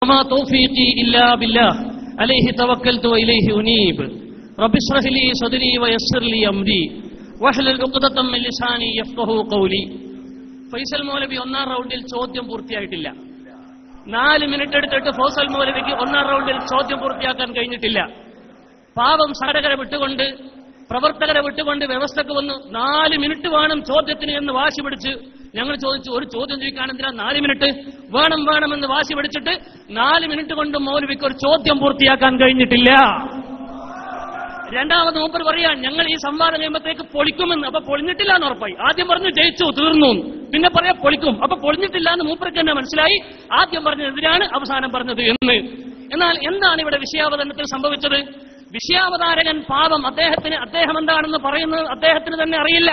വമാ തൗഫീഖി ഇല്ലാ ബില്ലാഹ് അലൈഹി തവക്കൽതു വഇലൈഹി ഉനീബ് റബ്ബി ഇശ്റഹ് ലി സദ്രി വയസ്സിർ ലി അംരി വഹ്ലുൽ ഉഖ്ദതം മിൻ ലിസാനി യഫ്ഖഹു ഖൗലി. ഫൈസൽ മൗലവി ഒന്നാം റൗണ്ടിൽ ചോദ്യം പൂർത്തിയായിട്ടില്ല. 4 മിനിറ്റ് എടുത്തിട്ട് ഫൈസൽ മൗലവിക്ക് ഒന്നാം റൗണ്ടിൽ ചോദ്യം പൂർത്തിയാക്കാൻ കഴിഞ്ഞിട്ടില്ല. പാവം സംഘടകരെ വിട്ടുകൊണ്ട്, പ്രവർത്തകരെ വിട്ടുകൊണ്ട് വ്യവസ്ഥക്ക് വന്ന് 4 മിനിറ്റ് വേണം ചോദ്യത്തിന് എന്ന് വാശി പിടിച്ച് ഞങ്ങൾ ചോദിച്ചു, ഒരു ചോദ്യം ചോദിക്കാൻ എന്തിനാ 4 മിനിറ്റ് വേണമെന്ന് വാശി പിടിച്ചിട്ട് 4 മിനിറ്റ് കൊണ്ട് മൗലവിക്ക് ഒരു ചോദ്യം പൂർത്തിയാക്കാൻ കഴിഞ്ഞിട്ടില്ല. രണ്ടാമത് മൂപ്പർ പറയാൻ ഞങ്ങൾ ഈ സംവാദ നിയമത്തേക്ക് പൊളിക്കുമെന്ന്. അപ്പൊ പൊളിഞ്ഞിട്ടില്ല എന്ന് ഉറപ്പായി. ആദ്യം പറഞ്ഞു ജയിച്ചു തീർന്നു, പിന്നെ പറയാ പൊളിക്കും. അപ്പൊ പൊളിഞ്ഞിട്ടില്ല എന്ന് മൂപ്പർക്ക് തന്നെ മനസ്സിലായി. ആദ്യം പറഞ്ഞതെതിരാണ്, അവസാനം പറഞ്ഞത് എന്ന്. എന്നാൽ എന്താണ് ഇവിടെ വിഷയാവതരണത്തിൽ സംഭവിച്ചത്? വിഷയാവതാരകൻ പാവം അദ്ദേഹം എന്താണെന്ന് പറയുന്നത് അദ്ദേഹത്തിന് തന്നെ അറിയില്ല.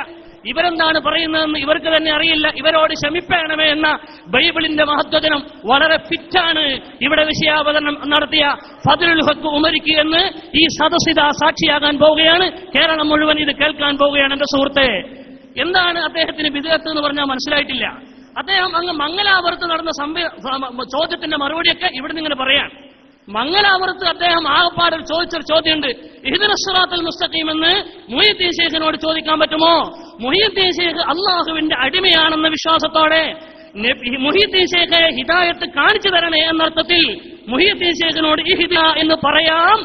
ഇവരെന്താണ് പറയുന്നതെന്ന് ഇവർക്ക് തന്നെ അറിയില്ല. ഇവരോട് ക്ഷമിപ്പേണമേ എന്ന ബൈബിളിന്റെ മഹത്വജനം വളരെ ഫിറ്റാണ് ഇവിടെ വിഷയാവതരണം നടത്തിയ ഫദ്ലുൽ ഹഖ് ഉമരിക്ക് എന്ന് ഈ സദസ്സിത സാക്ഷിയാകാൻ പോവുകയാണ്. കേരളം മുഴുവൻ ഇത് കേൾക്കാൻ പോവുകയാണ്. എന്റെ സുഹൃത്തെ, എന്താണ് അദ്ദേഹത്തിന് ബിദ്അത്ത് എന്ന് പറഞ്ഞാൽ മനസ്സിലായിട്ടില്ല. അദ്ദേഹം അങ്ങ് മംഗലാപുരത്ത് നടന്ന ചോദ്യത്തിന്റെ മറുപടിയൊക്കെ ഇവിടെ നിന്ന് ഇങ്ങനെ പറയാൻ. മംഗലാപുരത്ത് അദ്ദേഹം ആകപ്പാട് ചോദിച്ചൊരു ചോദ്യമുണ്ട്. ഇഹ്ദിനസ് സിറാത്തൽ മുസ്തഖീം എന്ന് മുഹ്യിദ്ദീൻ ശൈഖിനോട് ചോദിക്കാൻ പറ്റുമോ? മുഹ്യിദ്ദീൻ ശൈഖ് അള്ളാഹുവിന്റെ അടിമയാണെന്ന വിശ്വാസത്തോടെ മുഹ്യിദ്ദീൻ ശൈഖെ ഹിദായത്ത് കാണിച്ചു തരണേ എന്നർത്ഥത്തിൽ മുഹ്യിദ്ദീൻ ശൈഖിനോട് ഇഹ്ദിന എന്ന് പറയാം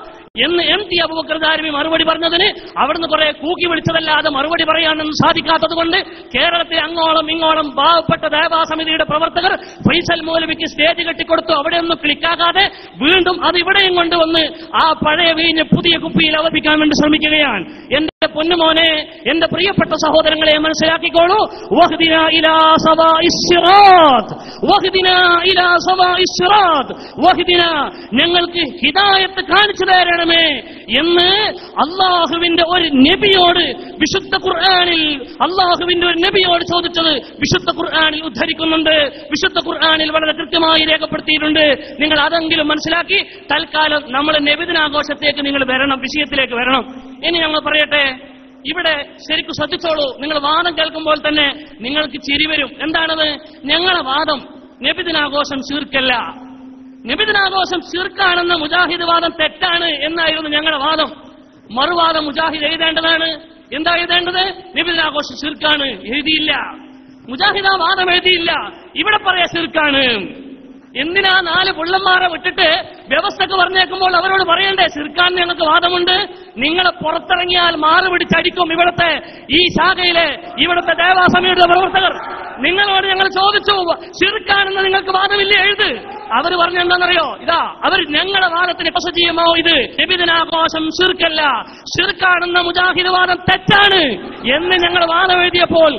എന്ന് MT അബൂബക്കർ ദാരിമി മറുപടി പറഞ്ഞതിന് അവിടുന്ന് കുറെ കൂക്കി വിളിച്ചതല്ലാതെ മറുപടി പറയാനൊന്നും സാധിക്കാത്തത് കൊണ്ട് കേരളത്തിൽ അങ്ങോളം ഇങ്ങോളം പാവപ്പെട്ട ദേവാസമിതിയുടെ പ്രവർത്തകർ ഫൈസൽ മൗലവിക്ക് സ്റ്റേജ് കെട്ടിക്കൊടുത്തു. അവിടെയൊന്നും ക്ലിക്കാകാതെ വീണ്ടും അത് ഇവിടെയും കൊണ്ടുവന്ന് ആ പഴയ വീഞ്ഞ് പുതിയ കുപ്പിയിൽ അവതരിപ്പിക്കാൻ വേണ്ടി ശ്രമിക്കുകയാണ്. എന്റെ പൊന്നുമോനെ, എന്റെ പ്രിയപ്പെട്ട സഹോദരങ്ങളെ മനസ്സിലാക്കിക്കോളൂ. വഹ്ദിനാ ഇലാ സവാഇസ് സിറാത്ത്, വഹ്ദിനാ ഇലാ സവാഇസ് സിറാത്ത്, വഹ്ദിനാ ഞങ്ങൾക്ക് ഹിദായത്ത് കാണിച്ചു തരണം എന്ന് അള്ളാഹുവിന്റെ ഒരു നബിയോട് വിശുദ്ധ ഖുർആനിൽ അള്ളാഹുവിന്റെ ഒരു നബിയോട് ചോദിച്ചത് വിശുദ്ധ ഖുർആനിൽ ഉദ്ധരിക്കുന്നുണ്ട്. വിശുദ്ധ ഖുർആനിൽ വളരെ കൃത്യമായി രേഖപ്പെടുത്തിയിട്ടുണ്ട്. നിങ്ങൾ അതെങ്കിലും മനസ്സിലാക്കി തൽക്കാലം നമ്മൾ നബിദിനാഘോഷത്തേക്ക് നിങ്ങൾ വരണം, വിഷയത്തിലേക്ക് വരണം. ഇനി ഞങ്ങൾ പറയട്ടെ, ഇവിടെ ശരിക്കും ശ്രദ്ധിച്ചോളൂ. നിങ്ങൾ വാദം കേൾക്കുമ്പോൾ തന്നെ നിങ്ങൾക്ക് ചിരി വരും. എന്താണത്? ഞങ്ങളുടെ വാദം നബിദിനാഘോഷം ശിർക്കല്ല, നബിദിനാഘോഷം ശിർക്കാണെന്ന മുജാഹിദ് വാദം തെറ്റാണ് എന്നായിരുന്നു ഞങ്ങളുടെ വാദം. മറുവാദം മുജാഹിദ് എഴുതേണ്ടതാണ്. എന്താ എഴുതേണ്ടത്? നബിദിനാഘോഷം ശിർക്കാണ്. എഴുതിയില്ല. മുജാഹിദ് ആ വാദം എഴുതിയില്ല. ഇവിടെ പറയാ ശിർക്കാണ്. എന്തിനാ 4 പുള്ളന്മാരെ വിട്ടിട്ട് വ്യവസ്ഥക്ക് പറഞ്ഞേക്കുമ്പോൾ അവരോട് പറയണ്ടേ ശിർക്കാൻ ഞങ്ങൾക്ക് വാദമുണ്ട്? നിങ്ങളെ പുറത്തിറങ്ങിയാൽ മാറി പിടിച്ചടിക്കും ഇവിടുത്തെ ഈ ശാഖയിലെ ഇവിടുത്തെ ദേവാസമിതിയുടെ പ്രവർത്തകർ. നിങ്ങളോട് ഞങ്ങൾ ചോദിച്ചു ശിർക്കാണെന്ന് നിങ്ങൾക്ക് വാദമില്ലേ? എഴുത്. അവർ പറഞ്ഞെന്താണെന്നറിയോ? ഇതാ അവർ ഞങ്ങളുടെ വാദത്തിന് പസജീവമോ ഇത് നബിദിനാഘോഷം ശിർക്കല്ല, ശിർക്കാണെന്ന മുജാഹിദ് വാദം തെറ്റാണ് എന്ന് ഞങ്ങൾ വാദം എഴുതിയപ്പോൾ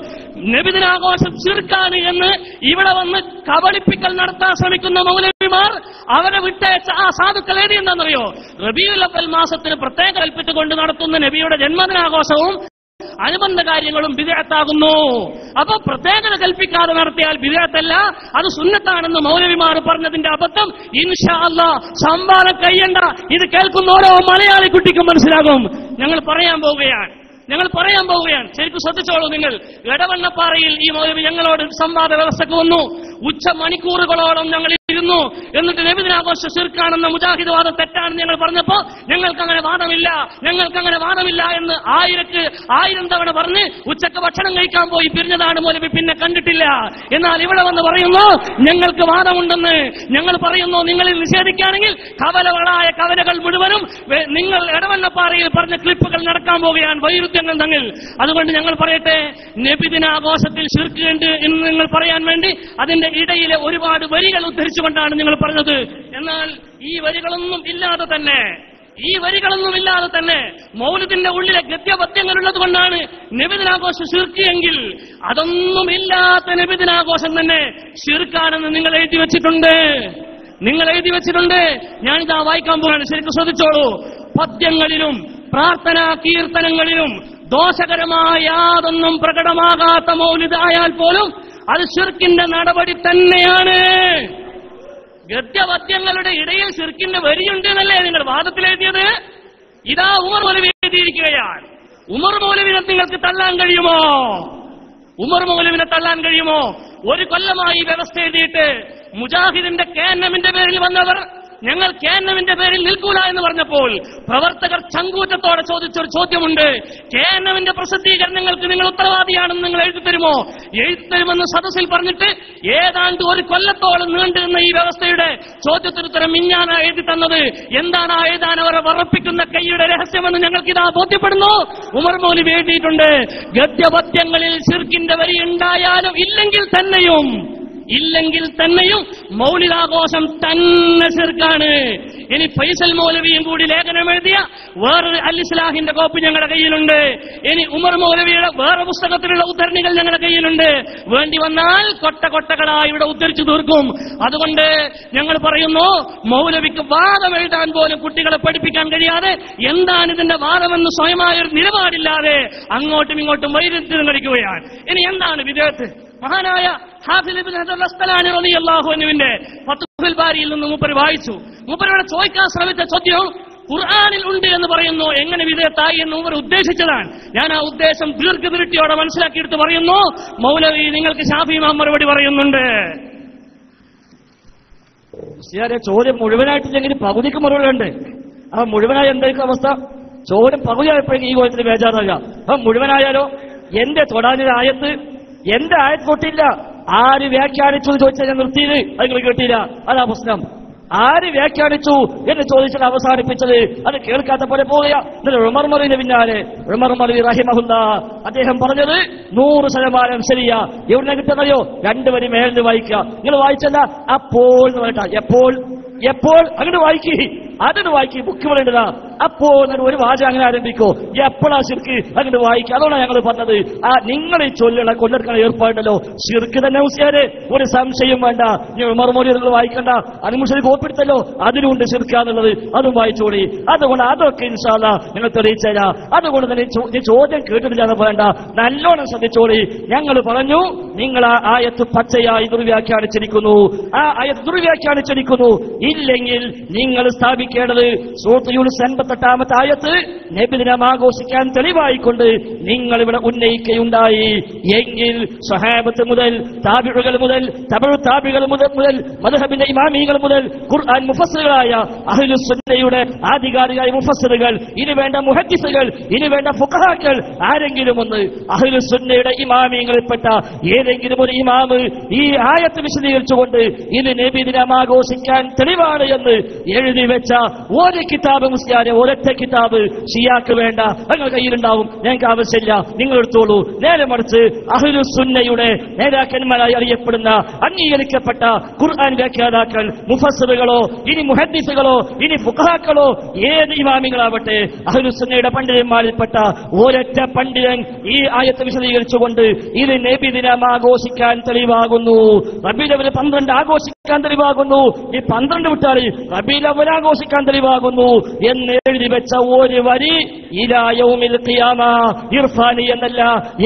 നബിദിനാഘോഷം ശിർക്കാണ് എന്ന് ഇവിടെ വന്ന് കബളിപ്പിക്കൽ നടത്താൻ ശ്രമിക്കുന്ന മൗലവിമാർ അവരെ വിട്ടയച്ച ആ സാധുക്കൾ എഴുതി എന്താണെന്നറിയോ? റബീഉൽ അവ്വൽ മാസത്തിന് പ്രത്യേക കൽപ്പിച്ചുകൊണ്ട് നടത്തുന്ന നബിയുടെ ജന്മദിനാഘോഷവും അനുബന്ധ കാര്യങ്ങളും ബിദ്അത്താകുന്നു. അപ്പൊ പ്രത്യേകത കൽപ്പിക്കാതെ നടത്തിയാൽ ബിദ്അത്തല്ല, അത് സുന്നത്താണെന്ന് മൗലവിമാർ പറഞ്ഞതിന്റെ അബദ്ധം ഇൻഷാ അല്ലാഹ് സംവാദം കഴിയണ്ട. ഇത് കേൾക്കുന്ന ഓരോ മലയാളി കുട്ടിക്കും മനസ്സിലാകും. ഞങ്ങൾ പറയാൻ പോവുകയാണ്. ശരിക്കും ശ്രദ്ധിച്ചോളൂ നിങ്ങൾ. എടവണ്ണപ്പാറയിൽ ഈ മൗലവി ഞങ്ങളോട് സംവാദ വ്യവസ്ഥക്ക് വന്നു. ഉച്ച മണിക്കൂറുകളോളം ഞങ്ങൾ ഇരുന്നു. എന്നിട്ട് നബിദിനാഘോഷം ശിർക്കാണെന്ന മുജാഹിദ് വാദം തെറ്റാണെന്ന് ഞങ്ങൾ പറഞ്ഞപ്പോ ഞങ്ങൾക്കങ്ങനെ വാദമില്ല എന്ന് 1000 തവണ പറഞ്ഞ് ഉച്ചക്ക് ഭക്ഷണം കഴിക്കാൻ പോയി പിരിഞ്ഞതാണ് മൗലവി. പിന്നെ കണ്ടിട്ടില്ല. എന്നാൽ ഇവിടെ വന്ന് പറയുന്നു ഞങ്ങൾക്ക് വാദമുണ്ടെന്ന്. ഞങ്ങൾ പറയുന്നു നിങ്ങളിൽ നിഷേധിക്കുകയാണെങ്കിൽ കവലകളായ കവലകൾ മുഴുവനും നിങ്ങൾ എടവണ്ണപ്പാറയിൽ പറഞ്ഞ ക്ലിപ്പുകൾ നടക്കാൻ പോവുകയാണ്, വൈരുദ്ധ്യങ്ങൾ തങ്ങൾ. അതുകൊണ്ട് ഞങ്ങൾ പറയട്ടെ, നബിദിനാഘോഷത്തിൽ ശിർക്ക് ഉണ്ട് എന്ന് നിങ്ങൾ പറയാൻ വേണ്ടി അതിന്റെ ഇടയിലെ ഒരുപാട് വരികൾ ഉദ്ധരിച്ചുകൊണ്ടാണ് നിങ്ങൾ പറഞ്ഞത്. എന്നാൽ ഈ വരികളൊന്നും ഇല്ലാതെ തന്നെ മൗലിദിന്റെ ഉള്ളിലെ ഗദ്യപദ്യങ്ങളുള്ളത് കൊണ്ടാണ് നബിദിനാഘോഷം ശിർക്ക് എങ്കിൽ അതൊന്നും ഇല്ലാത്ത നബിദിനാഘോഷം തന്നെ ശിർക്കാണെന്ന് നിങ്ങൾ എഴുതി വെച്ചിട്ടുണ്ട്. ഞാനിതാ വായിക്കാൻ പോവാണ്. ശരിക്കും ശ്രദ്ധിച്ചോളൂ. പദ്യങ്ങളിലും പ്രാർത്ഥനാ കീർത്തനങ്ങളിലും ദോഷകരമായ യാതൊന്നും പ്രകടമാകാത്ത മൗലിദ് ആയാൽ പോലും അത് ശിർക്കിന്റെ നടപടി തന്നെയാണ്. ഗദ്യപദ്യങ്ങളുടെ ഇടയിൽ ശിർക്കിന്റെ വരിയുണ്ട് എന്നല്ലേ നിങ്ങൾ വാദത്തിൽ എഴുതിയത്? ഇതാ ഉമർ മൗലവി എഴുതിയിരിക്കുകയാണ്. ഉമർ മൗലവിനെ നിങ്ങൾക്ക് തള്ളാൻ കഴിയുമോ? ഉമർ മൗലവിനെ തള്ളാൻ കഴിയുമോ? ഒരു കൊല്ലമായി വ്യവസ്ഥ എഴുതിയിട്ട് മുജാഹിദിന്റെ KNMന്റെ പേരിൽ വന്നവർ ഞങ്ങൾ KNMന്റെ പേരിൽ നിൽക്കൂല എന്ന് പറഞ്ഞപ്പോൾ പ്രവർത്തകർ ചങ്കൂറ്റത്തോടെ ചോദിച്ചൊരു ചോദ്യമുണ്ട്. KNMന്റെ പ്രസിദ്ധീകരണങ്ങൾക്ക് നിങ്ങൾ ഉത്തരവാദിയാണെന്ന് നിങ്ങൾ എഴുതിത്തരുമോ? എഴുതിത്തരുമെന്ന് സദസ്സിൽ പറഞ്ഞിട്ട് ഏതാണ്ട് ഒരു കൊല്ലത്തോളം നീണ്ടുനിന്ന ഈ വ്യവസ്ഥയുടെ ചോദ്യത്തിനുത്തരം മിഞ്ഞാന എഴുതി തന്നത്. എന്താണ് ആ എഴുതാൻ അവരെ വറപ്പിക്കുന്ന കൈയുടെ രഹസ്യമെന്ന് ഞങ്ങൾക്കിതാ ബോധ്യപ്പെടുന്നു. ഉമർ മൗലവി എഴുതിയിട്ടുണ്ട്, ഗദ്യപദ്യങ്ങളിൽ ശിർക്കിന്റെ വരി ഉണ്ടായാലും ഇല്ലെങ്കിൽ തന്നെയും മൗലിദാഘോഷം തന്നെ ശിർക്കാണ്. ഇനി ഫൈസൽ മൗലവിയും കൂടി ലേഖനം എഴുതിയ വേറൊരു അൽ ഇസ്ലാഹിന്റെ കോപ്പി ഞങ്ങളുടെ കയ്യിലുണ്ട്. ഇനി ഉമർ മൗലവിയുടെ വേറെ പുസ്തകത്തിലുള്ള ഉദ്ധരണികൾ ഞങ്ങളുടെ കയ്യിലുണ്ട്. വേണ്ടി വന്നാൽ കൊട്ടകളായി ഇവിടെ ഉദ്ധരിച്ചു തീർക്കും. അതുകൊണ്ട് ഞങ്ങൾ പറയുന്നു, മൗലവിക്ക് വാദം എഴുതാൻ പോലും കുട്ടികളെ പഠിപ്പിക്കാൻ കഴിയാതെ എന്താണ് ഇതിന്റെ വാദമെന്ന് സ്വയമായൊരു നിലപാടില്ലാതെ അങ്ങോട്ടും ഇങ്ങോട്ടും വൈരുദ്ധ്യം കളിക്കുകയാണ്. ഇനി എന്താണ് വിദേഹത്ത്? മഹാനായ ഹാഫിദ് ഇബ്നു ഹജർ അസ്ഖലാനി റളിയല്ലാഹു അൻഹുവിന്റെ ഫത്ഹുൽ ബാരിയിൽ നിന്ന് മൂപ്പർ വായിച്ചു. മൂപ്പരോട് ചോദിക്കാൻ ശ്രമിച്ച ചോദ്യം ഖുർആനിൽ ഉണ്ട് എന്ന് പറയുന്നു, എങ്ങനെ വിധേയത്തായി എന്ന് മൂപ്പർ ഉദ്ദേശിച്ചതാണ്. ഞാൻ ആ ഉദ്ദേശം ദീർഘദൃഷ്ടിയോടെ മനസ്സിലാക്കിയെടുത്ത് പറയുന്നു, മൗലവി നിങ്ങൾക്ക് ശാഫി ഇമാം മറുപടി പറയുന്നുണ്ട്. ചോദ്യം മുഴുവനായിട്ടില്ലെങ്കിൽ പകുതിക്ക് മറുപടി ഉണ്ട്. ആ മുഴുവനായി എന്തായിരിക്കും അവസ്ഥ? ചോദ്യം പകുതിയായപ്പോഴേക്കും ഈ കോലത്തിന് ബേജാറാകുക. അപ്പൊ മുഴുവനായാലോ? എന്റെ തൊടാനൊരു ആയത്ത്, എന്റെ ആയത്ത് തൊട്ടില്ല, ആര് വ്യാഖ്യാനിച്ചു എന്ന് ചോദിച്ചാൽ ഞാൻ നിർത്തിയത്, അത് നിങ്ങൾ കേട്ടില്ല. അതാ പ്രശ്നം. ആര് വ്യാഖ്യാനിച്ചു എന്ന് ചോദിച്ചാൽ അവസാനിപ്പിച്ചത് അത് കേൾക്കാത്ത പോലെ പോവുക. എന്നിട്ട് ഉമർ മൗലവിന്റെ പിന്നാലെ ഉമർ മൗലവി റഹിമഹുല്ലാ അദ്ദേഹം പറഞ്ഞത് 100% ശരിയാ. എവിടെ കിട്ടുന്നയോ? 2 വരി മേലിന് വായിക്കുക. നിങ്ങൾ വായിച്ചല്ല, അപ്പോൾ എന്ന് പറയട്ടാ. എപ്പോൾ അങ്ങോട്ട് വായിക്കി, അതിന് വായിക്കി. ബുക്ക് പറയേണ്ടതാ. അപ്പോൾ ഒരു വാചകം അങ്ങനെ ആരംഭിക്കോ, എപ്പോഴാ ശിർക്ക് അങ്ങോട്ട് വായിക്കുക. അതോടാണ് ഞങ്ങൾ പറഞ്ഞത്, ആ നിങ്ങൾ ഈ ചൊല്ലുള്ള കൊല്ലെടുക്കുന്ന ഏർപ്പാടുണ്ടല്ലോ, ശിർക്ക് തന്നെ ഉസ്യാരെ, ഒരു സംശയം വേണ്ട. ഉമർ മൗലവി നിങ്ങൾ വായിക്കണ്ട, അനുമുഷരി കോപ്പിടുത്തല്ലോ, അതിലുണ്ട് ശിർക്കാന്നുള്ളത്, അതും വായിച്ചോളി. അതുകൊണ്ട് അതൊക്കെ ഇൻഷാ അല്ലാഹ് നിങ്ങൾ തെളിയിച്ചേരാ. അതുകൊണ്ട് തന്നെ ചോദ്യം കേട്ടിട്ടില്ലാതെ വേണ്ട, നല്ലോണം ശ്രദ്ധിച്ചോളി. ഞങ്ങൾ പറഞ്ഞു, നിങ്ങൾ ആ ആയത്ത് പച്ചയായി ദുർവ്യാഖ്യാനിച്ചിരിക്കുന്നു, ആ ആയത്ത് ദുർവ്യാഖ്യാനിച്ചിരിക്കുന്നു. ഇല്ലെങ്കിൽ നിങ്ങൾ സ്ഥാപിക്കേണ്ടത് സൂറത്ത് യൂനുസ് 88-ാമത്തെ ആയത്ത് നബിദിനം ആഘോഷിക്കാൻ തെളിവായിക്കൊണ്ട് നിങ്ങൾ ഇവിടെ ഉന്നയിക്കുകയുണ്ടായി. എങ്കിൽ സ്വഹാബത്ത് മുതൽ താബിഉകൾ മുതൽ തബഉ താബിഉകൾ മുതൽ മദ്ഹബിന്റെ ഇമാമികൾ മുതൽ ഖുർആൻ മുഫസ്സിറുകളായ അഹ്ലുസ് സുന്നയുടെ ആധികാരികമായ മുഫസ്സിറുകൾ, ഇനി വേണ്ട മുഹദ്ദിസുകൾ, ഇനി വേണ്ട ഫുഖഹാക്കൾ, ആരെങ്കിലും ഒന്ന് അഹ്ലുസ് സുന്നയുടെ ഇമാമികളിൽപ്പെട്ട ഏതെങ്കിലും ഒരു ഇമാമ് ഈ ആയത്ത് വിശദീകരിച്ചുകൊണ്ട് ഇത് നബിദിനം ആഘോഷിക്കാൻ തെളിവാണ് എന്ന് എഴുതി വെച്ച ഒരു കിതാബ് മുസ്ലിയാരെ, ഒരൊറ്റ കിതാബ് ഷിയാക്ക് വേണ്ട, നിങ്ങൾ കയ്യിലുണ്ടാവും, ഞങ്ങൾക്ക് ആവശ്യമില്ല, നിങ്ങൾ എടുത്തോളൂ. നേരെ മറിച്ച് അഹ്ലുസ് സുന്നയുടെ നേതാക്കന്മാരായി അറിയപ്പെടുന്ന അംഗീകരിക്കപ്പെട്ട ഖുർആൻ വ്യാഖ്യാതാക്കൾ, മുഫസ്സിറുകളോ ഇനി മുഹദ്ദിസുകളോ ഇനി ഫുഖഹാക്കളോ ഏത് ഇമാമികളാവട്ടെ, അഹ്ലുസ് സുന്നയുടെ പണ്ഡിതന്മാരിൽപ്പെട്ട ഒരൊറ്റ പണ്ഡിതൻ ഈ ആയത്ത് വിശദീകരിച്ചുകൊണ്ട് ഇത് നബിദിനം ആഘോഷിക്കാൻ തെളിവാകുന്നു, റബീഉൽ അവ്വൽ 12 ആഘോഷിക്കാൻ തെളിവാകുന്നു, ഈ 12 വിട്ടാൽ റബീഉൽ അവ്വൽ ആഘോഷിക്കാൻ തെളിവാകുന്നു എന്ന് എഴുതി വെച്ച ഒരു വരി ഇലാ യൗമിൽ ഖിയാമ, ഇർഫാനി എന്നല്ല,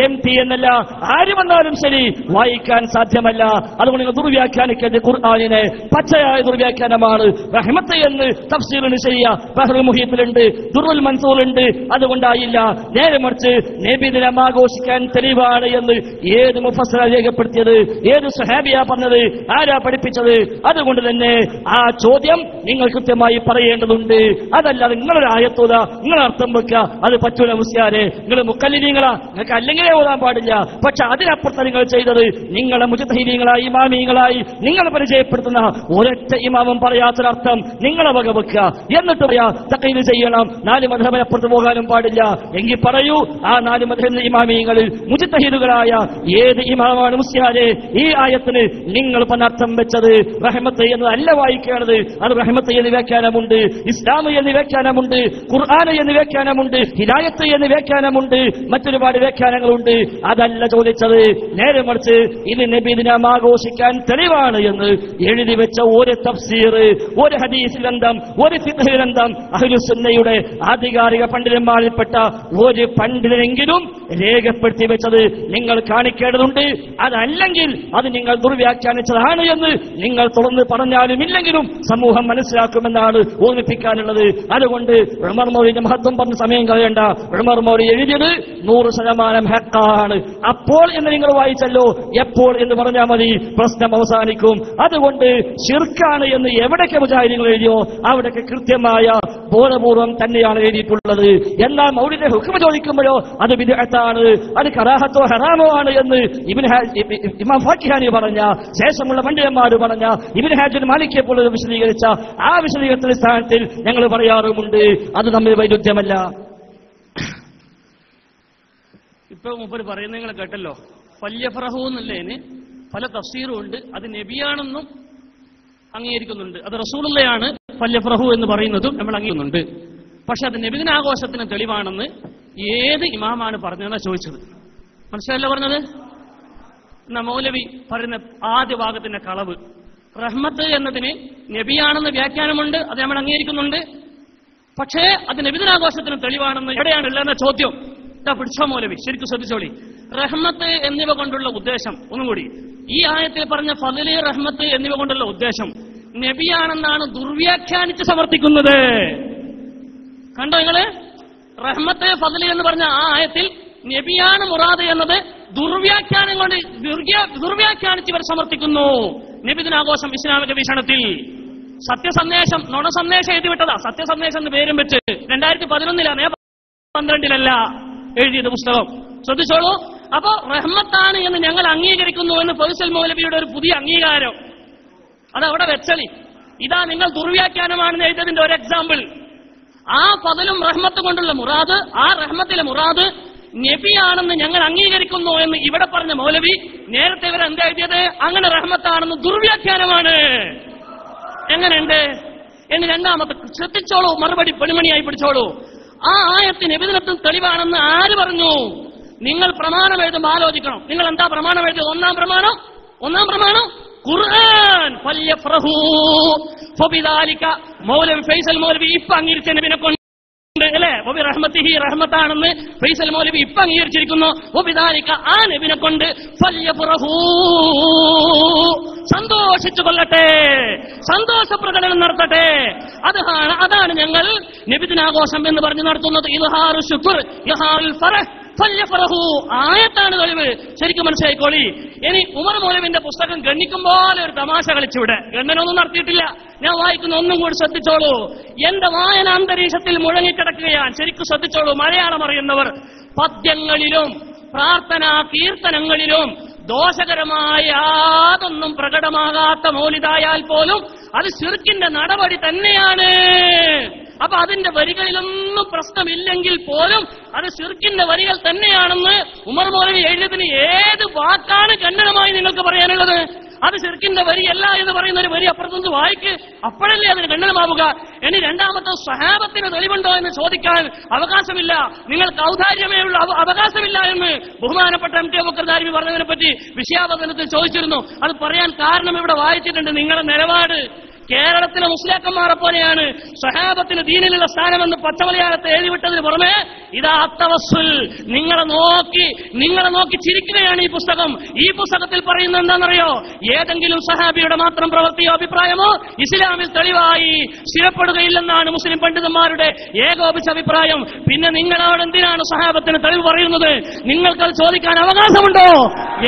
MT എന്നല്ല, ആര് വന്നാലും ശരി വായിക്കാൻ സാധ്യമല്ല. അതുകൊണ്ട് നിങ്ങൾ ദുർവ്യാഖ്യാനിക്കരുത്. ഖുർആനിനെ പച്ചയായ ദുർവ്യാഖ്യാനമാണ്. റഹ്മത്ത് എന്ന് തഫ്സീറിന് ശരിയ ബഹ്റുൽ മുഹീത്തിലുണ്ട്, ദുർറുൽ മൻസൂറുണ്ട്, അതുകൊണ്ടായില്ല. നേരെ മറിച്ച് നബിദിനം ആഘോഷിക്കാൻ തെളിവാണ് എന്ന് ഏത് മുഫസ്സിറാ രേഖപ്പെടുത്തിയത്? ഏത് സ്വഹാബിയാ പറഞ്ഞത്? ആരാ പഠിപ്പിച്ചത്? അതുകൊണ്ട് തന്നെ ആ ചോദ്യം നിങ്ങൾ കൃത്യമായി പറയേണ്ടതുണ്ട്. അതല്ലാതെ നിങ്ങളൊരു ആയത്തോല നിങ്ങൾ അർത്ഥം വെക്കുക, അത് പറ്റൂല മുസ്ലിയാരെ. നിങ്ങൾ മുഖല്ലിദീങ്ങളാ, നിങ്ങൾക്ക് അല്ലെങ്കിലേ ഓതാൻ പാടില്ല. പക്ഷെ അതിനപ്പുറത്ത് നിങ്ങൾ ചെയ്തത് നിങ്ങളെ മുജ്തഹിദീങ്ങളായി ഇമാമികളായി നിങ്ങൾ പരിചയപ്പെടുത്തുന്ന ഒരൊറ്റ ഇമാമും പറയാത്തൊരർത്ഥം നിങ്ങളെ വകവെക്കുക. എന്നിട്ട് പറയാ തഖീദ് ചെയ്യണം, 4 മദ്ഹബിനപ്പുറത്ത് പോകാനും പാടില്ല. എങ്കിൽ പറയൂ, ആ 4 മദ്ഹബിലെ ഇമാമിങ്ങളിൽ മുജ്തഹിദുകളായ ഏത് ഇമാമാണ് മുസ്ലിയാരെ ഈ ആയത്തിന് നിങ്ങൾ പനർത്ഥം വെച്ചത്? റഹ്മത്ത് എന്നതല്ല വായിക്കേണ്ടത്, അത് റഹ്മത്ത് എന്ന് വ്യാഖ്യാനമുണ്ട്, ഇസ്ലാം എന്ന് വ്യാഖ്യാനമുണ്ട്, ഖുർആൻ എന്ന് വ്യാഖ്യാനമുണ്ട്, ഹിദായത്ത് എന്ന് വ്യാഖ്യാനമുണ്ട്, മറ്റൊരുപാട് വ്യാഖ്യാനങ്ങളുണ്ട്. അതല്ല ചോദിച്ചത്. നേരെ മറിച്ച് ഇത് നബിദിനം ആഘോഷിക്കാൻ തെളിവാണ് എന്ന് എഴുതി വെച്ച ഒരു തഫ്സീർ, ഒരു ഹദീസ് ഗ്രന്ഥം, ഒരു ഫിഖ് ഗ്രന്ഥം അഹ്ലുസ് സുന്നയുടെ ആധികാരിക പണ്ഡിതന്മാരിൽപ്പെട്ട ഒരു പണ്ഡിതനെങ്കിലും രേഖപ്പെടുത്തി വെച്ചത് നിങ്ങൾ കാണിക്കേണ്ടതുണ്ട്. അതല്ലെങ്കിൽ അത് നിങ്ങൾ ദുർവ്യാഖ്യാനിച്ചതാണ് എന്ന് നിങ്ങൾ തുറന്ന് പറഞ്ഞാലും ഇല്ലെങ്കിലും സമൂഹം മനസ്സിലാക്കുമെന്നാണ് ഓർമ്മിപ്പിക്കാനുള്ളത്. അതുകൊണ്ട് ഉമർ മൗലവിയുടെ മഹത്വം പറഞ്ഞ സമയം സമയം കളയണ്ട. ഉമർ മൗലവി എഴുതിയത് 100% ഹക്കാണ്. അപ്പോൾ എന്ന് നിങ്ങൾ വായിച്ചല്ലോ, എപ്പോൾ എന്ന് പറഞ്ഞാൽ മതി, പ്രശ്നം അവസാനിക്കും. അതുകൊണ്ട് ശിർക്കാണ് എന്ന് എവിടൊക്കെ മുജാഹിദീങ്ങൾ എഴുതിയോ അവിടൊക്കെ കൃത്യമായ ബോധപൂർവം തന്നെയാണ് എഴുതിയിട്ടുള്ളത്. എന്നാൽ മൗലിദിന്റെ ഹുക്മ ചോദിക്കുമ്പോഴോ അത് ബിദ്അത്താണ്, അത് കറാഹത്തോ ഹറാമോ ആണ് എന്ന് ഇമാം ഫാക്കിഹാനി പറഞ്ഞ, ശേഷമുള്ള പണ്ഡിതന്മാർ പറഞ്ഞ, ഇബ്നു ഹാജർ മാലിക്കിയെ പോലെ വിശദീകരിച്ച ആ വിശദീകരണത്തിന്റെ സ്ഥാനത്തിൽ ഞങ്ങൾ പറയാറുമുണ്ട്, അത് തമ്മിൽ വൈരുദ്ധ്യമല്ല. ഇപ്പൊ മൂപ്പര് പറയുന്നത് നിങ്ങൾ കേട്ടല്ലോ, ഫല്യഫറഹു എന്നല്ലേന് പല തഫ്സീറും ഉണ്ട്. അത് നബിയാണെന്നും അംഗീകരിക്കുന്നുണ്ട്, അത് റസൂലുള്ളയാണ് ഫല്യഫറഹു എന്ന് പറയുന്നതും നമ്മൾ അംഗീകരിക്കുന്നുണ്ട്. പക്ഷെ അത് നബിദിനാഘോഷത്തിന് തെളിവാണെന്ന് ഏത് ഇമാമാണ് പറഞ്ഞതെന്നാ ചോദിച്ചത്. മനസ്സിലല്ല പറഞ്ഞത്? എന്നാ മൗലവി പറയുന്ന ആദ്യ ഭാഗത്തിന്റെ കളവ്, റഹ്മത്ത് എന്നതിന് നബിയാണെന്ന് വ്യാഖ്യാനമുണ്ട്, അത് നമ്മൾ അംഗീകരിക്കുന്നുണ്ട്. പക്ഷേ അത് നബിദിനാഘോഷത്തിന് തെളിവാണെന്ന് എവിടെയാണുള്ളതെന്ന ചോദ്യം. പിടിച്ചോ മൗലവി, ശരിക്കും ശ്രദ്ധിച്ചോളി. റഹ്മത്ത് എന്നിവ കൊണ്ടുള്ള ഉദ്ദേശം ഒന്നും കൂടി, ഈ ആയത്തിൽ പറഞ്ഞ ഫദ്ല്, റഹ്മത്ത് എന്നിവ കൊണ്ടുള്ള ഉദ്ദേശം നബിയാണെന്നാണ് ദുർവ്യാഖ്യാനിച്ച് സമർത്ഥിക്കുന്നത്. കണ്ടോ നിങ്ങള്? റഹ്മത്ത്, ഫദ്ല് എന്ന് പറഞ്ഞ ആ ആയത്തിൽ നബിയാണ് മുറാദ് എന്നത് ദുർവ്യാഖ്യാനം കൊണ്ട് ദുർവ്യാഖ്യാനിച്ച് ഇവർ സമർത്ഥിക്കുന്നു. നബിദിനാഘോഷം ഇസ്ലാമിക വീക്ഷണത്തിൽ സത്യസന്ദേശം, നുണസന്ദേശം എഴുതിവിട്ടതാ. സത്യസന്ദേശം എന്ന് പേരും വെച്ച് 2011 12 എഴുതിയത് പുസ്തകം. ശ്രദ്ധിച്ചോളൂ. അപ്പോ റഹ്മത്താണ് എന്ന് ഞങ്ങൾ അംഗീകരിക്കുന്നു എന്ന് ഫൈസൽ മൗലവിയുടെ ഒരു പുതിയ അംഗീകാരം, അത് അവിടെ വെച്ചളി. ഇതാ നിങ്ങൾ ദുർവ്യാഖ്യാനമാണെന്ന് എഴുതിയതിന്റെ ഒരു എക്സാമ്പിൾ. ആ ഫദലും റഹ്മത്ത് കൊണ്ടുള്ള മുറാദ്, ആ റഹ്മത്തിലെ മുറാദ് നബിയാണെന്ന് ഞങ്ങൾ അംഗീകരിക്കുന്നു എന്ന് ഇവിടെ പറഞ്ഞ മൗലവി നേരത്തെ ഇവർ എന്താ എഴുതിയത്? അങ്ങനെ റഹ്മത്താണെന്ന് ദുർവ്യാഖ്യാനമാണ്. എങ്ങനെയുണ്ട് എന്ന് രണ്ടാമത്തെ ശ്രദ്ധിച്ചോളൂ, മറുപടി പെൺമണിയായി പിടിച്ചോളൂ. ആ ആയത്ത് നബിദിനത്തിന് തെളിവാണെന്ന് ആര് പറഞ്ഞു? നിങ്ങൾ പ്രമാണം എഴുതുമ്പോൾ ആലോചിക്കണം. നിങ്ങൾ എന്താ പ്രമാണം എഴുതിയത്? ഒന്നാം പ്രമാണം ഖുർആൻ. ഫല്യഫ്റഹൂ ഫബിദാലിക മൗലവി ഫൈസൽ മൗലവി ഇപ്പൊ അംഗീകരിച്ച നബിനെ കൊണ്ട് അല്ലേ, വബി റഹ്മത്തിഹി റഹ്മത്താണെന്ന് ഫൈസൽ മൗലവി ഇപ്പൊ അംഗീകരിച്ചിരിക്കുന്നു. വബിദാലിക ആ നബിനെ കൊണ്ട് ഫല്യഫ്റഹൂ സന്തോഷിച്ചു കൊള്ളട്ടെ, സന്തോഷ പ്രകടനം നടത്തട്ടെ. അതാണ് ഞങ്ങൾ നബിദിനാഘോഷം എന്ന് പറഞ്ഞ് നടത്തുന്നത്. ഇദ്ഹാറു ശുക്ർ ഇദ്ഹാറുൽ ഫറഹ് ഫല്യഫറഹു ആയത്താണ് തെളിവ്. ശരിക്കും മനസ്സിലായിക്കോളി. ഇനി ഉമർ മൗലവിന്റെ പുസ്തകം ഗണ്ണിക്കും പോലെ ഒരു തമാശ കളിച്ചിവിടെ. ഗണ്ണനൊന്നും നടത്തിയിട്ടില്ല. ഞാൻ വായിക്കുന്ന ഒന്നും കൂടി ശ്രദ്ധിച്ചോളൂ. എന്റെ വായന അന്തരീക്ഷത്തിൽ മുഴങ്ങിക്കിടക്കുകയാണ്. ശരിക്കും ശ്രദ്ധിച്ചോളൂ. മലയാളം അറിയുന്നവർ പദ്യങ്ങളിലും പ്രാർത്ഥനാ കീർത്തനങ്ങളിലും ദോഷകരമായ യാതൊന്നും പ്രകടമാകാത്ത മൗലിദായാൽ പോലും അത് ശിർക്കിന്റെ നടപടി തന്നെയാണ്. അപ്പൊ അതിന്റെ വരികളിലൊന്നും പ്രശ്നമില്ലെങ്കിൽ പോലും അത് ശിർക്കിന്റെ വരികൾ തന്നെയാണെന്ന് ഉമർ മൗലവി എഴുതിയതിന് ഏത് വാക്കാണ് ഖണ്ഡനമായി നിങ്ങൾക്ക് പറയാനുള്ളത്? അത് ശിർക്കിന്റെ വരിയല്ല എന്ന് പറയുന്ന ഒരു വരി അപ്പുറത്തുനിന്ന് വായിക്ക്, അപ്പോഴല്ലേ അതിന് ഖണ്ഡനമാവുക. ഇനി രണ്ടാമത്തെ സ്വഹാബത്തിന് തെളിവുണ്ടോ എന്ന് ചോദിക്കാൻ അവകാശമില്ല. നിങ്ങൾക്ക് ഔദാര്യമേ ഉള്ള അവകാശമില്ല എന്ന് ബഹുമാനപ്പെട്ട എം ടി അബൂബക്കർ ദാരിമി പറഞ്ഞതിനെ പറ്റി വിഷയാവതരണത്തിൽ ചോദിച്ചിരുന്നു. അത് പറയാൻ കാരണം ഇവിടെ വായിച്ചിട്ടുണ്ട്. നിങ്ങളുടെ നിലപാട് കേരളത്തിലെ മുസ്ലിയാക്കന്മാരെ പോലെയാണ്. സ്വഹാബത്തിന് ദീനിലുള്ള സ്ഥാനമെന്ന് പച്ചമലയാളത്തെ എഴുതിവിട്ടതിന് പുറമെ ഇതാ അത്തവസ്സുൽ, നിങ്ങളെ നോക്കി ചിരിക്കുകയാണ് ഈ പുസ്തകം. ഈ പുസ്തകത്തിൽ പറയുന്നത് എന്താണെന്നറിയോ? ഏതെങ്കിലും സഹാബിയുടെ മാത്രം പ്രവൃത്തിയോ അഭിപ്രായമോ ഇസ്ലാമിൽ തെളിവായി സ്ഥിരപ്പെടുകയില്ലെന്നാണ് മുസ്ലിം പണ്ഡിതന്മാരുടെ ഏകോപിച്ച അഭിപ്രായം. പിന്നെ നിങ്ങളോട് എന്തിനാണ് സഹാബത്തിന് തെളിവ് പറയുന്നത്? നിങ്ങൾക്കത് ചോദിക്കാൻ അവകാശമുണ്ടോ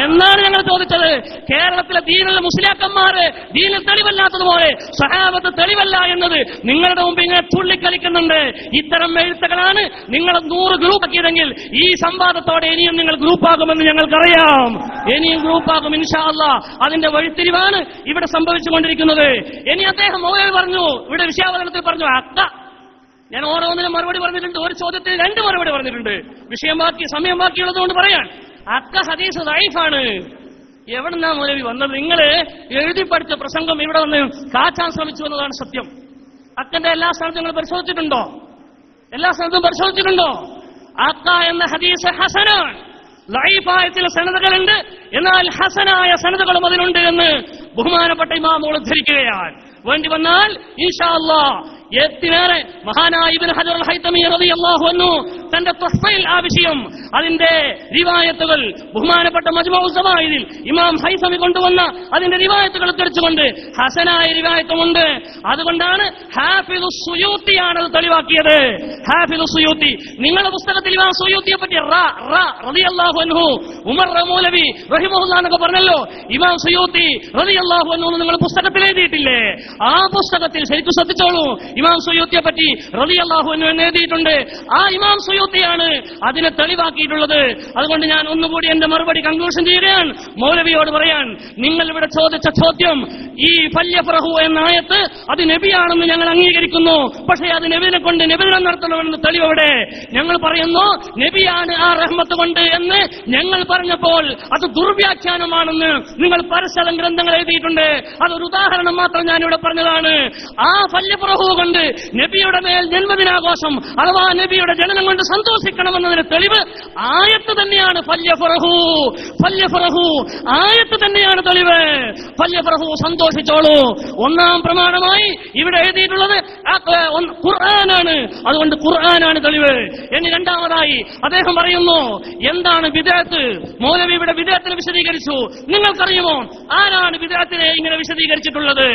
എന്നാണ് ഞങ്ങൾ ചോദിച്ചത്. കേരളത്തിലെ ദീനുള്ള മുസ്ലിയാക്കന്മാര് ദീനിൽ തെളിവല്ലാത്തതുപോലെ സഹാബത്ത് തെളിവല്ല എന്നത് നിങ്ങളുടെ മുമ്പിൽ ഇങ്ങനെ തുള്ളിക്കളിക്കുന്നുണ്ട്. ഇത്തരം എഴുത്തുകളാണ് നിങ്ങളെ 100 ഗ്രൂപ്പാക്കിയതെങ്കിൽ ഈ സംവാദത്തോടെ ഇനിയും നിങ്ങൾ ഗ്രൂപ്പാകുമെന്ന് ഞങ്ങൾക്കറിയാം. ഇനിയും ഗ്രൂപ്പാകും ഇൻഷാ അല്ലാഹ്. അതിന്റെ വഴിത്തിരിവാണ് ഇവിടെ സംഭവിച്ചുകൊണ്ടിരിക്കുന്നത്. ഇനി അദ്ദേഹം മൗലവി പറഞ്ഞു, ഇവിടെ വിഷയാവതരണത്തിൽ പറഞ്ഞു അക്ക. ഞാൻ ഓരോന്നിനും മറുപടി പറഞ്ഞിട്ടുണ്ട്. ഒരു ചോദ്യത്തിന് 2 മറുപടി പറഞ്ഞിട്ടുണ്ട്. സമയം ബാക്കിയുള്ളതുകൊണ്ട് പറയാൻ. അക്ക ഹദീസ് ദഈഫാണ്. എവിടെന്നാ മൗലവി വന്നത്? നിങ്ങൾ എഴുതി പഠിച്ച പ്രസംഗം ഇവിടെ വന്ന് കാച്ചാൻ ശ്രമിച്ചു എന്നതാണ് സത്യം. അക്കന്റെ എല്ലാ സ്ഥലത്തും നിങ്ങൾ പരിശോധിച്ചിട്ടുണ്ടോ? എല്ലാ സ്ഥലത്തും പരിശോധിച്ചിട്ടുണ്ടോ? അക്ക എന്ന ഹദീസ് ഹസനാണ്. ലൈഫായ ചില സനദുകളുണ്ട്, എന്നാൽ ഹസനായ സനദുകളും അതിലുണ്ട് എന്ന് ബഹുമാനപ്പെട്ട ഇമാമുകൾ ഉദ്ധരിക്കുകയാണ്. വേണ്ടി വന്നാൽ ഇൻഷാ അല്ലാഹ് എത്തിനേറെ മഹാനായ ഇബ്നു ഹജർ അൽ ഹൈതമി റളിയല്ലാഹു അൻഹു തന്റെ തുഹ്ഫയിൽ ആ വിഷയം അതിന്റെ റിവായത്തുകൾ ബഹുമാനപ്പെട്ട മജ്മുഉ സവായിദിൽ ഇമാം ഹൈസമി കൊണ്ടുവന്ന അതിന്റെ റിവായത്തുകൾ ഉദ്ധരിച്ചുകൊണ്ട് ഹസനായ റിവായത്തുമുണ്ട്. അതുകൊണ്ടാണ് ഹാഫിദു സുയൂത്തിയാണ് അത് തെളിവാക്കിയത്. ഹാഫിദു സുയൂത്തി നിങ്ങളുടെ പുസ്തകത്തിൽ ഇമാം സുയൂത്തിയെ പറ്റി റളിയല്ലാഹു അൻഹു ഉമർ മൗലവി റഹിമഹുല്ലാഹ് എന്നൊക്കെ പറഞ്ഞല്ലോ. ഇമാം സുയൂത്തി റളിയല്ലാഹു അൻഹു നിങ്ങൾ പുസ്തകത്തിൽ എഴുതിയിട്ടില്ലേ? ആ പുസ്തകത്തിൽ ശരിക്കും ശ്രദ്ധിച്ചോളൂ. ഇമാം സുയൂത്തിയെ പറ്റി റളിയല്ലാഹു അൻഹു എന്ന് എഴുതിയിട്ടുണ്ട്. ആ ഇമാം സുയൂത്തിയാണ് അതിനെ തെളിവാക്കിയിട്ടുള്ളത്. അതുകൊണ്ട് ഞാൻ ഒന്നുകൂടി എന്റെ മറുപടി കൺക്ലൂഷൻ ചെയ്യുകയാണ്. മൗലവിയോട് പറയാൻ, നിങ്ങൾ ഇവിടെ ചോദിച്ച ചോദ്യം ഈ ഫല്യഫ്റഹു എന്ന ആയത്ത് അത് നബിയാണെന്ന് ഞങ്ങൾ അംഗീകരിക്കുന്നു. പക്ഷേ അത് നബിനെ കൊണ്ട് നബിദിനം നടത്തണമെന്ന് തെളിവവിടെ ഞങ്ങൾ പറയുന്നു നബിയാണ് ആ റഹ്മത്ത് കൊണ്ട് എന്ന് ഞങ്ങൾ പറഞ്ഞപ്പോൾ അത് ദുർവ്യാഖ്യാനമാണെന്ന് നിങ്ങൾ പരസ്പരം ഗ്രന്ഥങ്ങൾ എഴുതിയിട്ടുണ്ട്. അതൊരു ഉദാഹരണം മാത്രം ഞാനിവിടെ പറഞ്ഞതാണ്. ആ ഫല്യഫ്റഹു കൊണ്ട് നബിയുടെ മേൽ ജന്മദിനാഘോഷം അഥവാ നബിയുടെ ജനനം കൊണ്ട് സന്തോഷിക്കണമെന്നതിന് തെളിവ് ആയത്ത് തന്നെയാണ്. ഫല്യഫ്റഹു ആയത്ത് തന്നെയാണ് തെളിവ്. ഫല്യഫ്റഹു സന്തോഷിച്ചോളൂ. ഒന്നാം പ്രമാണമായി ഇവിടെ എഴുതിയിട്ടുള്ളത് ഖുർആനാണ്. അതുകൊണ്ട് ഖുർആനാണ് തെളിവ്. ഇനി രണ്ടാമതായി അദ്ദേഹം പറയുന്നു എന്താണ് ബിദ്അത്ത്. മൗലവി ഇവിടെ ബിദ്അത്തിനെ വിശദീകരിച്ചു. നിങ്ങൾക്കറിയുമോ ആരാണ് ബിദ്അത്തിനെ ഇങ്ങനെ വിശദീകരിച്ചിട്ടുള്ളത്?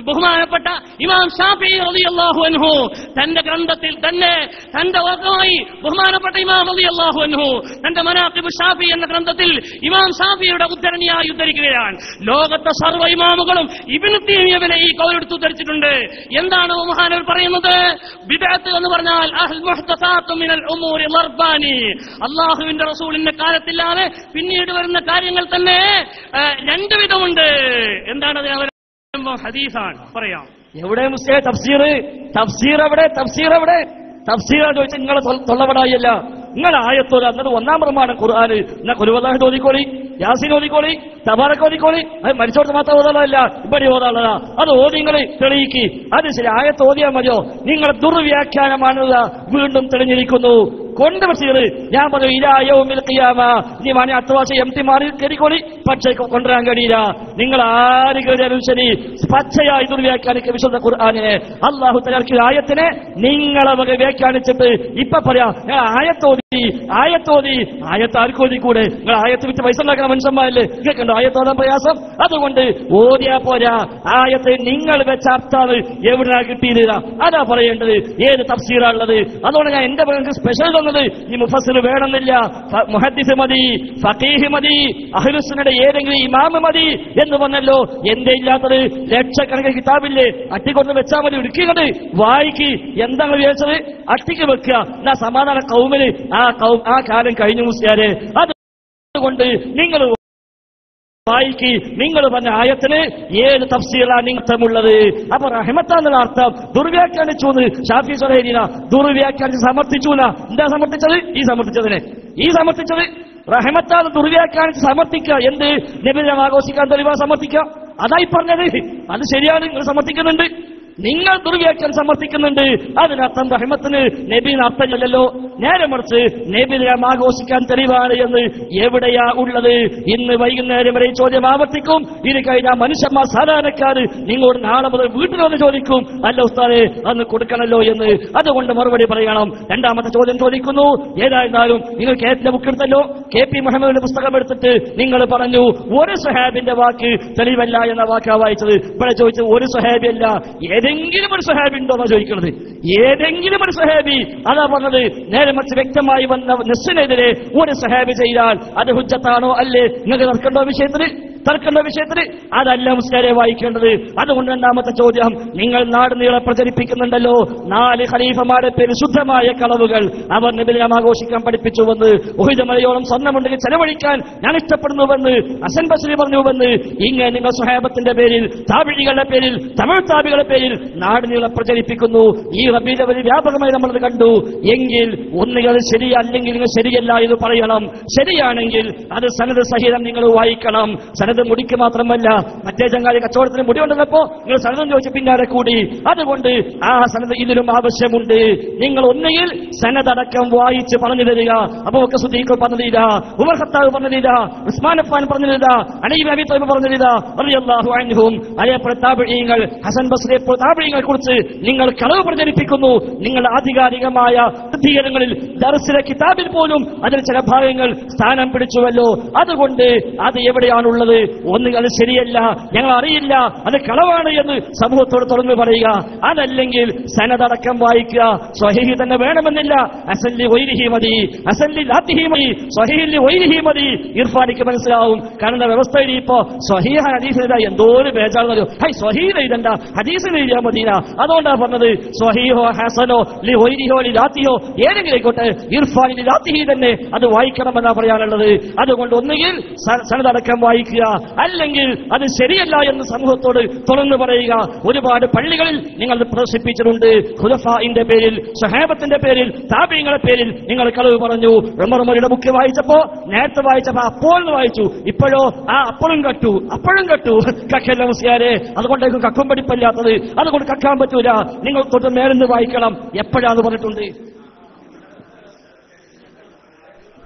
ബഹുമാനപ്പെട്ട ഇമാം ശാഫിഈ റളിയല്ലാഹു അൻഹു തന്റെ ഗ്രന്ഥത്തിൽ തന്നെ തന്റെ വർഗമായി ബഹുമാനപ്പെട്ട ഇമാം റളിയല്ലാഹു അൻഹു തന്റെ മനാഖിബ് ശാഫി എന്ന ഗ്രന്ഥത്തിൽ ഇമാം ശാഫിയുടെ ഉദ്ധരണിയായി ഉദ്ധരിക്കുകയാണ്. ലോകത്തെ സർവ്വ ഇമാമുകളും ഇബ്നു തൈമിയ്യയെ ഈ കൗലെടുത്ത് ഉദ്ധരിച്ചിട്ടുണ്ട്. എന്താണ് മഹാനവർ പറയുന്നത്? ബിദ്അത്ത് എന്ന് പറഞ്ഞാൽ അഹ്ൽ മുഹ്തസാത്തു മിനൽ ഉമൂരി ലർബാനി, അല്ലാഹുവിന്റെ റസൂലിന്റെ കാലത്തില്ലാതെ പിന്നീട് വരുന്ന കാര്യങ്ങൾ തന്നെ രണ്ട് വിധമുണ്ട്. എന്താണ് ഹദീസാണ് പറയാം. എവിടെ മുസ്ലിം തഫ്സീർ എവിടെ? തഫ്സീറാണ് ചോദിച്ചാൽ നിങ്ങളെ തൊള്ളപടായില്ല. നിങ്ങൾ ആയത്തോല എന്നത് ഒന്നാം പ്രമാണം ഖുർആന്. എന്നാ ഖുൽഹുവല്ലാഹ് ഓതിക്കോളി, യാസീൻ ഓതിക്കോളി, തബാറക ഓതിക്കോളി. അത് മരിച്ചോടത്ത് മാത്രം ഓതാളല്ല, ഇവിടെ ഓതാളതാ. അത് ഓതി നിങ്ങൾ തെളിയിക്കി. അത് ശരി, ആയത്ത് ഓതിയാൽ മതിയോ? നിങ്ങളെ ദുർവ്യാഖ്യാനമാണത് വീണ്ടും തെളിഞ്ഞിരിക്കുന്നു. കൊണ്ട് ബഷീർ ഞാൻ പറഞ്ഞു ഇലാ യൗമിൽ ഖിയാമ നീ മാനി അത്വാശ എംതി മാറി കയറിക്കോളി. പക്ഷേ കൊണ്ടുവരാൻ കഴിയില്ല. നിങ്ങൾ ആര് കയറിയാലും ശരി പച്ചയായി ദുർവ്യാഖ്യാനിക്ക് വിശുദ്ധ ഖുർആനെ അല്ലാഹു തആല ആയത്തിനെ നിങ്ങളെ വക വ്യാഖ്യാനിച്ചിട്ട് ഇപ്പൊ പറയാ ആയത്തോതി ആയത്ത് ആർക്കോതി കൂടെ നിങ്ങൾ ആയത്ത് വിറ്റ് പൈസ ഉണ്ടാക്കുന്ന മനുഷ്യന്മാരല്ലേ? കേൾക്കണ്ടോ ആയത്തോടാൻ പ്രയാസം? അതുകൊണ്ട് ഓതിയാ പോരാ, ആയത്ത് നിങ്ങൾ വെച്ച അർത്ഥാണ് എവിടെയാ കിട്ടിയില്ല. അതാ പറയേണ്ടത്. ഏത് തഫ്സീറാണുള്ളത്? അതുകൊണ്ട് ഞാൻ എന്റെ പേർക്ക് സ്പെഷ്യൽ തന്നത് ഈ മുഫസ്സിർ വേണമെന്നില്ല. മുഹദ്ദിസ് മതി, ഫഖീഹ് മതി, അഹ്ലുസുന്നയുടെ ഏതെങ്കിലും ഇമാം മതി എന്ന് പറഞ്ഞല്ലോ. എന്തേ ഇല്ലാത്തത്? ലക്ഷക്കണക്കിന് കിതാബില്ലേ, അട്ടിക്കൊന്ന് വെച്ചാൽ മതി. ഇടുക്കിങ്ങോട്ട് വായിക്ക്. എന്താണ് വിചാരിച്ചത്? അട്ടിക്ക് വെക്കുക. എന്നാ സമാധാന കൗമിന് ആ കാലം കഴിഞ്ഞു മുസ്ലിയാരെ. അതുകൊണ്ട് നിങ്ങൾ വായിക്ക്. നിങ്ങൾ പറഞ്ഞ ആയത്തിന് ഏത് തഫ്സീറാണ് നിങ്ങൾക്കുള്ളത്? അപ്പൊ റഹ്മത്താന്നുള്ള അർത്ഥം ദുർവ്യാഖ്യാനിച്ചു എന്ന് ഷാഫി സ്വലഹീന ദുർവ്യാഖ്യാനിച്ച് സമർത്ഥിച്ചു. എന്താ സമർത്ഥിച്ചത്? ഈ സമർത്ഥിച്ചത് റഹ്മത്താന്ന് ദുർവ്യാഖ്യാനിച്ച് സമർത്ഥിക്കുക. എന്ത്? നബിദിനം ആഘോഷിക്കാൻ തെളിവാ സമർത്ഥിക്കുക. അതായി പറഞ്ഞത്. അത് ശരിയാണ്, നിങ്ങൾ സമർത്ഥിക്കുന്നുണ്ട്. നിങ്ങൾ ദുർവ്യാഖ്യാനം സമർത്ഥിക്കുന്നുണ്ട്. അതിനർത്ഥം റഹ്മത്തിന് നബിന് അർത്ഥമില്ലല്ലോ. നേരെ മറിച്ച് നബിദിനം ആഘോഷിക്കാൻ തെളിവാണ് എന്ന് എവിടെയാ ഉള്ളത്? ഇന്ന് വൈകുന്നേരം വരെ ചോദ്യം ആവർത്തിക്കും. ഇത് കഴിഞ്ഞാൽ മനുഷ്യന്മാർ സാധാരണക്കാര് നിങ്ങളോട് നാളെ മുതൽ വീട്ടിൽ വന്ന് ചോദിക്കും, അല്ല ഉസ്താദേ അന്ന് കൊടുക്കണല്ലോ എന്ന്. അതുകൊണ്ട് മറുപടി പറയണം. രണ്ടാമത്തെ ചോദ്യം ചോദിക്കുന്നു. ഏതായിരുന്നാലും നിങ്ങൾ കേപ്പിന്റെ ബുക്ക് എടുത്തല്ലോ, KP മുഹമ്മദിന്റെ പുസ്തകം എടുത്തിട്ട് നിങ്ങൾ പറഞ്ഞു ഒരു സ്വഹാബിന്റെ വാക്ക് തെളിവല്ല എന്ന വാക്കാ വായിച്ചത്. ഇവിടെ ചോദിച്ചത് ഒരു സ്വഹാബിയല്ല, ഏതെങ്കിലും ഒരു സ്വഹാബി ഉണ്ടോന്നാ ചോദിക്കുന്നത്. ഏതെങ്കിലും ഒരു സ്വഹാബി അതാ പറഞ്ഞത്. നേരെ മറിച്ച് വ്യക്തമായി വന്ന നസ്സിനെതിരെ ഒരു സ്വഹാബി ചെയ്താൽ അത് ഹുജ്ജത്താണോ അല്ലേ? നിങ്ങൾക്ക് തർക്കേണ്ട വിഷയത്തിൽ അതല്ല മുസ്ലിരെ വായിക്കേണ്ടത്. അതുകൊണ്ട് രണ്ടാമത്തെ ചോദ്യം, നിങ്ങൾ നാട് നീളെ പ്രചരിപ്പിക്കുന്നുണ്ടല്ലോ 4 ഖലീഫമാരുടെ പേര് ശുദ്ധമായ കളവുകൾ. അവർ നബിദിനം ആഘോഷിക്കാൻ പഠിപ്പിച്ചുവെന്ന്, ഉഹുദ് മലയോളം സ്വർണ്ണമുണ്ടെങ്കിൽ ചെലവഴിക്കാൻ ഞാൻ ഇഷ്ടപ്പെടുന്നുവെന്ന് ഹസൻ ബസ്രി പറഞ്ഞുവെന്ന്, ഇങ്ങനെ നിങ്ങൾ സ്വഹാബത്തിന്റെ പേരിൽ, താബിഈകളുടെ പേരിൽ, തമിഴ് താബികളുടെ പേരിൽ നാട് നീളെ പ്രചരിപ്പിക്കുന്നു. ഈ റബീഉൽ അവ്വൽ വ്യാപകമായി നമ്മളത് കണ്ടു. എങ്കിൽ ഒന്നുകിൽ ശരി, അല്ലെങ്കിൽ നിങ്ങൾ ശരിയല്ല എന്ന് പറയണം. ശരിയാണെങ്കിൽ അത് സനദ് സഹിതം നിങ്ങൾ വായിക്കണം. സനദ് മുടിക്ക് മാത്രമല്ല, മറ്റേ ചങ്ങാതി കച്ചവടത്തിന് മുടി കൊണ്ടുവന്നപ്പോ നിങ്ങൾ സനദം ചോദിച്ച് പിന്നാലെ കൂടി. അതുകൊണ്ട് ആ സനദ് ഇതിലും ആവശ്യമുണ്ട്. നിങ്ങൾ ഒന്നുകിൽ സനദടക്കം വായിച്ച് പറഞ്ഞു തരിക. അബൂബക്കർ സിദ്ദീഖ് പറഞ്ഞു തരിക, ഉമർ ഖത്താബ് പറഞ്ഞു തരിക, ഉസ്മാൻ അഫ്ഫാൻ പറഞ്ഞു തരിക, അലി ഇബ്നു അബീ ത്വാലിബ് പറഞ്ഞു തരിക റളിയല്ലാഹു അൻഹും. അതേപോലെ താബിഈങ്ങൾ, ഹസൻ ബസ്രി താബിഈങ്ങളെ കുറിച്ച് നിങ്ങൾ കളവ് പ്രചരിപ്പിക്കുന്നു. നിങ്ങൾ ആധികാരികമായ പ്രസിദ്ധീകരണങ്ങളിൽ ദർസിലെ കിതാബിൽ പോലും അതിൽ ചില ഭാഗങ്ങൾ സ്ഥാനം പിടിച്ചുവല്ലോ. അതുകൊണ്ട് അത് എവിടെയാണുള്ളത്? ഒന്നുകിൽ അത് ശരിയല്ല, ഞങ്ങൾ അറിയില്ല, അത് കളവാണ് എന്ന് സമൂഹത്തോട് തുറന്നു പറയുക. അതല്ലെങ്കിൽ സനദടക്കം വായിക്കുക. സ്വഹീഹ് തന്നെ വേണമെന്നില്ല, അസല്ലി വൈരിഹി മതി, അസല്ലി ലാത്തിഹി മതി, സ്വഹീഹി വൈരിഹി മതി. ഇർഫാനിക്ക് മനസ്സിലാവും. കാരണം വ്യവസ്ഥയിൽ ഇപ്പോ സ്വഹീഹ ഹദീസിന് എന്തോ ഒരു ബേജാണെന്നോ, ഹൈ സ്വഹീഹ് എഴുതണ്ട, ഹദീസിന് എഴുതിയാൽ മതിന. അതുകൊണ്ടാണ് പറഞ്ഞത് സ്വഹീഹോ ഹസനോ ലി വൈരിഹോ ലി ലാത്തിഹോ ഏതെങ്കിലും ആയിക്കോട്ടെ, ഇർഫാനി ലി ലാത്തിഹി തന്നെ അത് വായിക്കണമെന്നാണ് പറയാനുള്ളത്. അതുകൊണ്ട് ഒന്നുകിൽ സനദടക്കം വായിക്കുക, അല്ലെങ്കിൽ അത് ശരിയല്ല എന്ന് സമൂഹത്തോട് തുറന്നു പറയുക. ഒരുപാട് പള്ളികളിൽ നിങ്ങൾ പ്രദർശിപ്പിച്ചിട്ടുണ്ട്. ഖുലഫാഇന്റെ പേരിൽ, സ്വഹാബത്തിന്റെ പേരിൽ, താബീങ്ങളുടെ പേരിൽ നിങ്ങൾ കളവ് പറഞ്ഞു. ഉമർ ബുക്ക് വായിച്ചപ്പോ നേരത്തെ വായിച്ചപ്പോ അപ്പോൾ വായിച്ചു, ഇപ്പോഴോ അപ്പോഴും കട്ടു കക്കല്ല മുസ്ലിയാരെ. അതുകൊണ്ടേക്കും കക്കും പഠിപ്പില്ലാത്തത്. അതുകൊണ്ട് കക്കാൻ പറ്റൂല, നിങ്ങൾ തൊട്ട് മേലെന്ന് വായിക്കണം. എപ്പോഴാന്ന് പറഞ്ഞിട്ടുണ്ട്.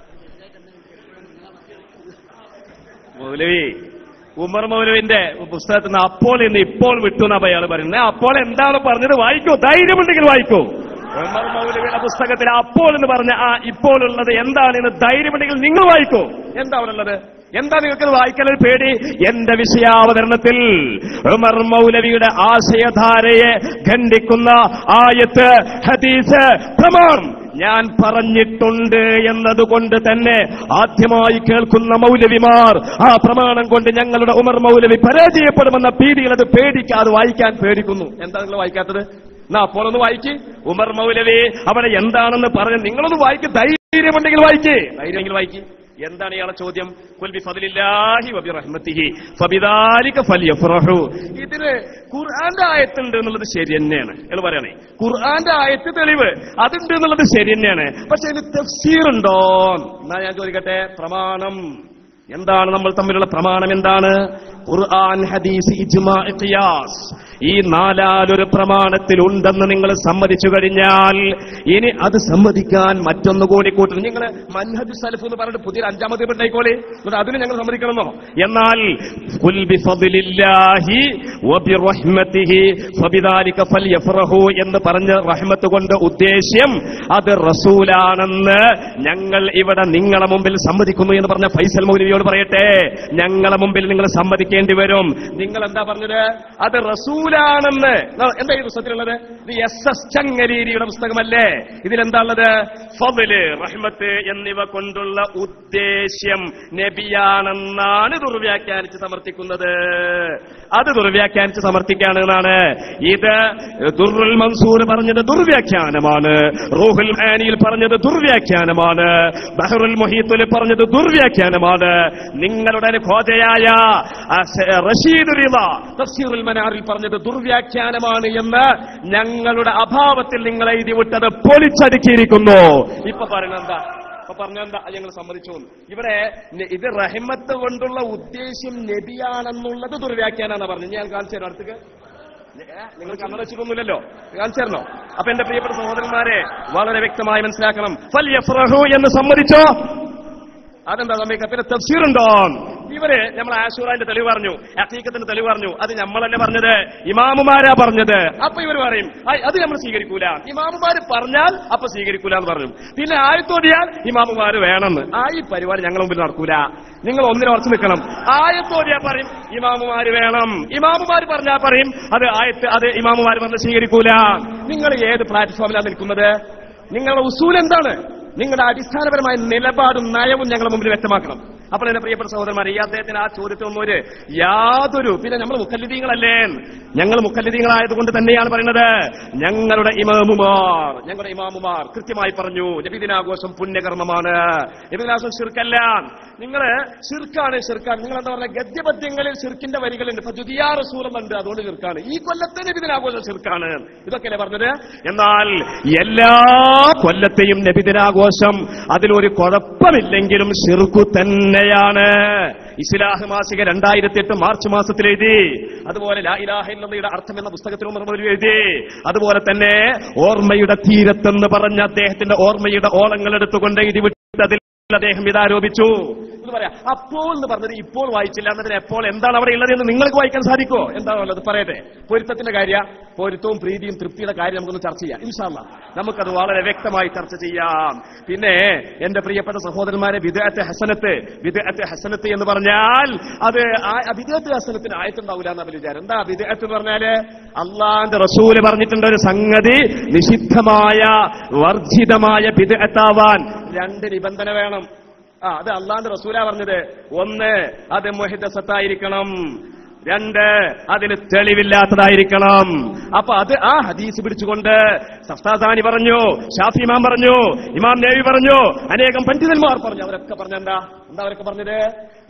മൗലവി ഉമർ മൗലവിന്റെ പുസ്തകത്തിൽ നിന്ന് അപ്പോൾ ഇന്ന് ഇപ്പോൾ വിട്ടു എന്നാ അയാൾ പറയുന്നത്. അപ്പോൾ എന്താണ് പറഞ്ഞത്? വായിക്കൂ, ധൈര്യമുണ്ടെങ്കിൽ വായിക്കൂ. ഉമർ മൗലവിയുടെ പുസ്തകത്തിൽ അപ്പോൾ എന്ന് പറഞ്ഞ ഇപ്പോൾ ഉള്ളത് എന്താണെന്ന് ധൈര്യമുണ്ടെങ്കിൽ നിങ്ങൾ വായിക്കൂ. എന്താ അവിടെ ഉള്ളത്? എന്താ നിങ്ങൾക്ക് വായിക്കാനൊരു പേടി? എന്റെ വിഷയാവതരണത്തിൽ ഉമർ മൗലവിയുടെ ആശയധാരയെ ഖണ്ഡിക്കുന്ന ആയത്ത്, ഹദീസ്, പ്രമാണം ഞാൻ പറഞ്ഞിട്ടുണ്ട് എന്നതുകൊണ്ട് തന്നെ ആദ്യമായി കേൾക്കുന്ന മൗലവിമാർ ആ പ്രമാണം കൊണ്ട് ഞങ്ങളുടെ ഉമർ മൗലവി പരാജയപ്പെടുമെന്ന ഭീതിയിൽ അത് പേടിക്കാതെ വായിക്കാൻ പേടിക്കുന്നു. എന്താ നിങ്ങൾ വായിക്കാത്തത്? എന്നാ അപ്പോഴൊന്ന് വായിക്ക്. ഉമർ മൗലവി അവിടെ എന്താണെന്ന് പറഞ്ഞ് നിങ്ങളൊന്ന് വായിക്ക്. ധൈര്യമുണ്ടെങ്കിൽ വായിക്ക്. എന്താണ് ഇയാളെ ചോദ്യം? ഖുൽ ബിഫദ്ലില്ലാഹി വബിറഹ്മതിഹി ഫബിദാലിക ഫൽയഫറഹു. ഇതിന് ഖുർആന്റെ ആയത്തുണ്ട് എന്നുള്ളത് ശരി തന്നെയാണ്. ഇയാൾ പറയണേ ഖുർആന്റെ ആയത്ത് തെളിവ് അതുണ്ട് എന്നുള്ളത് ശരി തന്നെയാണ്. പക്ഷെ ഇതിന് തഫ്സീർ ഉണ്ടോ എന്നാ ഞാൻ ചോദിക്കട്ടെ. പ്രമാണം എന്താണ്? നമ്മൾ തമ്മിലുള്ള പ്രമാണം എന്താണ്? ഖുർആൻ, ഹദീസ്, ഇജ്മാ, ഖിയാസ്. ഈ നാലാലൊരു പ്രമാണത്തിൽ ഉണ്ടെന്ന് നിങ്ങൾ സമ്മതിച്ചു കഴിഞ്ഞാൽ ഇനി അത് സമ്മതിക്കാൻ മറ്റൊന്നുകൂടി കൂട്ടും. നിങ്ങൾ മൻഹജ് സലഫ് എന്ന് പറഞ്ഞിട്ട് പുതിയ അഞ്ചാമത് ഉണ്ടായിക്കോളെ, അതിന് ഞങ്ങൾ സമ്മതിക്കണമെന്നോ? എന്നാൽ ഖുൽ ബിഫദ്ലില്ലാഹി വബിറഹ്മതിഹി ഫബിദാലിക ഫൽയഫറഹു എന്ന് പറഞ്ഞ റഹ്മത്ത് കൊണ്ട് ഉദ്ദേശ്യം അത് റസൂലാണെന്ന് ഞങ്ങൾ ഇവിടെ നിങ്ങളെ മുമ്പിൽ സമ്മതിക്കുന്നു എന്ന് പറഞ്ഞ ഫൈസൽ മൗലവിയോട് പറയട്ടെ, ഞങ്ങളെ മുമ്പിൽ നിങ്ങൾ സമ്മതിക്കേണ്ടി വരും. നിങ്ങൾ എന്താ പറഞ്ഞത്? അത് റസൂലാണെന്ന്. എന്താ ഈ പുസ്തകത്തിലുള്ളത്? ഇത് SS ചങ്ങരീരിയുടെ പുസ്തകമല്ലേ? ഇതിലെന്താണുള്ളത്? ഫദ്ല്, റഹ്മത്ത് എന്നിവ കൊണ്ടുള്ള ഉദ്ദേശ്യം നബിയാണെന്നാണ് ദുർവ്യാഖ്യാനിച്ച് സമർത്ഥിക്കുന്നത്. അത് ദുർവ്യാഖ്യാനിച്ച് സമർത്ഥിക്കാണ് എന്നാണ്. ഇത് ദുർറുൽ മൻസൂർ പറഞ്ഞത് ദുർവ്യാഖ്യാനമാണ്, റൂഹുൽ മാനിയിൽ പറഞ്ഞത് ദുർവ്യാഖ്യാനമാണ്, ബഹറുൽ മുഹീത്തിൽ പറഞ്ഞത് ദുർവ്യാഖ്യാനമാണ്. നിങ്ങളുടെ ഖോജയായ റഷീദ് റിള തഫ്സീറുൽ മനാറിൽ പറഞ്ഞത് ദുർവ്യാഖ്യാനമാണ് എന്ന് ഞങ്ങളുടെ അഭാവത്തിൽ നിങ്ങൾ എഴുതി വിട്ടത് പൊളിച്ചടുക്കിയിരിക്കുന്നു. ഇപ്പൊ പറഞ്ഞെന്താ? ഞങ്ങൾ സമ്മതിച്ചു. ഇവിടെ ഇത് റഹ്മത്ത് കൊണ്ടുള്ള ഉദ്ദേശ്യം നബിയാണെന്നുള്ളത് ദുർവ്യാഖ്യാനാണ് പറഞ്ഞു. ഞാൻ കാണിച്ചു തരാം. അടുത്തേക്ക് നിങ്ങൾ കണ്ണട വെച്ചിട്ടൊന്നുമില്ലല്ലോ, കാണിച്ചു തരണോ? അപ്പൊ എന്റെ പ്രിയപ്പെട്ട സഹോദരന്മാരെ വളരെ വ്യക്തമായി മനസ്സിലാക്കണം. ഫൽയഫ്റഹു എന്ന് സമ്മതിച്ചോ? അതെന്താ സമ്മതിക്കുക? പിന്നെ തഫ്സീറുണ്ടോ? ഇവര് നമ്മൾ ആശൂറാന്റെ തെളിവ് പറഞ്ഞു, അഖീഖത്തിന്റെ തെളിവ് പറഞ്ഞു. അത് നമ്മളല്ലേ പറഞ്ഞത്? ഇമാമുമാരാ പറഞ്ഞത്. അപ്പൊ ഇവർ പറയും അത് നമ്മൾ സ്വീകരിക്കൂല. ഇമാമുമാര് പറഞ്ഞാൽ അപ്പൊ സ്വീകരിക്കൂല എന്ന് പറഞ്ഞു. പിന്നെ ആയത്തോടിയാൽ ഇമാമുമാര് വേണമെന്ന്. ഈ പരിപാടി ഞങ്ങളുടെ മുമ്പിൽ നടക്കൂല. നിങ്ങൾ ഒന്നിനെ ഉറച്ചു നിൽക്കണം. ആയത്തോടിയാ പറയും ഇമാമുമാര് വേണം, ഇമാമുമാര് പറഞ്ഞാൽ പറയും അത് ഇമാമുമാര് പറഞ്ഞ് സ്വീകരിക്കൂല. നിങ്ങൾ ഏത് പ്ലാറ്റ്ഫോമിലാണ് നിൽക്കുന്നത്? നിങ്ങളുടെ ഉസൂൽ എന്താണ്? നിങ്ങളുടെ അടിസ്ഥാനപരമായ നിലപാടും നയവും ഞങ്ങളുടെ മുമ്പിൽ വ്യക്തമാക്കണം. അപ്പോൾ എന്റെ പ്രിയപ്പെട്ട സഹോദരന്മാരെ, ഈ അദ്ദേഹത്തിന് ആ ചോദ്യത്തിനൊന്നും യാതൊരു പിന്നെ നമ്മൾ മുഖല്ലിദീങ്ങളല്ലേ? ഞങ്ങൾ മുഖല്ലിദീങ്ങളായതുകൊണ്ട് തന്നെയാണ് പറയുന്നത്. ഞങ്ങളുടെ ഇമാമുമാർ കൃത്യമായി പറഞ്ഞു നബിദിനാഘോഷം പുണ്യകർമ്മമാണ്, നബിദിനാഘോഷം ശിർക്കല്ല. നിങ്ങൾ ശിർക്കാണ്. നിങ്ങൾ എന്താ പറഞ്ഞ ഗദ്യപദ്യങ്ങളിൽ ശിർക്കിന്റെ വരികളുണ്ട്. ഫജുദിയാ റസൂലുണ്ട്, അതുകൊണ്ട് ശിർക്കാണ്. ഈ കൊല്ലത്തെ നബിദിനാഘോഷം ശിർക്കാണ്. ഇതൊക്കെയല്ലേ പറഞ്ഞത്? എന്നാൽ എല്ലാ കൊല്ലത്തെയും നബിദിനാഘോഷം അതിലൊരു കുഴപ്പമില്ലെങ്കിലും ശിർക്കു തന്നെയാണ്. ഇസ്ലാഹ് മാസിക 2008 മാർച്ച് മാസത്തിൽ എഴുതി. അതുപോലെ ലാ ഇലാഹ ഇല്ലല്ലാഹയുടെ അർത്ഥം എന്ന പുസ്തകത്തിൽ ഉമർ മൗലവി എഴുതി. അതുപോലെ തന്നെ ഓർമ്മയുടെ തീരത്തെന്ന് പറഞ്ഞ അദ്ദേഹത്തിന്റെ ഓർമ്മയുടെ ഓളങ്ങൾ എടുത്തുകൊണ്ട് എഴുതി വിട്ടതിൽ അദ്ദേഹം ഇതാരോപിച്ചു. എന്ന് പറയാം. അപ്പോൾ എന്ന് പറഞ്ഞത് ഇപ്പോൾ വായിച്ചില്ല എന്നതിന് എപ്പോൾ എന്താണ് അവിടെ ഉള്ളത് എന്ന് നിങ്ങൾക്ക് വായിക്കാൻ സാധിക്കുമോ? എന്താണുള്ളത് പറയട്ടെ. പൊരുത്തത്തിന്റെ കാര്യം, പൊരുത്തവും പ്രീതിയും തൃപ്തിയുടെ കാര്യം നമുക്കൊന്ന് ചർച്ച ചെയ്യാം. ഇൻഷാ അല്ലാഹ് നമുക്കത് വളരെ വ്യക്തമായി ചർച്ച ചെയ്യാം. പിന്നെ എന്റെ പ്രിയപ്പെട്ട സഹോദരന്മാരെ, ബിദ്അത്ത് ഹസനത്ത് എന്ന് പറഞ്ഞാൽ അത് ബിദ്അത്ത് ഹസനത്തിന് ആയത്തുണ്ടാവില്ല എന്നാ വിചാരം. എന്താ ബിദ്അത്ത് എന്ന് പറഞ്ഞാല്? അള്ളാന്റെ റസൂല് പറഞ്ഞിട്ടുണ്ട് ഒരു സംഗതി നിഷിദ്ധമായ വർജിതമായ ബിദ്അത്താവാൻ 2 നിബന്ധന വേണം. അത് അള്ളാന്റെ റസൂലാ പറഞ്ഞത്. 1, അത് മുഹ്ദസത്തായിരിക്കണം. 2, അതിന് തെളിവില്ലാത്തതായിരിക്കണം. അപ്പൊ അത് ആ ഹദീസ് പിടിച്ചുകൊണ്ട് സഫ്താസാനി പറഞ്ഞു, ഷാഫി ഇമാം പറഞ്ഞു, ഇമാം നബി പറഞ്ഞു, അനേകം പണ്ഡിതന്മാർ പറഞ്ഞു. അവരൊക്കെ പറഞ്ഞെന്താ അവരൊക്കെ പറഞ്ഞത്?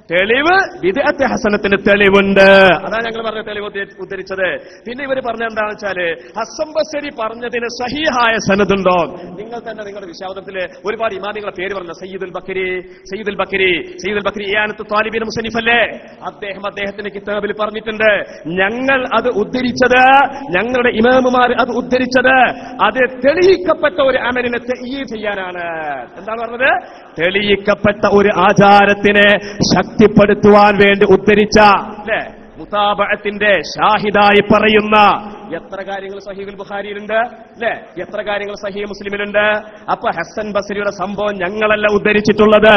തെളിവ് ബിദ്അത്ത് ഹസനത്തിന് തെളിവുണ്ട്. അതാണ് ഞങ്ങൾ പറഞ്ഞ തെളിവ് ഉദ്ധരിച്ചത്. പിന്നെ ഇവർ പറഞ്ഞ എന്താണെന്ന് വെച്ചാല് ഹസൻ ബസരി പറഞ്ഞതിന് സഹീഹായ സനദുണ്ടോ? നിങ്ങൾ തന്നെ നിങ്ങളുടെ വിശാദത്തില് ഒരുപാട് ഇമാമികളുടെ പേര് പറഞ്ഞു. സയ്യിദുൽ ബക്കരി ഇയാനത്ത് താലിബീൻ മുസന്നിഫല്ലേ, അദ്ദേഹത്തിന്റെ കിതാബിൽ പറഞ്ഞിട്ടുണ്ട്. ഞങ്ങൾ അത് ഉദ്ധരിച്ചത്, ഞങ്ങളുടെ ഇമാമുമാർ അത് ഉദ്ധരിച്ചത് അത് തെളിയിക്കപ്പെട്ട ഒരു അമലിനെ തഅയീദ് ചെയ്യാനാണ്. എന്താണ് പറഞ്ഞത്? തെളിയിക്കപ്പെട്ട ഒരു ആചാരത്തിനെ ശക്തിപ്പെടുത്തുവാൻ വേണ്ടി ഉദ്ധരിച്ച അല്ലെ മുതാബഅത്തിന്റെ ഷാഹിദായി പറയുന്ന എത്ര കാര്യങ്ങൾ സഹീഹുൽ ബുഖാരിയിലുണ്ട് അല്ലെ, എത്ര കാര്യങ്ങൾ സഹീഹ് മുസ്ലിമിലുണ്ട്. അപ്പൊ ഹസൻ ബസരിയുടെ സംഭവം ഞങ്ങളല്ല ഉദ്ധരിച്ചിട്ടുള്ളത്.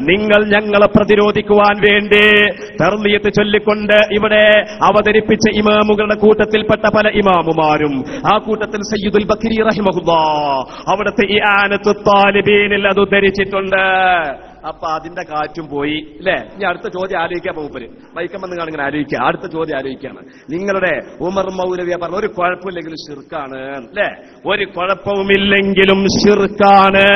നിങ്ങൾ ഞങ്ങളെ പ്രതിരോധിക്കുവാൻ വേണ്ടി തർലിയത്ത് ചൊല്ലിക്കൊണ്ട് ഇവിടെ അവതരിപ്പിച്ച ഇമാമുകളുടെ കൂട്ടത്തിൽപ്പെട്ട പല ഇമാമുമാരും, ആ കൂട്ടത്തിൽ സയ്യിദുൽ ബക്കരി റഹിമഹുല്ലാഹ് അവിടുത്തെ ഇആനത്തു താലിബീനിൽ അത് ഉദ്ധരിച്ചിട്ടുണ്ട്. അപ്പൊ അതിന്റെ കാറ്റും പോയി അല്ലെ. ഇനി അടുത്ത ചോദ്യം ആലോചിക്കാൻ പോകുമ്പോൾ വൈക്കമെന്ന് ഇങ്ങനെ ആലോചിക്കുക. അടുത്ത ചോദ്യം ആലോചിക്കുകയാണ്. നിങ്ങളുടെ ഉമർ മൗലവിയ പറഞ്ഞ ഒരു കുഴപ്പമില്ലെങ്കിലും ശിർക്കാണ് അല്ലെ, ഒരു കുഴപ്പവുമില്ലെങ്കിലും ശിർക്കാണ്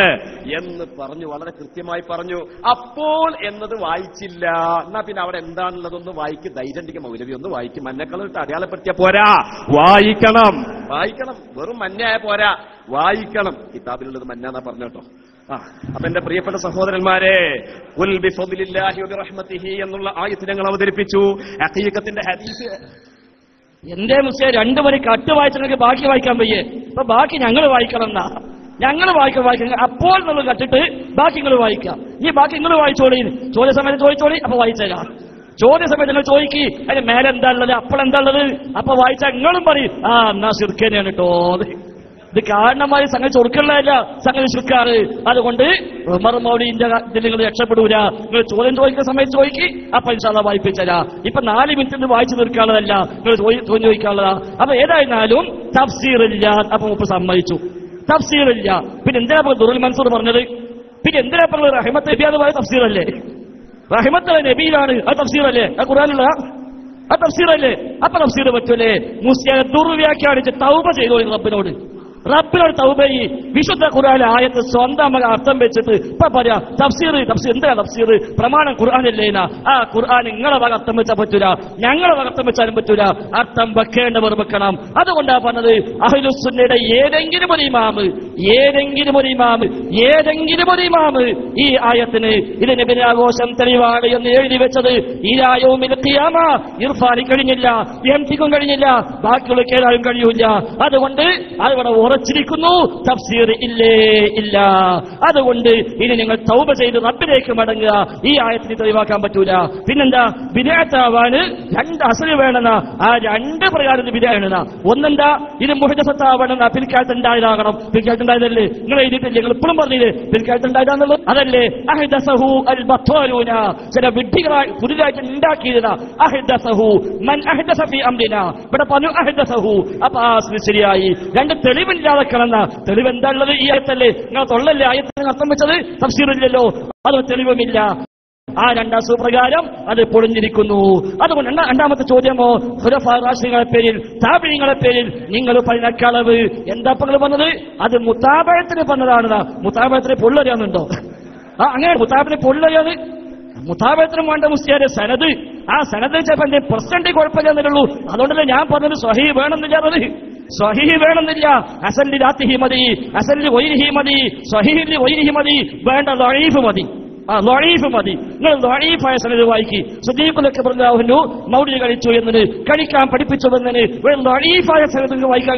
എന്ന് പറഞ്ഞു, വളരെ കൃത്യമായി പറഞ്ഞു. അപ്പോൾ എന്നത് വായിച്ചില്ല. എന്നാ പിന്നെ അവിടെ എന്താണുള്ളതൊന്ന് വായിക്ക്. ധൈര്യണ്ടിക്ക് മൗലവി ഒന്ന് വായിക്കും. മഞ്ഞക്കളറിട്ട് അടയാളപ്പെടുത്തിയ പോരാ, വായിക്കണം. വെറും മഞ്ഞയായ പോരാ, വായിക്കണം. കിതാബിലുള്ളത് മഞ്ഞാന്നാ പറഞ്ഞു കേട്ടോ. അപ്പൊ എന്റെ പ്രിയപ്പെട്ട സഹോദരന്മാരെ, ഖുൽ ബിഫദ്ലില്ലാഹി വബിറഹ്മതിഹി എന്നുള്ള ആയത്ത് ഞങ്ങൾ അവതരിപ്പിച്ചു. ഹഖീഖത്തിന്റെ ഹദീസ് എന്റെ മുസ്ലിം 2 മണി കട്ട് വായിച്ചിട്ടുണ്ടെങ്കിൽ ബാക്കി വായിക്കാൻ വയ്യേ. അപ്പൊ ബാക്കി ഞങ്ങൾ വായിക്കണം എന്നാ. ഞങ്ങൾ വായിക്കണം. അപ്പോൾ നമ്മൾ കട്ടിട്ട് ബാക്കി നിങ്ങൾ വായിക്കാം. ഈ ബാക്കി നിങ്ങൾ വായിച്ചോളി. ചോദ്യ സമയത്ത് ചോദിച്ചോളി. അപ്പൊ വായിച്ചേരാം. ചോദ്യ സമയത്ത് നിങ്ങൾ ചോദിക്കി അതിന് മേലെ എന്താ ഉള്ളത്, അപ്പോൾ എന്താ ഉള്ളത്. അപ്പൊ വായിച്ചാൽ നിങ്ങളും പറയും എന്നാ ശിർക്കനെയാണ് കേട്ടോ. ഇത് കാരണമായി സംഗതി ചൊറുക്കുള്ളതല്ല, സംഗതി ശിർക്കാറ്. അതുകൊണ്ട് ഉമർ മൗലിന്റെ നിങ്ങൾ രക്ഷപ്പെടൂല. നിങ്ങൾ ചോദ്യം ചോദിക്കുന്ന സമയത്ത് ചോദിക്കി. അപ്പൊ ഇൻഷാ അല്ലാഹ് വായിപ്പിച്ചരാ. ഇപ്പൊ 4 മിനിറ്റ് വായിച്ചു തീർക്കാനുള്ളതല്ല, നിങ്ങൾ ചോദ്യം ചോദിക്കാനുള്ളതാ. അപ്പൊ ഏതായിരുന്നാലും തഫ്സീറില്ല. അപ്പൊ മുപ്പ് സമ്മതിച്ചു, തഫ്സീറില്ല. പിന്നെ എന്തിനാ ദുറുൽ മൻസൂർ പറഞ്ഞത്? പിന്നെ എന്തിനാ പറഞ്ഞത്? റഹ്മത്ത് നബി എന്ന് പറയുന്നത് തഫ്സീറല്ലേ? റഹ്മത്ത് നബിയിലാണ്, അത് തഫ്സീറല്ലേ? അത് ഖുർആനിലുള്ള അത് തഫ്സീറല്ലേ? അപ്പൊ തഫ്സീർ പറ്റൂലേ? മുസ്ലിം ദുർവ്യാഖ്യാനിച്ച് തൗബ ചെയ്തോളി റബ്ബിനോട് തൗബ ചെയ്യ്. വിശുദ്ധ ഖുർആനിലെ ആയത്ത് സ്വന്തം അർത്ഥം വെച്ചിട്ട് ഇപ്പൊ പറയാ തഫ്സീർ എന്താ തഫ്സീർ? പ്രമാണം ഖുർആനല്ലേനാ? ആ ഖുർആൻ നിങ്ങളെ വക അർത്ഥം വെച്ചാൽ പറ്റൂല, ഞങ്ങളെ വക അർത്ഥം വെച്ചാലും പറ്റൂല. അർത്ഥം വെക്കേണ്ടവർ വെക്കണം. അതുകൊണ്ടാ പറഞ്ഞത് അഹ്ലുസുന്നയുടെ ഏതെങ്കിലും ഒരു ഇമാമ് ഈ ആയത്തിന് ഇത് നബിയുടെ ആഘോഷം തെളിവാണ് എന്ന് എഴുതി വെച്ചത് ഇലാ യൗമിൽ ഖിയാമ ഇർഫാനി കഴിഞ്ഞില്ല, എംടിക്കും കഴിഞ്ഞില്ല, ബാക്കിയുള്ള കേൾക്കാനും കഴിയൂല. അതുകൊണ്ട് അതിവിടെ ഉറച്ചിരിക്കുന്നു. തഫ്സീർ ഇല്ല. അതുകൊണ്ട് ഇനി നിങ്ങൾ തൗബ ചെയ്ത് റബ്ബിലേക്ക് മടങ്ങുക. ഈ ആയത്തിന് തെളിവാക്കാൻ പറ്റൂല. പിന്നെന്താ? ബിദ്അത്താവാന് 2 അസ്ല് വേണമെന്ന, ആ 2 പ്രകാരം ബിദ്അത്താണെന്ന. ഒന്നെന്താ? ഇത് മുഹ്ദസത്താവണമെന്ന, പിൽക്കാലത്ത് ഉണ്ടായതാകണം. പിൽക്കാലത്ത് ഉണ്ടായതല്ലേ? നിങ്ങൾ എഴുതിയിട്ടില്ലേ? നിങ്ങൾ ഇപ്പോഴും പറഞ്ഞില്ലേ പിൽക്കാലത്ത് ഉണ്ടായതാന്നുള്ളത്? അതല്ലേ അഹ്ദസഹു അൽ ബത്വാലൂന, ചില വിഡ്ഢികളായി പുതിയതായിട്ട് ഉണ്ടാക്കിയതാ. അഹ്ദസഹു മൻ അഹ്ദസ ഫീ അംരിനാ. ഇവിടെ പറഞ്ഞു അഹ്ദസഹു. അപ്പൊ ആ ശരിയായി. 2 തെളിവില്ലാതെ കിടന്ന. തെളിവ് എന്താ ഉള്ളത്? ഈ ആയത്തല്ലേ? നിങ്ങൾ തൊള്ളല്ലേ ആയത്തിന് അർത്ഥം വെച്ചത്? തഫ്സീറില്ലല്ലോ, അത് തെളിവുമില്ല. ആ 2 സുപ്രകാരം അത് പൊളിഞ്ഞിരിക്കുന്നു. അതുകൊണ്ട് രണ്ടാമത്തെ ചോദ്യമോ, ഖുലഫാ റാഷിദീങ്ങളുടെ പേരിൽ, താബിഈങ്ങളുടെ പേരിൽ നിങ്ങൾ പറഞ്ഞ കളവ് എന്താ നിങ്ങൾ പറഞ്ഞത്? അത് മുതാബഅത്തിന് പറഞ്ഞതാണ്. മുതാബഅത്തിന് പൊള്ളറിയാന്നുണ്ടോ? അങ്ങനെ മുതാബഅത്തിന് പൊള്ളറിയാന്ന് മുതാബഅത്തിനും വേണ്ട മുസ്ലിയാരെ സനദ്. ആ സനദ് ചിലപ്പോൾ എന്റെ പെർസെന്റ് കുഴപ്പമില്ലെന്നുള്ളൂ. അതുകൊണ്ടല്ലേ ഞാൻ പറഞ്ഞത് സ്വഹീഹ് വേണമെന്നില്ല. സ്വഹീഹ് വേണമെന്നില്ല. ഹസൻലി ദാത്തിഹി മതി, ഹസൻലി ഗൈരിഹി മതി, സ്വഹീഹി ഗൈരിഹി മതി, വേണ്ട ദഈഫ് മതി. ദഈഫ് മതി. നിങ്ങൾ ദഈഫായ സനദ് വായിക്കി. സുദീഖുലൊക്കെ പറഞ്ഞു മൗലിദ് കഴിച്ചു എന്നതിന് കഴിക്കാൻ പഠിപ്പിച്ചുവെന്നതിന് ഒരു ദഈഫായ സനദ് വായിക്കാൻ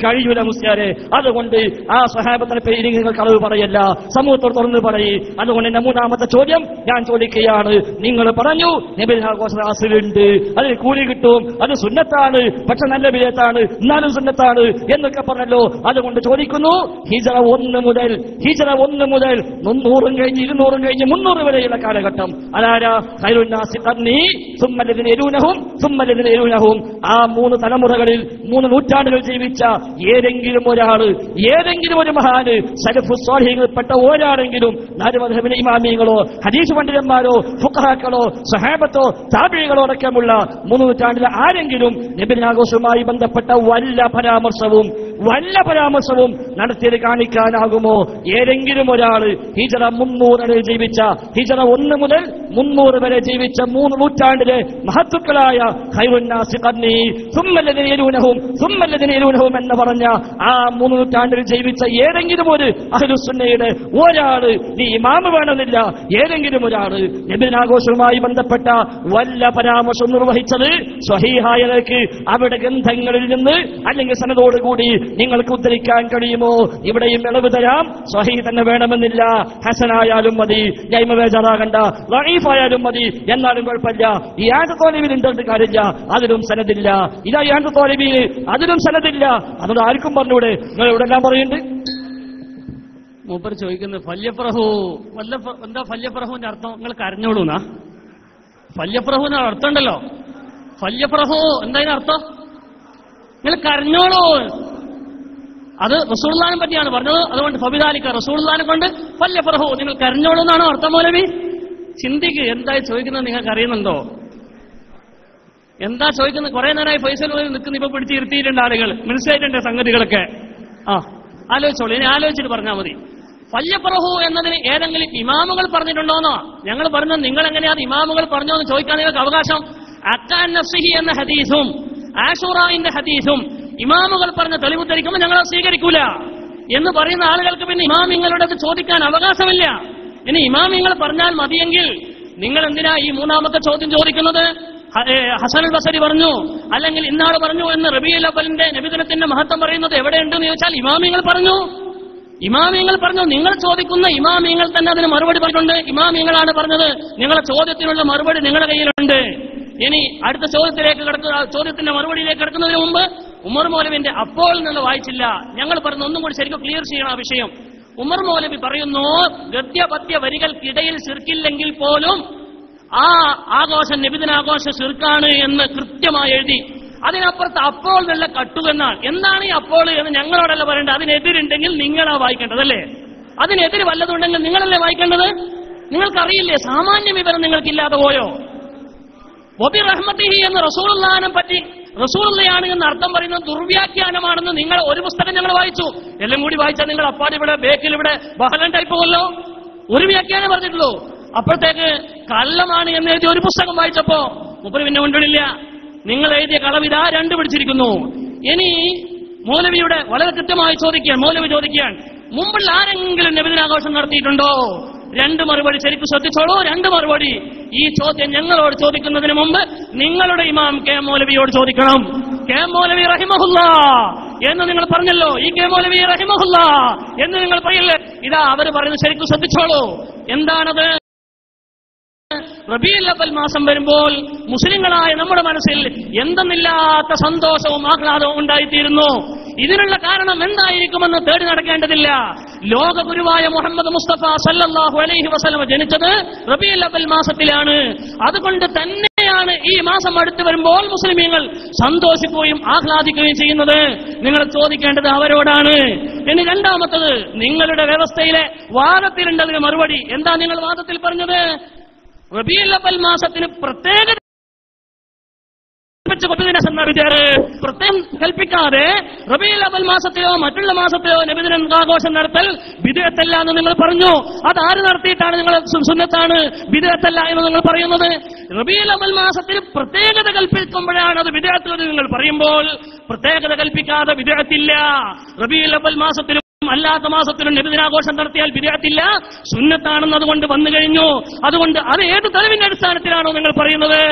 കഴിയൂല മുസ്ലിയാരെ. അതുകൊണ്ട് ആ സ്വഹാബത്തിന്റെ പേര് നിങ്ങൾ കളവ് പറയല്ല, സമൂഹത്തോട് തുറന്ന് പറയേ. അതുകൊണ്ട് എന്റെ മൂന്നാമത്തെ ചോദ്യം ഞാൻ ചോദിക്കുകയാണ്. നിങ്ങൾ പറഞ്ഞു നബിദിന ആഘോഷമുണ്ട്, അതിന് കൂലി കിട്ടും, അത് സുന്നത്താണ്, പക്ഷെ നല്ല വിധേയത്താണ്, എന്നാലും സുന്നത്താണ് എന്നൊക്കെ പറഞ്ഞല്ലോ. അതുകൊണ്ട് ചോദിക്കുന്നു, ഹിജറ 1 മുതൽ 100 കഴിഞ്ഞ് 200 കഴിഞ്ഞ് 300 വരെയുള്ള കാലഘട്ടം അതാരാ? ഖൈറുന്നാസി ഖർനി സുമ്മല്ലദീന യലൂനഹും. ആ 3 തലമുറകളിൽ 3 നൂറ്റാണ്ടുകൾ ജീവിച്ച ഏതെങ്കിലും ഒരു മഹാന് സലഫു സ്വാലിഹീങ്ങളിൽപ്പെട്ട ഒരാളെങ്കിലും നാല് മദ്ഹബിലെ ഇമാമികളോ ഹദീസ് പണ്ഡിതന്മാരോ ഫുഖഹാക്കളോ സഹാബത്തോ താബിഈകളോ അടക്കമുള്ള 3 നൂറ്റാണ്ടിൽ ആരെങ്കിലും നബിദിനാഘോഷവുമായി ബന്ധപ്പെട്ട വല്ല പരാമർശവും നടത്തിയത് കാണിക്കാനാകുമോ? ഏതെങ്കിലും ഒരാൾ ഹിജറ 300 ജീവിച്ച, ഹിജറ 1 മുതൽ 300 വരെ ജീവിച്ച 3 നൂറ്റാണ്ടിലെ മഹത്തുക്കളായ ഖൈറുന്നാസി ഖർനി സുമ്മല്ലദീന യലൂനഹും എന്ന് പറഞ്ഞ ആ 3 നൂറ്റാണ്ടിൽ ജീവിച്ച ഏതെങ്കിലും ഒരു അഹ്ലുസുന്നയുടെ ഒരാള്, നീ ഇമാമ് വേണമെന്നില്ല, ഏതെങ്കിലും ഒരാള് നബിദിനാഘോഷവുമായി ബന്ധപ്പെട്ട വല്ല പരാമർശം നിർവഹിച്ചത് സ്വഹീഹായക്ക് അവിടെ ഗ്രന്ഥങ്ങളിൽ നിന്ന് അല്ലെങ്കിൽ സനദോടുകൂടി നിങ്ങൾക്ക് ഉദ്ധരിക്കാൻ കഴിയുമോ? ഇവിടെയും ഇളവ് തരാം. സ്വഹീഹ് തന്നെ വേണമെന്നില്ല, ഹസനായാലും മതി, ജൈമ ബേജാറാകണ്ട, ദഈഫായാലും മതി, എന്നാലും കുഴപ്പമില്ല. ഈ ആൻതോലിബിൽ ഉണ്ടെന്ന് കാര്യമില്ല, അതിലും സനദില്ല. ഇതാ ഈ ആൻതോലിബിൽ അതിലും സനദില്ല. അതുകൊണ്ട് ആർക്കും പറഞ്ഞൂടെ? നിങ്ങൾ ഇവിടെ എല്ലാം പറയുന്നുണ്ട്. മൂപ്പർ ചോദിക്കുന്നത് ഫല്യപ്രഹു എന്താ ഫല്യപ്രഹുവിന്റെ അർത്ഥം? നിങ്ങൾ കരഞ്ഞോളൂന്നാ? ഫല്യപ്രഹുവിന് അർത്ഥം ഉണ്ടല്ലോ. ഫല്യപ്രഹു എന്താ അർത്ഥം? നിങ്ങൾ കരഞ്ഞോളൂ. അത് റസൂലുള്ളാഹിനെ പറ്റിയാണ് പറഞ്ഞത്. അതുകൊണ്ട് ഫബിദാലിക റസൂലുള്ളാഹിനെ കൊണ്ട് ഫല്യപ്രഹു, നിങ്ങൾ കരഞ്ഞോളൂ എന്നാണോ അർത്ഥം? മൗലവി ചിന്തിക്ക്, എന്തായി ചോദിക്കുന്നത് നിങ്ങൾക്ക് അറിയുന്നുണ്ടോ? എന്താ ചോദിക്കുന്നത്? കുറെ നേരമായി ഫൈസൽ നിൽക്കുന്ന, ഇപ്പൊ പിടിച്ചിരുത്തിയിട്ടുണ്ട് ആളുകൾ. മനസ്സിലായിട്ടുണ്ട് സംഗതികളൊക്കെ. ആലോചിച്ചോളൂ, ഇനി ആലോചിച്ചിട്ട് പറഞ്ഞാൽ മതി. ഫല്യപ്രഹു എന്നതിന് ഏതെങ്കിലും ഇമാമുകൾ പറഞ്ഞിട്ടുണ്ടോന്നോ? ഞങ്ങൾ പറഞ്ഞത് നിങ്ങൾ എങ്ങനെയാ ഇമാമുകൾ പറഞ്ഞോ എന്ന് ചോദിക്കാൻ നിങ്ങൾക്ക് അവകാശം. അക്കാൻ നഫ്സിഹി എന്ന ഹദീസും ആഷൂറായിന്റെ ഹദീസും ഇമാമുകൾ പറഞ്ഞ തെളിവുദ്ധരിക്കുമ്പോൾ ഞങ്ങൾ സ്വീകരിക്കൂല എന്ന് പറയുന്ന ആളുകൾക്ക് പിന്നെ ഇമാമിങ്ങളുടെ ചോദിക്കാൻ അവകാശമില്ല. ഇനി ഇമാമിങ്ങൾ പറഞ്ഞാൽ മതിയെങ്കിൽ നിങ്ങൾ എന്തിനാ ഈ മൂന്നാമത്തെ ചോദ്യം ചോദിക്കുന്നത്? ഹസൻ അൽ ബസരി പറഞ്ഞു, അല്ലെങ്കിൽ ഇന്നാൾ പറഞ്ഞു എന്ന് റബീഉൽ അവ്വലിന്റെ നബിദിനത്തിന്റെ മഹത്വം പറയുന്നത് എവിടെയുണ്ടെന്ന് ചോദിച്ചാൽ ഇമാമിങ്ങൾ പറഞ്ഞു. നിങ്ങൾ ചോദിക്കുന്ന ഇമാമിങ്ങൾ തന്നെ അതിന് മറുപടി പറഞ്ഞിട്ടുണ്ട്. ഇമാമിങ്ങളാണ് പറഞ്ഞത്. നിങ്ങളുടെ ചോദ്യത്തിനുള്ള മറുപടി നിങ്ങളുടെ കയ്യിലുണ്ട്. ഇനി അടുത്ത ചോദ്യത്തിന്റെ മറുപടിയിലേക്ക് കിടക്കുന്നതിന് മുമ്പ് ഉമർ മൗലവിന്റെ അപ്പോൾ നിന്ന് വായിച്ചില്ല. ഞങ്ങൾ പറഞ്ഞ ഒന്നും കൂടി ശരിക്കും ക്ലിയർ ചെയ്യണം ആ വിഷയം. ഉമർ മൗലവി പറയുന്നു, ഗദ്യപദ്യ വരികൾക്കിടയിൽ ശിർക്കില്ലെങ്കിൽ പോലും ആ ആഘോഷം നബിദിനാഘോഷ ശിർക്കാണ് എന്ന് കൃത്യമായി എഴുതി. അതിനപ്പുറത്ത് അപ്പോൾ നല്ല കട്ടുകെന്നാണ്. എന്താണ് ഈ അപ്പോൾ എന്ന് ഞങ്ങളോടല്ല പറയേണ്ടത്. അതിനെതിരുണ്ടെങ്കിൽ നിങ്ങളാ വായിക്കേണ്ടതല്ലേ? അതിനെതിര് വല്ലതുണ്ടെങ്കിൽ നിങ്ങളല്ലേ വായിക്കേണ്ടത്? നിങ്ങൾക്കറിയില്ലേ? സാമാന്യ വിവരം നിങ്ങൾക്കില്ലാതെ പോയോ? വബി റഹ്മത്തിഹി എന്ന് റസൂലുള്ളാഹിനെ പറ്റി റസൂലുള്ളയാണ് എന്ന് അർത്ഥം പറയുന്നത് ദുർവ്യാഖ്യാനമാണെന്ന് നിങ്ങൾ ഒരു പുസ്തകം ഞങ്ങൾ വായിച്ചു. എല്ലാം കൂടി വായിച്ചാൽ നിങ്ങൾ അപ്പാട് ഇവിടെ ബേക്കിൽ ഇവിടെ ബഹളം ടൈപ്പ് പോകല്ലോ. ഒരു വ്യാഖ്യാനം പറഞ്ഞിട്ടുള്ളൂ. അപ്പോഴത്തേക്ക് കള്ളമാണ് എന്ന് എഴുതിയ ഒരു പുസ്തകം വായിച്ചപ്പോ മുപ്പര് പിന്നെ കൊണ്ടിടില്ല. നിങ്ങൾ എഴുതിയ കളവിതാ 2 പിടിച്ചിരിക്കുന്നു. ഇനി മൗലവിയുടെ വളരെ കൃത്യമായി മൗലവി ചോദിക്കാൻ മുമ്പുള്ള ആരെങ്കിലും നബിദിനാഘോഷം നടത്തിയിട്ടുണ്ടോ? 2 മറുപടി ശരിക്കും ശ്രദ്ധിച്ചോളൂ. 2 മറുപടി. ഈ ചോദ്യം ഞങ്ങളോട് ചോദിക്കുന്നതിന് മുമ്പ് നിങ്ങളുടെ ഇമാം കെ മൗലവിയോട് ചോദിക്കണം. കെ മൗലവി റഹിമഹുല്ലാ എന്ന് നിങ്ങൾ പറഞ്ഞല്ലോ. ഈ കെ മൗലവി റഹിമഹുല്ലാ എന്ന് നിങ്ങൾ പറയില്ലേ? ഇതാ അവർ പറയുന്നത് ശരിക്കും ശ്രദ്ധിച്ചോളൂ. എന്താണത്? റബീഉൽ അവ്വൽ മാസം വരുമ്പോൾ മുസ്ലിങ്ങളായ നമ്മുടെ മനസ്സിൽ എന്തെന്നില്ലാത്ത സന്തോഷവും ആഹ്ലാദവും ഉണ്ടായിത്തീരുന്നു. ഇതിനുള്ള കാരണം എന്തായിരിക്കുമെന്ന് തേടി നടക്കേണ്ടതില്ല. ലോകഗുരുവായ മുഹമ്മദ് മുസ്തഫ സല്ലല്ലാഹു അലൈഹി വസല്ലം ജനിച്ചത് റബീഉൽ അവ്വൽ മാസത്തിലാണ്. അതുകൊണ്ട് തന്നെയാണ് ഈ മാസം അടുത്ത് വരുമ്പോൾ മുസ്ലിമീങ്ങൾ സന്തോഷിക്കുകയും ആഹ്ലാദിക്കുകയും ചെയ്യുന്നത്. നിങ്ങൾ ചോദിക്കേണ്ടത് അവരോടാണ്. ഇനി രണ്ടാമത്തത്, നിങ്ങളുടെ വ്യവസ്ഥയിലെ വാദത്തിലുണ്ടതിന് മറുപടി. എന്താ നിങ്ങൾ വാദത്തിൽ പറഞ്ഞത്? റബീഉൽ അവ്വൽ മാസത്തിന് പ്രത്യേക പ്രത്യേകം കൽപ്പിക്കാതെ റബീഉൽ അവ്വൽ മാസത്തിലോ മറ്റുള്ള മാസത്തിലോ നബിദിനാഘോഷം നടത്തൽ ബിദ്അത്തല്ല എന്ന് നിങ്ങൾ പറഞ്ഞു. അത് ആര് നടത്തിയിട്ടാണ് നിങ്ങൾ സുന്നത്താണ്, ബിദ്അത്തല്ല എന്ന് നിങ്ങൾ പറയുന്നത്? റബീഉൽ അവ്വൽ മാസത്തിന് പ്രത്യേകത കൽപ്പിക്കുമ്പോഴാണ് അത് ബിദ്അത്ത് എന്ന് നിങ്ങൾ പറയുമ്പോൾ പ്രത്യേകത കൽപ്പിക്കാതെ ബിദ്അത്തില്ല. റബീഉൽ അവ്വൽ മാസത്തിലും അല്ലാത്ത മാസത്തിലും നബിദിനാഘോഷം നടത്തിയാൽ ബിദ്അത്തില്ല, സുന്നത്താണെന്ന് അതുകൊണ്ട് വന്നു കഴിഞ്ഞു. അതുകൊണ്ട് അത് ഏത് തെളിവിന്റെ അടിസ്ഥാനത്തിലാണോ നിങ്ങൾ പറയുന്നത്?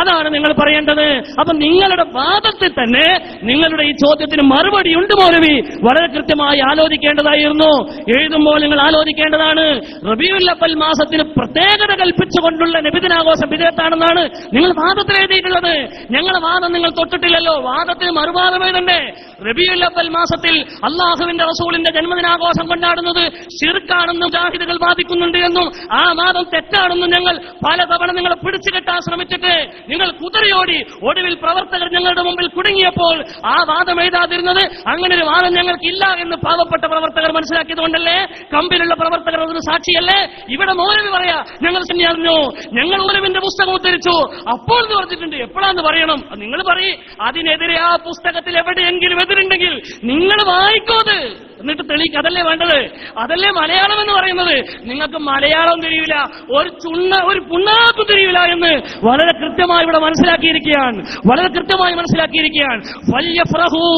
അതാണ് നിങ്ങൾ പറയേണ്ടത്. അപ്പൊ നിങ്ങളുടെ വാദത്തിൽ തന്നെ നിങ്ങളുടെ ഈ ചോദ്യത്തിന് മറുപടി ഉണ്ട് മൗലവി. വളരെ കൃത്യമായി ആലോചിക്കേണ്ടതായിരുന്നു. എഴുതുമ്പോൾ നിങ്ങൾ ആലോചിക്കേണ്ടതാണ്. റബീഉൽ അവ്വൽ മാസത്തിന് പ്രത്യേകത കൽപ്പിച്ചുകൊണ്ടുള്ള നബിദിനാഘോഷം ബിദ്അത്താണെന്നാണ് നിങ്ങൾ വാദത്തിൽ എഴുതിയിട്ടുള്ളത്. ഞങ്ങളുടെ വാദം നിങ്ങൾ തൊട്ടിട്ടില്ലല്ലോ. വാദത്തിന് മറുവാദം എഴുതണ്ടേ? റബീഉൽ അവ്വൽ മാസത്തിൽ അള്ളാഹുവിന്റെ റസൂലിന്റെ ജന്മദിനാഘോഷം കൊണ്ടാടുന്നത് ശിർക്കാണെന്നും മുജാഹിദുകൾ വാദിക്കുന്നുണ്ട് എന്നും ആ വാദം തെറ്റാണെന്നും ഞങ്ങൾ പലതവണ നിങ്ങളെ പിടിച്ചു കെട്ടാൻ ശ്രമിച്ചിട്ട് നിങ്ങൾ കുതിരയോടി ഒടുവിൽ പ്രവർത്തകർ ഞങ്ങളുടെ മുമ്പിൽ കുടുങ്ങിയപ്പോൾ ആ വാദം എഴുതാതിരുന്നത് അങ്ങനെ ഒരു വാദം ഞങ്ങൾക്കില്ല എന്ന് പാവപ്പെട്ട പ്രവർത്തകർ മനസ്സിലാക്കിയതുകൊണ്ടല്ലേ? കമ്പിലുള്ള പ്രവർത്തകർ അതൊരു സാക്ഷിയല്ലേ? ഇവിടെ മൗലവി പറയാ ഞങ്ങൾ അറിഞ്ഞു, ഞങ്ങൾ മൗലവിന്റെ പുസ്തകം ഉദ്ധരിച്ചു, അപ്പോൾ എന്ന് പറഞ്ഞിട്ടുണ്ട്. എപ്പോഴാന്ന് പറയണം? നിങ്ങൾ പറയും. അതിനെതിരെ ആ പുസ്തകത്തിൽ എവിടെയെങ്കിലും എതിരുണ്ടെങ്കിൽ നിങ്ങൾ വായിക്കോത്, എന്നിട്ട് തെളിയിക്കുക. അതല്ലേ വേണ്ടത്? അതല്ലേ മലയാളം എന്ന് പറയുന്നത്. നിങ്ങൾക്ക് മലയാളം തിരിയില്ല, ഒരു പുണ്ണാക്കും തിരിയില്ല എന്ന് വളരെ കൃത്യമായി ഇവിടെ മനസ്സിലാക്കിയിരിക്കുകയാണ്. ഫല്യഫ്റഹൂ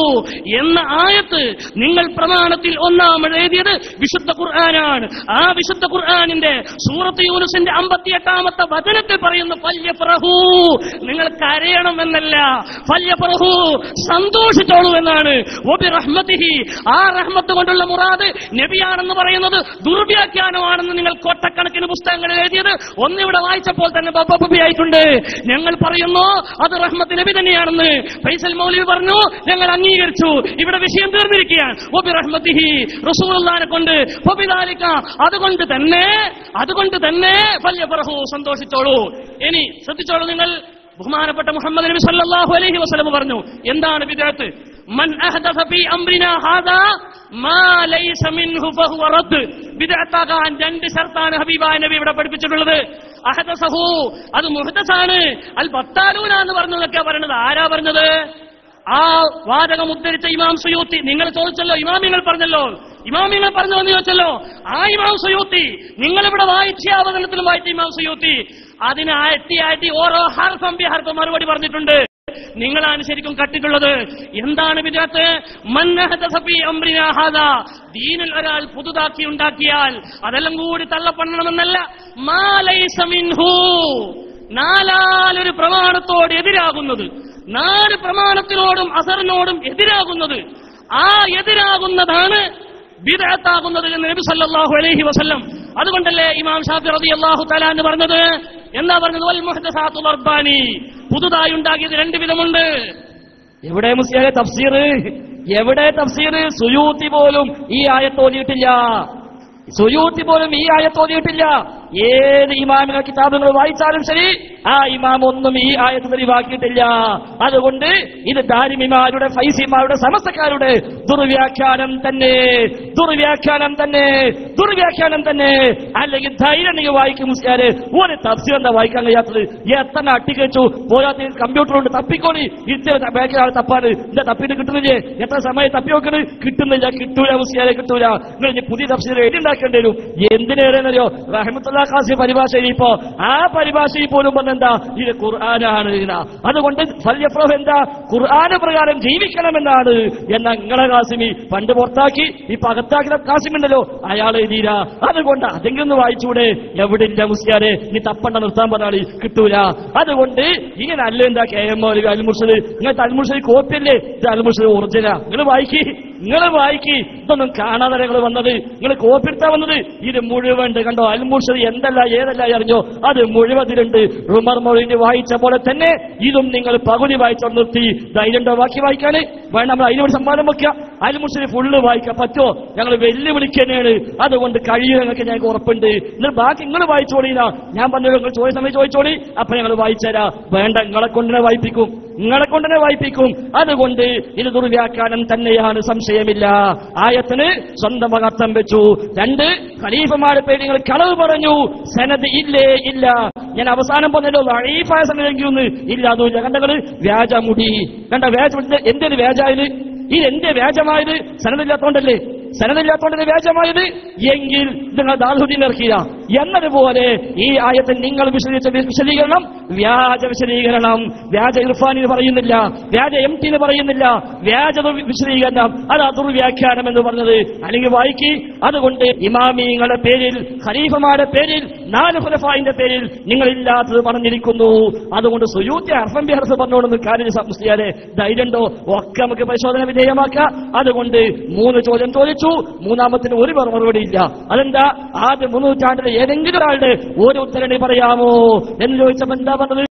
എന്ന ആയത്ത് നിങ്ങൾ പ്രമാണത്തിൽ ഒന്നാമത് എഴുതിയത് വിശുദ്ധ ഖുർആനാണ്. ആ വിശുദ്ധ ഖുർആനിന്റെ സൂറത്ത് യൂനുസിന്റെ 58-ാമത്തെ വചനത്തിൽ പറയുന്നു ഫല്യഫ്റഹൂ, നിങ്ങൾ കരയണം എന്നല്ല, ഫല്യഫ്റഹൂ സന്തോഷിച്ചോളൂ എന്നാണ്. വബിറഹ്മതിഹി, ആ റഹ്മത്ത് കൊണ്ടുള്ള മുറാദ് നബിയാണെന്ന് പറയുന്നത് ദുർവ്യാഖ്യാനമാണെന്ന് നിങ്ങൾ കൊട്ടക്കണക്കിന് പുസ്തകങ്ങളിൽ എഴുതിയത് ഒന്നിവിടെ വായിച്ചപ്പോൾ തന്നെ ബബ്ബബിയായിട്ടുണ്ട്. ഞങ്ങൾ പറയുന്നു അത് റഹ്മത്ത് നബി തന്നെയാണെന്ന്. ഫൈസൽ മൗലവി പറഞ്ഞു ഞങ്ങൾ അംഗീകരിച്ചു. ഇവിടെ വിഷയം തീർന്നിരിക്കുകയാണ്. വബിറഹ്മതിഹി, റസൂലുള്ളാഹിനെ കൊണ്ട്, വബിദാലിക, അതുകൊണ്ട് തന്നെ ഫല്യഫ്റഹൂ, സന്തോഷിച്ചോളൂ. ഇനി ശ്രദ്ധിച്ചോളൂ നിങ്ങൾ. ബഹുമാനപ്പെട്ട മുഹമ്മദ് നബി സല്ലല്ലാഹു അലൈഹി വസല്ലം പറഞ്ഞു എന്താണ് ബിദ്അത്ത്? മൻ അഹ്ദസ ഫീ അംറിനാ ഹാദാ മാ ലൈസ മിൻഹു ഫഹുവ റദ്ദ്. ബിദ്അത്താകാൻ രണ്ട് ശർത്താണ് ഹബീബായ നബി ഇവിടെ പഠിപ്പിച്ചിട്ടുള്ളത്. അഹദസഹു, അത് മുഹ്ദസാണ്. അൽ ബത്താലൂന എന്ന് പറഞ്ഞതൊക്കെ പറയുന്നത് ആരാ പറഞ്ഞത്? ആ വാചകം ഉദ്ധരിച്ച ഇമാം സുയൂത്തി. നിങ്ങൾ ചോദിച്ചല്ലോ, ഇമാമിങ്ങൾ പറഞ്ഞല്ലോ എന്ന് ചോദിച്ചല്ലോ. ആ ഇമാം സുയൂത്തി നിങ്ങളിവിടെ വായിച്ച അവതരണത്തിലും വായിച്ച ഇമാം സുയൂത്തി അതിന് ആറ്റി ഓരോ ഹർഫം ബിഹർഫം മറുപടി പറഞ്ഞിട്ടുണ്ട്. നിങ്ങളാണ് ശരിക്കും കട്ടിട്ടുള്ളത്. എന്താണ് ബിദ്അത്ത്? മൻ അഹദസ ഫീ അംറിനാ ഹാദാ, ദീനിൽ ഒരാൾ പുതുതാക്കി ഉണ്ടാക്കിയാൽ അതെല്ലാം കൂടി തള്ളപ്പെടണമെന്നല്ല. മാ ലൈസ മിൻഹു, നാലാലൊരു പ്രമാണത്തോട് എതിരാകുന്നത്, 4 പ്രമാണത്തിനോടും അസറിനോടും എതിരാകുന്നത്, ആ എതിരാകുന്നതാണ് ബിദ്അത്താകുന്നത് എന്ന് നബി സല്ലല്ലാഹു അലൈഹി വസല്ലം. അതുകൊണ്ടല്ലേ ഇമാം ഷാഫി റളിയല്ലാഹു തആല എന്ന് പറഞ്ഞത്? എന്താ പറഞ്ഞത്? വൽ മുഹ്ദസാത്തു ദർബാനി, പുതുതായി ഉണ്ടാക്കിയത് 2 വിധമുണ്ട്. എവിടെ മുസ്ലിയാരെ തഫ്സീർ? എവിടെ തഫ്സീർ? സുയൂത്തി പോലും ഈ ആയത്ത് ഓതിയിട്ടില്ല. ഏത് ഇമാമിന്റെ കിതാബുകൾ വായിച്ചാലും ശരി, ആ ഇമാം ഒന്നും ഈ ആയത്ത് തെളിവാക്കിയിട്ടില്ല. അതുകൊണ്ട് ഇത് ദാരിമിമാരുടെ, ഫൈസിമാരുടെ, സമസ്തക്കാരുടെ ദുർവ്യാഖ്യാനം തന്നെ. അല്ലെങ്കിൽ ധൈര്യം നിങ്ങൾ വായിക്കും മുസ്ലിയാരെ. ഒരു തഫ്സീർ എന്താ വായിക്കാൻ കഴിയാത്തത്? എത്ര അട്ടിക്കച്ചു പോരാത്ത കമ്പ്യൂട്ടർ കൊണ്ട് തപ്പിക്കോളി. ഇത്ര ബാക്കിലാണ് തപ്പാണ്, എന്താ തപ്പിട്ട് കിട്ടുന്നില്ലേ? എത്ര സമയം തപ്പി നോക്കണ്? കിട്ടൂല മുസ്ലിയാരെ, കിട്ടൂല. നിങ്ങൾ പുതിയ തഫ്സീർ എഴുതിണ്ടാക്കേണ്ടി വരും. എന്തിനേറെന്നറിയോ? റഹ്മത്തുള്ളാഹി ഖാസി പരിഭാഷയിൽ ഇപ്പോ ആ പരിഭാഷയിൽ പോലും പറഞ്ഞെന്താ? ഇത് ഖുർആനാണ്. അതുകൊണ്ട് ഫല്യഫ്റഹു എന്താ? ഖുർആന് പ്രകാരം ജീവിക്കണമെന്നാണ്. എന്നാൽ നിങ്ങളെ ഖാസിമി പണ്ട് പുറത്താക്കി ഇപ്പൊ അകത്താക്കിയ ഖാസിമുണ്ടല്ലോ, അയാൾ എഴുതിയില്ല. അതുകൊണ്ട് അതെങ്കിലും ഒന്ന് വായിച്ചൂടെ? എവിടില്ല മുസ്ലിയാരെ, നീ തപ്പണ്ട നിർത്താൻ പറഞ്ഞാൽ കിട്ടൂല. അതുകൊണ്ട് ഇങ്ങനെ അല്ല എന്താ KM മൗലവി അൽ മുർശിദ്, നിങ്ങൾക്ക് അൽ മുർശിദ് കോപ്പിയല്ലേ? ഇത് അൽ മുർശിദ് ഒറിജിനലാ. നിങ്ങൾ വായിക്കി. ഇതൊന്നും കാണാതെ നിങ്ങൾ വന്നത്, നിങ്ങൾ കോപ്പി എടുത്താ വന്നത്. ഇത് മുഴുവൻ കണ്ടോ? അൽ മുർശിദ് എന്തല്ല ഏതല്ല അറിഞ്ഞോ? അത് മുഴുവതിലുണ്ട്. ഉമർ മൗലവി വായിച്ച പോലെ തന്നെ ഇതും നിങ്ങൾ പകുതി വായിച്ചോണ്ട് നിർത്തി. ധൈര്യണ്ടോ ബാക്കി വായിക്കാന്? വേണം, നമ്മൾ അതിനോട് സമ്മാനം വെക്കുക. അൽ മുർശിദ് ഫുള്ള് വായിക്കാൻ പറ്റുമോ? ഞങ്ങൾ വെല്ലുവിളിക്കാനാണ്. അതുകൊണ്ട് കഴിയും, ഞങ്ങൾക്ക് ഞങ്ങൾക്ക് ഉറപ്പുണ്ട്. എന്നാൽ ബാക്കി നിങ്ങൾ വായിച്ചോളിനാ. ഞാൻ പറഞ്ഞു നിങ്ങൾ ചോദിച്ച സമയം ചോദിച്ചോളി, അപ്പൊ ഞങ്ങൾ വായിച്ചുതരാ. വേണ്ട, നിങ്ങളെ കൊണ്ടിനെ വായിപ്പിക്കും. അതുകൊണ്ട് ഇത് ദുർവ്യാഖ്യാനം തന്നെയാണ്, സംശയമില്ല. ആയത്തിന് സ്വന്തം അർത്ഥം വെച്ചു. 2 ഖലീഫമാരുടെ പേര് നിങ്ങൾ കളവ് പറഞ്ഞു. സനദ് ഇല്ല. ഞാൻ അവസാനം പറഞ്ഞല്ലോ ലഈഫായ സനദെങ്കിലൊന്ന് ഇല്ല. അതുമില്ല. കണ്ടങ്ങള് വ്യാജമുടി കണ്ട വ്യാജമുടി. എന്തൊരു വ്യാജായത്? ഇതെന്റെ വ്യാജമായത് സനദില്ലാത്തോണ്ടല്ലേ? വ്യാജമായത് എങ്കിൽ നിങ്ങൾ ദാറുദ്ദീൻ ഇറക്കിയ എന്നതുപോലെ ഈ ആയത്തിൽ നിങ്ങൾ വിശദീകരിച്ച വിശദീകരണം വ്യാജ വിശദീകരണം. വ്യാജ ഇർഫാനിന് പറയുന്നില്ല, വ്യാജ MT പറയുന്നില്ല, വ്യാജ വിശദീകരണം. അത് ദുർവ്യാഖ്യാനം എന്ന് പറഞ്ഞത് അല്ലെങ്കിൽ വായിക്കി. അതുകൊണ്ട് ഇമാമിങ്ങളുടെ പേരിൽ, ഖലീഫമാരുടെ പേരിൽ, 4 ഖുലഫായിന്റെ പേരിൽ നിങ്ങളില്ലാത്തത് പറഞ്ഞിരിക്കുന്നു. അതുകൊണ്ട് സുയൂത്തി അർഫം ബിഹർസ് പറഞ്ഞോളൊന്നും കാര്യം മുസ്ലിയാരെ ധൈര്യമുണ്ടോ? ഒക്കെ നമുക്ക് പരിശോധന വിധേയമാക്കാം. അതുകൊണ്ട് 3 ചോദ്യം ചോദിച്ചു, മൂന്നാമത്തിന് ഒരു മറുപടി ഇല്ല. അതെന്താ? ആദ്യ 3 നൂറ്റാണ്ടിലെ ഏതെങ്കിലും ഒരാളുടെ ഒരു ഉത്തരണി പറയാമോ എന്ന് ചോദിച്ചപ്പോ എന്താ പറഞ്ഞത്?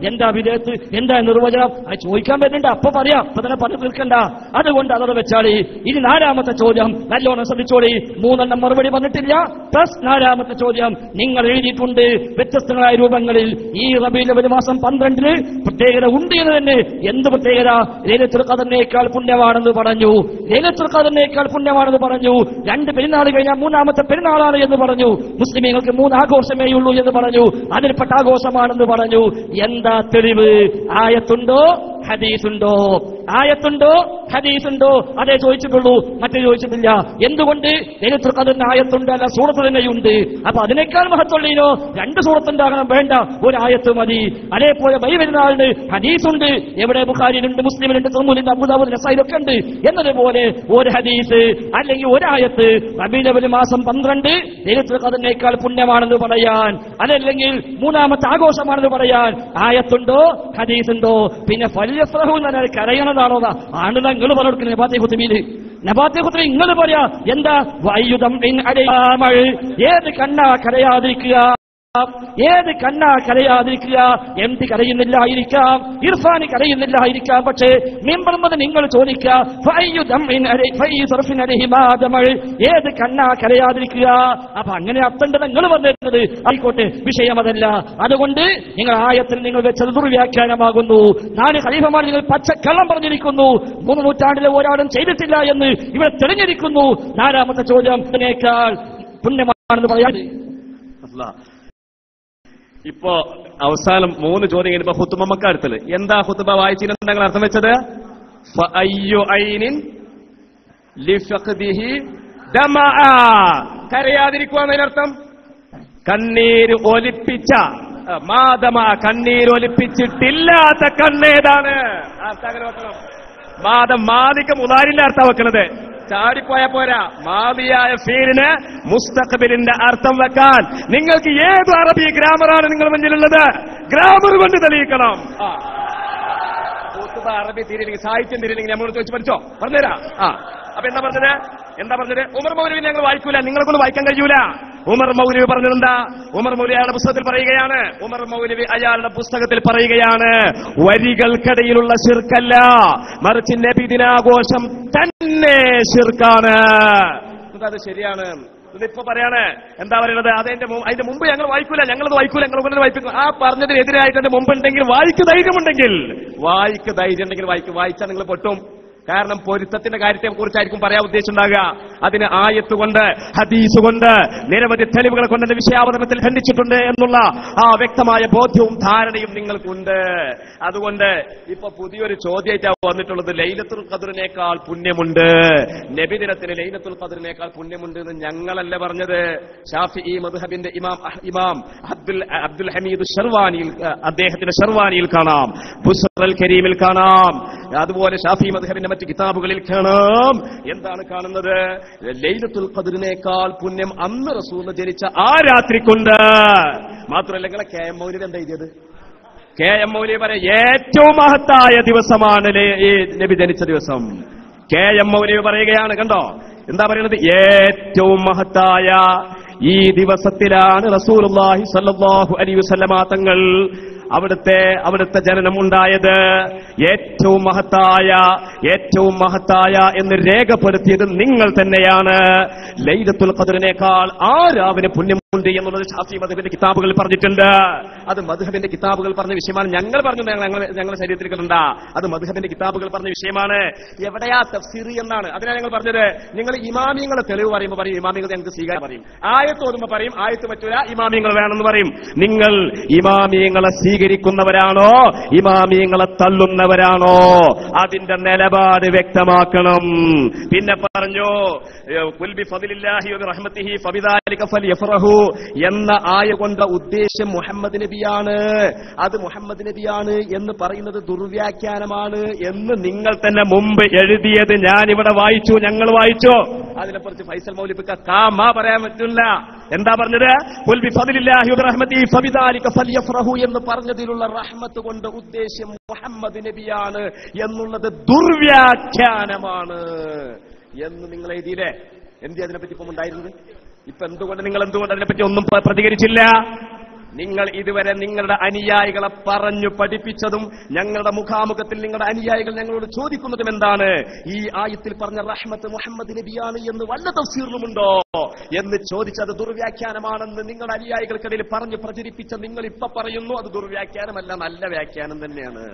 എന്താ വിദേഹത്ത്, എന്താ നിർവചനം? അത് ചോദിക്കാൻ പറ്റുന്നുണ്ട്, അപ്പൊ പറയാം, അപ്പൊ തന്നെ പറഞ്ഞു തീർക്കണ്ട. അതുകൊണ്ട് അതോടെ വെച്ചാളി. ഇനി 4ാമത്തെ ചോദ്യം നല്ലോണം ശ്രദ്ധിച്ചോളി. 3 മറുപടി പറഞ്ഞിട്ടില്ല. പ്ലസ് 4ാമത്തെ ചോദ്യം നിങ്ങൾ എഴുതിയിട്ടുണ്ട് വ്യത്യസ്തങ്ങളായ രൂപങ്ങളിൽ. ഈ റബീഉൽ അവ്വൽ മാസം 12 പ്രത്യേകത ഉണ്ട് എന്ന് തന്നെ. എന്ത് പ്രത്യേകത? ലൈലത്തുൽ ഖദറിനേക്കാൾ പുണ്യമാണെന്ന് പറഞ്ഞു. ലൈലത്തുൽ ഖദറിനേക്കാൾ പുണ്യമാണെന്ന് പറഞ്ഞു. 2 പെരുന്നാൾ കഴിഞ്ഞാൽ 3ാമത്തെ പെരുന്നാളാണ് എന്ന് പറഞ്ഞു. മുസ്ലിമീങ്ങൾക്ക് 3 ആഘോഷമേ ഉള്ളൂ എന്ന് പറഞ്ഞു. അതിൽപ്പെട്ട ആഘോഷമാണെന്ന് പറഞ്ഞു. എന്താ തെളിവ്? ആയത്തുണ്ടോ ഹദീസുണ്ടോ? ആയത്തുണ്ടോ ഹദീസുണ്ടോ? അതേ ചോദിച്ചിട്ടുള്ളൂ, മറ്റേ ചോദിച്ചിട്ടില്ല. എന്തുകൊണ്ട്? ലൈലത്തുൽ ഖദറിന് ആയത്തുണ്ട്, അല്ല സൂറത്ത് തന്നെയുണ്ട്. അപ്പൊ അതിനേക്കാൾ മഹത്വമുള്ളതിനോ 2 സൂറത്തുണ്ടാകണം, വേണ്ട, ഒരു ആയത്ത് മതി. അതേപോലെ ബൈബിളിനാളുണ്ട്, ഹദീസുണ്ട്. എവിടെ? ബുഖാരിയിലുണ്ട്, മുസ്ലിമിലുണ്ട്, തുർമുദിലുണ്ട്, അബൂദാവൂദ്, നസായിലൊക്കെ ഉണ്ട്. എന്നതുപോലെ ഒരു ഹദീസ് അല്ലെങ്കിൽ ഒരു ആയത്ത് റബീഉൽ അവ്വൽ മാസം 12 ലൈലത്തുൽ ഖദറിനേക്കാൾ പുണ്യമാണെന്ന് പറയാൻ, അതല്ലെങ്കിൽ 3ാമത്തെ ആഘോഷമാണെന്ന് പറയാൻ ആയത്തുണ്ടോ ഹദീസുണ്ടോ? പിന്നെ ഫല്യഫ്റഹു എന്ന് കരയണതാണോ? ആണ് നിങ്ങൾ പറഞ്ഞു നബാത്തി ഖുതുബിയിൽ. നബാത്തി ഖുതുബിൽ നിങ്ങൾ പറയാ എന്താ? വയ്യുദം ഏത് കണ്ണാ കരയാതിരിക്കുക? ഏത് കണ്ണാ കരയാതിരിക്കുക? MT കരയുന്നില്ലായിരിക്കാം, ഇർഫാനി കരയുന്നില്ലായിരിക്കാം. പക്ഷേ മിമ്പർ മുതൽ നിങ്ങൾ ചോദിക്കുക ഏത് കണ്ണാ കരയാതിരിക്കുക? അപ്പൊ അങ്ങനെ അർത്ഥം നിങ്ങൾ പറഞ്ഞിരുന്നത് ആയിക്കോട്ടെ, വിഷയം അതല്ല. അതുകൊണ്ട് നിങ്ങൾ ആയത്തിൽ നിങ്ങൾ വെച്ചത് ദുർവ്യാഖ്യാനമാകുന്നു. 4 ഖലീഫമാർ നിങ്ങൾ പച്ചക്കള്ളം പറഞ്ഞിരിക്കുന്നു. 3 നൂറ്റാണ്ടിലെ ഒരാളും ചെയ്തിട്ടില്ല എന്ന് ഇവിടെ തെളിഞ്ഞിരിക്കുന്നു. 4ാമത്തെ ചോദ്യം അതിനേക്കാൾ പുണ്യമാണെന്ന് പറയാൻ. ഇപ്പോ അവസാനം 3 ചോദ്യം കഴിഞ്ഞപ്പോ ഖുതുബ നമുക്ക് അടുത്തത് എന്താ? ഖുതുബ വായിച്ചിട്ട് നിങ്ങൾ അർത്ഥം വെച്ചത് കരയാതിരിക്കുക എന്നതിനർത്ഥം കണ്ണീര് ഒലിപ്പിച്ച മാതമ, കണ്ണീരൊലിപ്പിച്ചിട്ടില്ലാത്ത കണ്ണേതാണ്? മാതം മാദിക്ക് മുതാരിന്റെ അർത്ഥം വെക്കുന്നത്. ചാടിപ്പോയാ പോരാ, മാദിയായ ഫീലിന് മുസ്തഖ്ബിലിന്റെ അർത്ഥം വെക്കാൻ നിങ്ങൾക്ക് ഏത് അറബി ഗ്രാമറാണ് നിങ്ങൾ മുന്നിലുള്ളത്? ഗ്രാമർ കൊണ്ട് തെളിയിക്കണം. അറബി തിരിയില്ലെങ്കിൽ, സാഹിത്യം തിരിയില്ലെങ്കിൽ നമ്മളോട് ചോദിച്ചു പഠിച്ചോ, പറഞ്ഞുതരാം. അപ്പൊ എന്താ പറഞ്ഞത്? ഉമർ മൗലവി ഞങ്ങൾ വായിക്കൂല, നിങ്ങൾക്കൊന്നും വായിക്കാൻ കഴിയൂല. ഉമർ മൗലവി പറഞ്ഞതെന്താ? ഉമർ മൗലവി അയാളുടെ പുസ്തകത്തിൽ പറയുകയാണ്, വരികൾക്കിടയിലുള്ള ശിർക്കല്ല, മറിച്ച് നബിദിനാഘോഷം തന്നെ ശിർക്കാണ്. അത് ശരിയാണ്. ഇതിപ്പോ പറയാണ്, എന്താ പറയുന്നത്? അതിന്റെ മുമ്പ് ഞങ്ങൾ വായിക്കൂല, ഞങ്ങളത് വായിക്കൂല, ഞങ്ങൾ വായിക്കും. ആ പറഞ്ഞതിനെതിരായിട്ട് അതിന്റെ മുമ്പുണ്ടെങ്കിൽ വായിക്ക് ധൈര്യമുണ്ടെങ്കിൽ വായിച്ചാൽ നിങ്ങൾ പൊട്ടും. കാരണം പൊരുത്തത്തിന്റെ കാര്യത്തെ കുറിച്ചായിരിക്കും പറയാൻ ഉദ്ദേശിച്ചുണ്ടാകുക. അതിന് ആയത്ത് കൊണ്ട്, ഹദീസ് കൊണ്ട്, നിരവധി തെളിവുകളെ കൊണ്ട് വിഷയാവതരണത്തിൽ ഖണ്ഡിച്ചിട്ടുണ്ട് എന്നുള്ള ആ വ്യക്തമായ ബോധ്യവും ധാരണയും നിങ്ങൾക്കുണ്ട്. അതുകൊണ്ട് ഇപ്പൊ പുതിയൊരു ചോദ്യമായിട്ടാണ് വന്നിട്ടുള്ളത്. ലൈലത്തുൽ ഖദറിനേക്കാൾ പുണ്യമുണ്ട്, നബിദിനത്തിന് ലൈലത്തുൽ ഖദറിനേക്കാൾ പുണ്യമുണ്ട് എന്ന് ഞങ്ങളല്ല പറഞ്ഞത്. ഷാഫിഈ മദ്ഹബിന്റെ ഇമാം അബ്ദുൽ ഹമീദ് ഷർവാനിയിൽ, അദ്ദേഹത്തിന്റെ ഷർവാനിയിൽ കാണാം, ബുസ്റൽ കരീമിൽ കാണാം, അതുപോലെ ഷാഫി മദ്ഹബിന്റെ മറ്റ് കിതാബുകളിൽ കാണാം. എന്താണ് കാണുന്നത്? ലൈലത്തുൽ ഖദറിനേക്കാൾ പുണ്യം അന്ന് റസൂൽ ജനിച്ച ആ രാത്രിക്കുണ്ട്. മാത്രമല്ല, നിങ്ങളെ KM മൗലവി എന്താ എഴുതിയത്? KM മൗലവി പറയാം ഏറ്റവും മഹത്തായ ദിവസമാണ് ഈ നബി ജനിച്ച ദിവസം. KM മൗലവി പറയുകയാണ്, കണ്ടോ എന്താ പറയുന്നത്? ഏറ്റവും മഹത്തായ ഈ ദിവസത്തിലാണ് റസൂലുള്ളാഹി സ്വല്ലല്ലാഹു അലൈഹി വസല്ലമ തങ്ങൾ അവിടുത്തെ ജനനം ഉണ്ടായത്. ഏറ്റവും മഹത്തായ എന്ന് രേഖപ്പെടുത്തിയത് നിങ്ങൾ തന്നെയാണ്. ലൈലത്തുൽ ഖദറിനേക്കാൾ ആ രാവിലെ പുണ്യം ഉണ്ട് എന്നുള്ളത് ഷാഫി മദ്ഹബിന്റെ കിതാബുകൾ പറഞ്ഞിട്ടുണ്ട്. അത് മദ്ഹബിന്റെ കിതാബുകൾ പറഞ്ഞ വിഷയമാണ്. ഞങ്ങൾ പറഞ്ഞു ഞങ്ങളുടെ ശരീരത്തിൽ കിട്ടണ്ട, അത് മദ്ഹബിന്റെ കിതാബുകൾ പറഞ്ഞ വിഷയമാണ്. എവിടെയാ തഫ്സീർ എന്നാണ്. അതിനാണ് ഞങ്ങൾ പറഞ്ഞത്. നിങ്ങൾ ഇമാമിയങ്ങളെ തെളിവ് പറയുമ്പോൾ പറയും ഇമാമിയങ്ങൾ ഞങ്ങൾക്ക് സ്വീകാരം പറയും, ആയത്ത് ഓതുമ്പോൾ പറയും ആയത്ത് പറ്റൂല ഇമാമിയങ്ങൾ വേണമെന്ന് പറയും. നിങ്ങൾ ഇമാമിയങ്ങളെ സ്വീകരിക്കുന്നവരാണോ ഇമാമിയങ്ങളെ തള്ളുന്നവരാണോ? അതിന്റെ നിലപാട് വ്യക്തമാക്കണം. പിന്നെ പറഞ്ഞു ഖുൽ ബിഫദ്ലില്ലാഹി വബിറഹ്മതിഹി ഫബിദാലിക ഫൽയഫറഹു എന്ന ആയ കൊണ്ട് ഉദ്ദേശം മുഹമ്മദ് നബിയാണ്. അത് മുഹമ്മദ് നബിയാണ് എന്ന് പറയുന്നത് ദുർവ്യാഖ്യാനമാണ് എന്ന് നിങ്ങൾ തന്നെ മുമ്പ് എഴുതിയത് ഞാനിവിടെ വായിച്ചു, ഞങ്ങൾ വായിച്ചു. അതിനെക്കുറിച്ച് ഫൈസൽ മൗലവിക്ക് കാമാ പറയാൻ പറ്റില്ല. എന്താ പറഞ്ഞത്? ഖുൽ ബിഫദ്ലില്ലാഹി വബിറഹ്മതിഹി ഫബിദാലിക ഫൽയഫറഹു എന്ന് പറഞ്ഞതിലുള്ള റഹ്മത്ത് കൊണ്ട് ഉദ്ദേശം മുഹമ്മദ് നബിയാണ് എന്നുള്ളത് ദുർവ്യാഖ്യാനമാണ് എന്ന് നിങ്ങൾ എഴുതിയില്ലേ? എന്ത് അതിനെപ്പറ്റി ഇപ്പം ഉണ്ടായിരുന്നത്? ഇപ്പൊ എന്തുകൊണ്ട് അതിനെപ്പറ്റി ഒന്നും പ്രതികരിച്ചില്ല? നിങ്ങൾ ഇതുവരെ നിങ്ങളുടെ അനുയായികളെ പറഞ്ഞു പഠിപ്പിച്ചതും ഞങ്ങളുടെ മുഖാമുഖത്തിൽ നിങ്ങളുടെ അനുയായികൾ ഞങ്ങളോട് ചോദിക്കുന്നതും എന്താണ്? ഈ ആയത്തിൽ പറഞ്ഞ റഹ്മത്ത് മുഹമ്മദ് നബിയാണ് എന്ന് വല്ല തഫ്സീറിലുമുണ്ടോ എന്ന് ചോദിച്ചത് ദുർവ്യാഖ്യാനമാണെന്ന് നിങ്ങളുടെ അനുയായികൾക്കിടയിൽ പറഞ്ഞു പ്രചരിപ്പിച്ച നിങ്ങൾ ഇപ്പൊ പറയുന്നു അത് ദുർവ്യാഖ്യാനമല്ല, നല്ല വ്യാഖ്യാനം തന്നെയാണ്.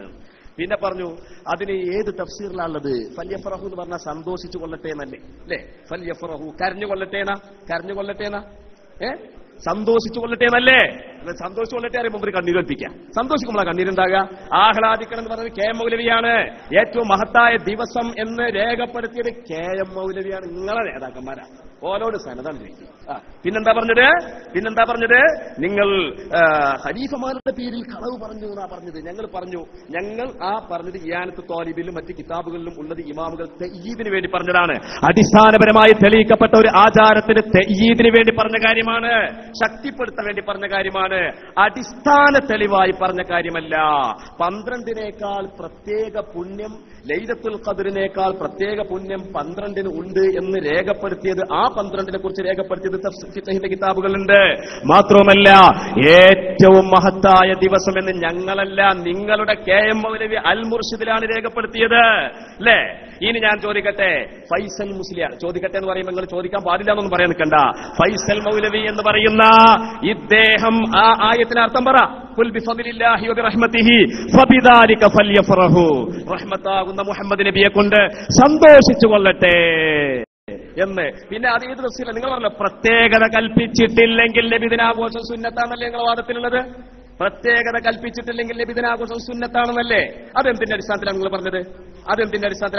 പിന്നെ പറഞ്ഞു അതിന് ഏത് തഫ്സീറിലാണുള്ളത്? ഫല്യഫറഹു എന്ന് പറഞ്ഞാൽ സന്തോഷിച്ചു കൊള്ളട്ടെ എന്നല്ലേ? അല്ലേ? ഫല്യഫറഹു കരഞ്ഞു കൊള്ളട്ടേനാ സന്തോഷിച്ചു കൊള്ളട്ടെ എന്നല്ലേ? സന്തോഷിച്ചു കൊള്ളട്ടെ അറിയുമ്പോൾ മുമ്പ് കണ്ണീര് ഒൽപ്പിക്കാം. സന്തോഷിക്കുമ്പോഴാണ് കണ്ണീരുണ്ടാകുക. ആഹ്ലാദിക്കണം എന്ന് പറഞ്ഞത് KM മൗലവിയാണ്. ഏറ്റവും മഹത്തായ ദിവസം എന്ന് രേഖപ്പെടുത്തിയത് KM മൗലവിയാണ്. നിങ്ങളെ നേതാക്കന്മാരാ. ഓലോട് സനതാണ് ചോദിക്കും. പിന്നെന്താ പറഞ്ഞത്? നിങ്ങൾ ഖലീഫമാരുടെ പേരിൽ കളവ് പറഞ്ഞു എന്നാ പറഞ്ഞത്. ഞങ്ങൾ ആ പറഞ്ഞത് ഇയാനത്ത് ത്വാലിബിലും മറ്റ് കിതാബുകളിലും ഉള്ളത് ഇമാമുകൾ തഅയീദിന് വേണ്ടി പറഞ്ഞതാണ്. അടിസ്ഥാനപരമായി തെളിയിക്കപ്പെട്ട ഒരു ആചാരത്തിന് തഅയീദിന് വേണ്ടി പറഞ്ഞ കാര്യമാണ്, ശക്തിപ്പെടുത്താൻ വേണ്ടി പറഞ്ഞ കാര്യമാണ്, അടിസ്ഥാന തെളിവായി പറഞ്ഞ കാര്യമല്ല. 12-നേക്കാൾ പ്രത്യേക പുണ്യം, ലൈലത്തുൽ ഖദ്റിനേക്കാൾ പ്രത്യേക പുണ്യം 12-ന് ഉണ്ട് എന്ന് രേഖപ്പെടുത്തിയത്, ആ 12-നെ കുറിച്ച് രേഖപ്പെടുത്തിയത് ഫിഖ്ഹിന്റെ കിതാബുകളുണ്ട്. മാത്രവുമല്ല ഏറ്റവും മഹത്തായ ദിവസം എന്ന് ഞങ്ങളല്ല നിങ്ങളുടെ KM മൗലവി അൽ മുർഷിദിലാണ് രേഖപ്പെടുത്തിയത്. അല്ലേ? ഇനി ഞാൻ ചോദിക്കട്ടെ, ഫൈസൽ മുസ്ലിയാർ ചോദിക്കട്ടെ എന്ന് പറയുമ്പോൾ നിങ്ങൾ ചോദിക്കാൻ പാടില്ല എന്നൊന്നും പറയാൻ നിൽക്കണ്ട. ഫൈസൽ മൗലവി എന്ന് പറയുന്ന ഇദ്ദേഹം ആ ആയത്തിന് അർത്ഥം പറ. ഖുൽ ബിഫദ്ലില്ലാഹി വബിറഹ്മതിഹി ഫബിദാലിക ഫൽയഫറഹു. റഹ്മത്താകുന്ന മുഹമ്മദ് നബിയെ കൊണ്ട് സന്തോഷിച്ചു കൊള്ളട്ടെ എന്ന്. പിന്നെ അത് ഏത് തഫ്സീറിലാണ്? നിങ്ങൾ പറഞ്ഞല്ലോ പ്രത്യേകത കൽപ്പിച്ചിട്ടില്ലെങ്കിൽ നബിദിനാഘോഷം സുന്നത്താണല്ലേ നിങ്ങളുടെ വാദത്തിലുള്ളത്? പ്രത്യേകത കൽപ്പിച്ചിട്ടില്ലെങ്കിൽ നബിദിനാഘോഷം സുന്നത്താണെന്നല്ലേ? അതെന്തിന്റെ അടിസ്ഥാനത്തിലാണ് നിങ്ങൾ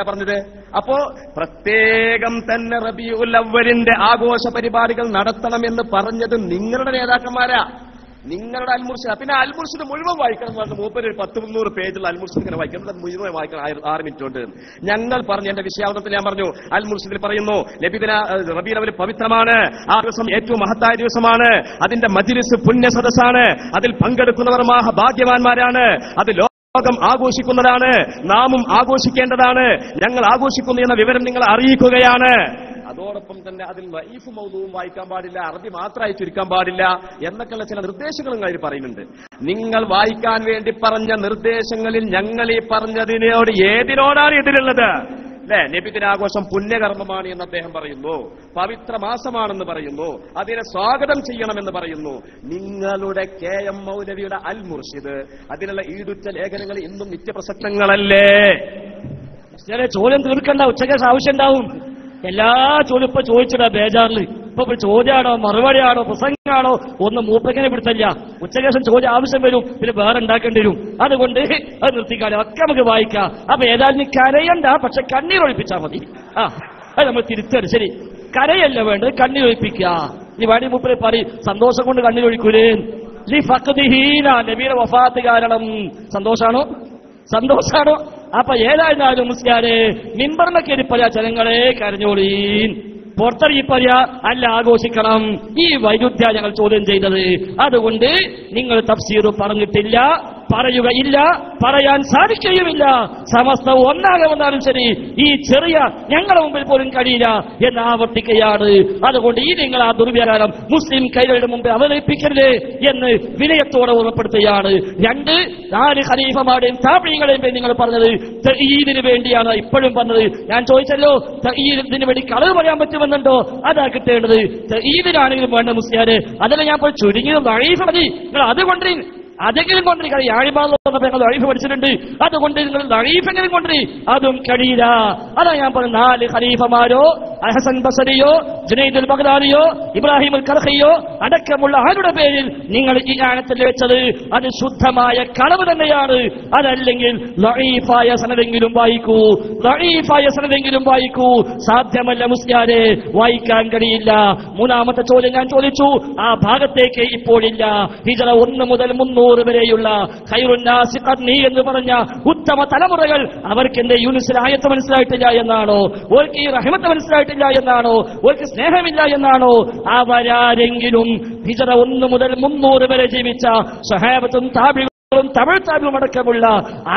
പറഞ്ഞത്? അപ്പോ പ്രത്യേകം തന്നെ റബീഉൽ അവ്വലിന്റെ ആഘോഷ പരിപാടികൾ നടത്തണമെന്ന് പറഞ്ഞത് നിങ്ങളുടെ നേതാക്കന്മാരാ, നിങ്ങളുടെ അൽമുർഷിദ്. പിന്നെ അൽമുർഷിദ് മുഴുവൻ വായിക്കണം എന്ന് പറഞ്ഞു. 300-300 പേജുള്ള അൽമുർഷിദ് ഇങ്ങനെ വായിക്കണം, മുഴുവൻ വായിക്കണം 6 മിനിറ്റ് കൊണ്ട്. ഞങ്ങൾ പറഞ്ഞു, എന്റെ വിഷയാവതത്തിൽ ഞാൻ പറഞ്ഞു, അൽമുർഷിദിൽ പറയുന്നു റബീഉൽ അവ്വൽ പവിത്രമാണ്, ആ ദിവസം ഏറ്റവും മഹത്തായ ദിവസമാണ്, അതിന്റെ മജ്ലിസ് പുണ്യ സദസ്സാണ്, അതിൽ പങ്കെടുക്കുന്നവർ ഭാഗ്യവാന്മാരാണ്, അത് ലോകം ആഘോഷിക്കുന്നതാണ്, നാമും ആഘോഷിക്കേണ്ടതാണ്, ഞങ്ങൾ ആഘോഷിക്കുന്നു എന്ന വിവരം നിങ്ങളെ അറിയിക്കുകയാണ്. അതോടൊപ്പം തന്നെ അതിൽ വഈഫ് മൗദൂഉം വായിക്കാൻ പാടില്ല, അറബി മാത്രമായി ചുരുക്കാൻ പാടില്ല എന്നൊക്കെയുള്ള ചില നിർദ്ദേശങ്ങളും അതിൽ പറയുന്നുണ്ട്. നിങ്ങൾ വായിക്കാൻ വേണ്ടി പറഞ്ഞ നിർദ്ദേശങ്ങളിൽ ഞങ്ങൾ ഈ പറഞ്ഞതിനോട് ഏതിനോടാണ് എതിരുള്ളത്? അല്ലെ? നബിദിനാഘോഷം പുണ്യകർമ്മമാണ് എന്ന് അദ്ദേഹം പറയുന്നു, പവിത്ര മാസമാണെന്ന് പറയുന്നു, അതിനെ സ്വാഗതം ചെയ്യണമെന്ന് പറയുന്നു. നിങ്ങളുടെ KM മൗലവിയുടെ അൽ മുർഷിദ് അതിനുള്ള ഈടുറ്റ ലേഖനങ്ങൾ ഇന്നും നിത്യപ്രസക്തങ്ങളല്ലേ? ചോദ്യം തീർക്കണ്ട, ഉച്ചക്കേശ ആവശ്യം ഉണ്ടാവും. എല്ലാ ചോദ്യം ഇപ്പൊ ചോദിച്ചിടാ ബേജാറില്. ഇപ്പൊ ചോദ്യമാണോ മറുപടിയാണോ പ്രസംഗമാണോ ഒന്നും മൂപ്പങ്ങനെ പിടുത്തല്ല. ഉച്ചക്കേശം ചോദ്യം ആവശ്യം വരും, പിന്നെ വേറെ ഉണ്ടാക്കേണ്ടി വരും. അതുകൊണ്ട് അത് നിർത്തിക്കാലം ഒക്കെ നമുക്ക് വായിക്കാം. അപ്പൊ ഏതായാലും നീ കരയണ്ട, പക്ഷെ കണ്ണീർ ഒഴിപ്പിച്ചാൽ മതി. അത് നമ്മൾ തിരുത്തരുത്. ശരി, കരയല്ല വേണ്ടത്, കണ്ണീർ ഒഴിപ്പിക്കുക. നീ വേണ്ടി മൂപ്പരെ പറയും സന്തോഷം കൊണ്ട് കണ്ണീർ ഒഴിക്കൂലേ? നബിയുടെ വഫാത്ത് കാരണം സന്തോഷാണോ? അപ്പൊ ഏതായിരുന്നാലും മുസ്ലിയാരെ മിമ്പറിനൊക്കെ ഇരിപ്പറയാ ജനങ്ങളെ കരഞ്ഞോളീൻ, പുറത്തിറങ്ങി പറയാ അല്ല ആഘോഷിക്കണം. ഈ വൈരുദ്ധ്യ ഞങ്ങൾ ചോദ്യം ചെയ്തത്. അതുകൊണ്ട് നിങ്ങൾ തഫ്സീർ പറഞ്ഞിട്ടില്ല, പറയുകയില്ല, പറയാൻ സാധിക്കുകയുമില്ല. സമസ്ത ഒന്നാകെ വന്നാലും ശരി ഈ ചെറിയ ഞങ്ങളുടെ മുമ്പിൽ പോലും കഴിയില്ല എന്ന് ആവർത്തിക്കുകയാണ്. അതുകൊണ്ട് ഈ നിങ്ങൾ ആ ദുർവ്യാഖ്യാനം മുസ്ലിം കൈകളുടെ മുമ്പിൽ അവതരിപ്പിക്കരുത് എന്ന് വിനയത്തോടെ ഓർമ്മപ്പെടുത്തുകയാണ്. 4 ഖലീഫമാരുടെയും താബഈങ്ങളെയും പേര് നിങ്ങൾ പറഞ്ഞത് തഅയീദിന് വേണ്ടിയാണ് ഇപ്പോഴും പറഞ്ഞത്. ഞാൻ ചോദിച്ചല്ലോ, തഅയീദിന് വേണ്ടി കളവ് പറയാൻ പറ്റുമെന്നുണ്ടോ? അതാ കിട്ടേണ്ടത്. തഅയീദിനാണെങ്കിലും വേണ്ട മുസ്ലിയാരെ, അതല്ല ഞാൻ ഇപ്പോൾ ചുരുങ്ങിയത് ദഈഫ് മതി, നിങ്ങൾ അതുകൊണ്ട് അതെങ്കിലും കൊണ്ടിരിക്കുക. ഞങ്ങൾ ദഈഫ് പഠിച്ചിട്ടുണ്ട്, അതുകൊണ്ട് നിങ്ങൾ ദഈഫെങ്കിലും കൊണ്ടിരി, അതും കഴിയില്ല. അതാ ഞാൻ പറഞ്ഞ 4 ഖലീഫമാരോ ഹസൻ ബസരിയോ ജുനൈദുൽ ബഗ്ദാദിയോ ഇബ്രാഹിം അൽ കർഖിയോ അടക്കമുള്ള ആരുടെ പേരിൽ നിങ്ങൾ ഈ ആയത്തിൽ വെച്ചത് അത് ശുദ്ധമായ കളവ് തന്നെയാണ്. അതല്ലെങ്കിൽ ദഈഫായ സനദെങ്കിലും വായിക്കൂ, ദഈഫായ സനദെങ്കിലും വായിക്കൂ. സാധ്യമല്ല മുസ്ലിയാരെ, വായിക്കാൻ കഴിയില്ല. 3ാമത്തെ ചോദ്യം ഞാൻ ചോദിച്ചു, ആ ഭാഗത്തേക്ക് ഇപ്പോഴില്ല. ഹിജ്റ 1 മുതൽ 300 വരെയുള്ള ഖൈറുന്നാസി ഖർനി എന്ന് പറഞ്ഞ ഉത്തമ തലമുറകൾ അവർക്ക് എന്റെ യൂനിസിൽ ആയത്ത് മനസ്സിലായിട്ടില്ല എന്നാണോ? അവർക്ക് ഈ റഹ്മത്ത് മനസ്സിലായിട്ടില്ല എന്നാണോ? അവർക്ക് സ്നേഹമില്ല എന്നാണോ? അവരാരെങ്കിലും ഹിജ്റ 1 മുതൽ 300 വരെ ജീവിച്ച സ്വഹാബത്തും താബിഈങ്ങളും തമിഴ് താബിഈങ്ങളും അടക്കമുള്ള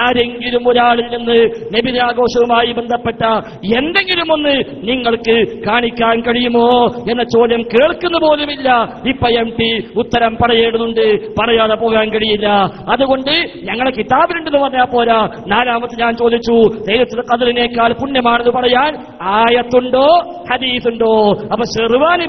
ആരെങ്കിലും ഒരാളിൽ നിന്ന് നബിദിനാഘോഷവുമായി ബന്ധപ്പെട്ട എന്തെങ്കിലും ഒന്ന് നിങ്ങൾക്ക് കാണിക്കാൻ കഴിയുമോ എന്ന ചോദ്യം കേൾക്കുന്ന പോലുമില്ല. ഇപ്പൊ MT ഉത്തരം പറയേണ്ടതുണ്ട്, പറയാതെ പോകാൻ കഴിയില്ല. അതുകൊണ്ട് ഞങ്ങളെ കിതാബിലുണ്ടെന്ന് പറഞ്ഞാൽ പോരാ. 4ാമത്തെ ഞാൻ ചോദിച്ചു, ലൈലത്തുൽ ഖദ്റിനേക്കാൾ പുണ്യമാണെന്ന് പറയാൻ ആയത്തുണ്ടോ ഹദീസുണ്ടോ? അപ്പൊ ഷെർവാനി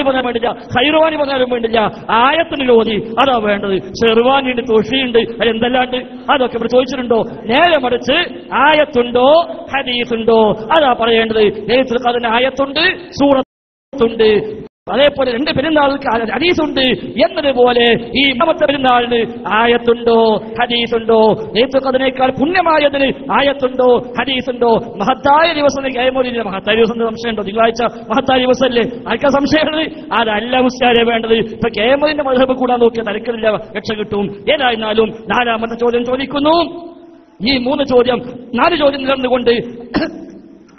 പറയാൻ വേണ്ടില്ല, ഖൈറുവാനി പറയാനും വേണ്ടില്ല, ആയത്തിന് ഓതി അതാ വേണ്ടത്. ഷെർവാനിയുണ്ട്, തൊഷിയുണ്ട്, അതെന്തല്ലാണ്ട് അതൊക്കെ ഇവിടെ ചോദിച്ചിട്ടുണ്ടോ? നേരെ മറിച്ച് ആയത്തുണ്ടോ ഹദീസുണ്ടോ അതാ പറയേണ്ടത്. ലൈലത്തുൽ ഖദ്റിന് ആയത്തുണ്ട്, സൂറത്തുണ്ട്, അതേപോലെ 2 പെരുന്നാൾക്ക് ഹദീസുണ്ട് എന്നതുപോലെ ഈ 3ാമത്തെ പെരുന്നാളിന് ആയത്തുണ്ടോ ഹദീസുണ്ടോ? ലൈലത്തുൽ ഖദ്റിനേക്കാൾ പുണ്യമായതിന് ആയത്തുണ്ടോ ഹദീസുണ്ടോ? മഹത്തായ ദിവസം കേമോലിന്റെ മഹത്തായ ദിവസം സംശയമുണ്ടോ? തിങ്കളാഴ്ച മഹത്തായ ദിവസമല്ലേ? ആർക്കാ സംശയമുള്ളത്? അതല്ല മുസ്ലിയാരെ വേണ്ടത്. ഇപ്പൊ കേമോലിന്റെ മദ്ഹബ് കൂടാൻ നോക്കിയാൽ തരക്കില്ല, രക്ഷ കിട്ടും. ഏതായിരുന്നാലും 4ാമത്തെ ചോദ്യം ചോദിക്കുന്നു. ഈ 4 ചോദ്യം നിലർന്നുകൊണ്ട്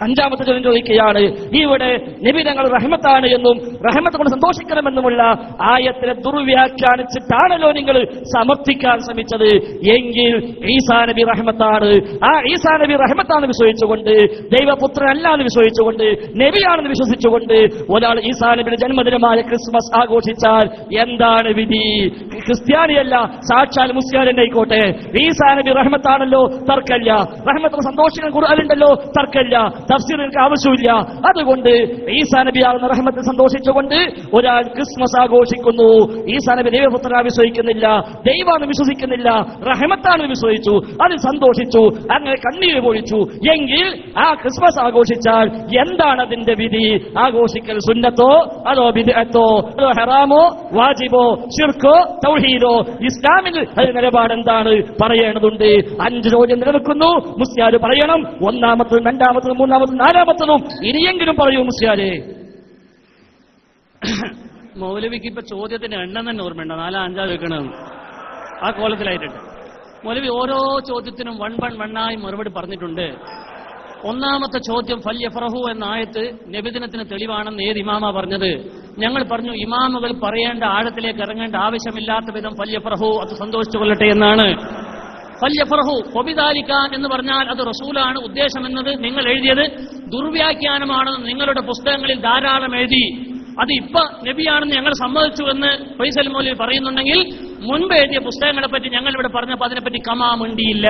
5ാമത്തെ ചോദ്യം ചോദിക്കുകയാണ്. ഇവിടെ നബി തങ്ങൾ റഹ്മത്താണ് എന്നും റഹ്മത്ത് കൊണ്ട് സന്തോഷിക്കണമെന്നുമുള്ള ആയത്തിനെ ദുർവ്യാഖ്യാനിച്ചിട്ടാണല്ലോ നിങ്ങൾ സമർത്ഥിക്കാൻ ശ്രമിച്ചത്. എങ്കിൽ ഈസാ നബി റഹ്മത്താണ്, ആ ഈസാ നബി റഹ്മത്താണെന്ന് വിശ്വസിച്ചുകൊണ്ട്, ദൈവപുത്രനല്ലാന്ന് വിശ്വസിച്ചുകൊണ്ട്, നബിയാണെന്ന് വിശ്വസിച്ചുകൊണ്ട് ഒരാൾ ഈസാ നബിയുടെ ജന്മദിനമായ ക്രിസ്മസ് ആഘോഷിച്ചാൽ എന്താണ് വിധി? ക്രിസ്ത്യാനിയല്ല, സാക്ഷാൽ മുസ്ലിം ആയിക്കോട്ടെ, ഈസാ നബി റഹ്മത്താണല്ലോ, തർക്കല്ല. റഹ്മത്ത് സന്തോഷിക്കാൻ ഖുർആനിലുണ്ടല്ലോ, തർക്കല്ല. തഫ്സീറിന് ആവശ്യമില്ല. അതുകൊണ്ട് ഈസാ നബി ആകുന്ന റഹ്മത്തിൽ സന്തോഷിച്ചുകൊണ്ട് ഒരാൾ ക്രിസ്മസ് ആഘോഷിക്കുന്നു. ഈസാ നബി ദൈവപുത്രനെ വിശ്വസിക്കുന്നില്ല, ദൈവമാണ് വിശ്വസിക്കുന്നില്ല, റഹ്മത്താണെന്ന് വിശ്വസിച്ചു, അതിൽ സന്തോഷിച്ചു, അങ്ങനെ കണ്ണീര് പൊഴിച്ചു. എങ്കിൽ ആ ക്രിസ്മസ് ആഘോഷിച്ചാൽ എന്താണ് അതിന്റെ വിധി? ആഘോഷിക്കൽ സുന്നത്തോ അതോ ബിദ്അത്തോ അതോ ഹറാമോ വാജിബോ ശിർക്കോ തൗഹീദോ? ഇസ്ലാമിൽ അതിന്റെ നിലപാട് എന്താണ് പറയേണ്ടതുണ്ട്. 5 ചോദ്യം നിലനിൽക്കുന്നു. മുസ്ലിയാർ പറയണം. 1ാമത്തതും 2ാമത്തതും 3ാമത്തതും 4ാമത്തതും ഇനിയെങ്കിലും പറയൂ മുസ്ലിയാരെ. മൗലവിക്ക് ഇപ്പൊ ചോദ്യത്തിന്റെ എണ്ണം തന്നെ ഓർമ്മയുണ്ടോ? 4, 5 വെക്കണമെന്ന് ആ കോലത്തിലായിട്ടുണ്ട്. മൗലവി ഓരോ ചോദ്യത്തിനും 1 മറുപടി പറഞ്ഞിട്ടുണ്ട്. 1ാമത്തെ ചോദ്യം ഫല്യഫറഹു എന്ന ആയത്ത് നബിദിനത്തിന് തെളിവാണെന്ന് ഏത് ഇമാമാ പറഞ്ഞത്? ഞങ്ങൾ പറഞ്ഞു ഇമാമുകൾ പറയേണ്ട ആഴത്തിലേക്ക് ഇറങ്ങേണ്ട ആവശ്യമില്ലാത്ത വിധം ഫല്യഫറഹു, അത് സന്തോഷിച്ചു കൊള്ളട്ടെ എന്നാണ്. ഫല്യഫറഹു വബിദാലിക എന്ന് പറഞ്ഞാൽ അത് റസൂലാണ് ഉദ്ദേശമെന്നത് നിങ്ങൾ എഴുതിയത് ദുർവ്യാഖ്യാനമാണെന്ന് നിങ്ങളുടെ പുസ്തകങ്ങളിൽ ധാരാളം എഴുതി. അത് ഇപ്പൊ നബിയാണെന്ന് ഞങ്ങൾ സമ്മതിച്ചു എന്ന് ഫൈസൽ മൗലവി പറയുന്നുണ്ടെങ്കിൽ മുൻപ് എഴുതിയ പുസ്തകങ്ങളെ പറ്റി ഞങ്ങൾ ഇവിടെ പറഞ്ഞപ്പോൾ അതിനെപ്പറ്റി കമാമുണ്ടിയില്ല.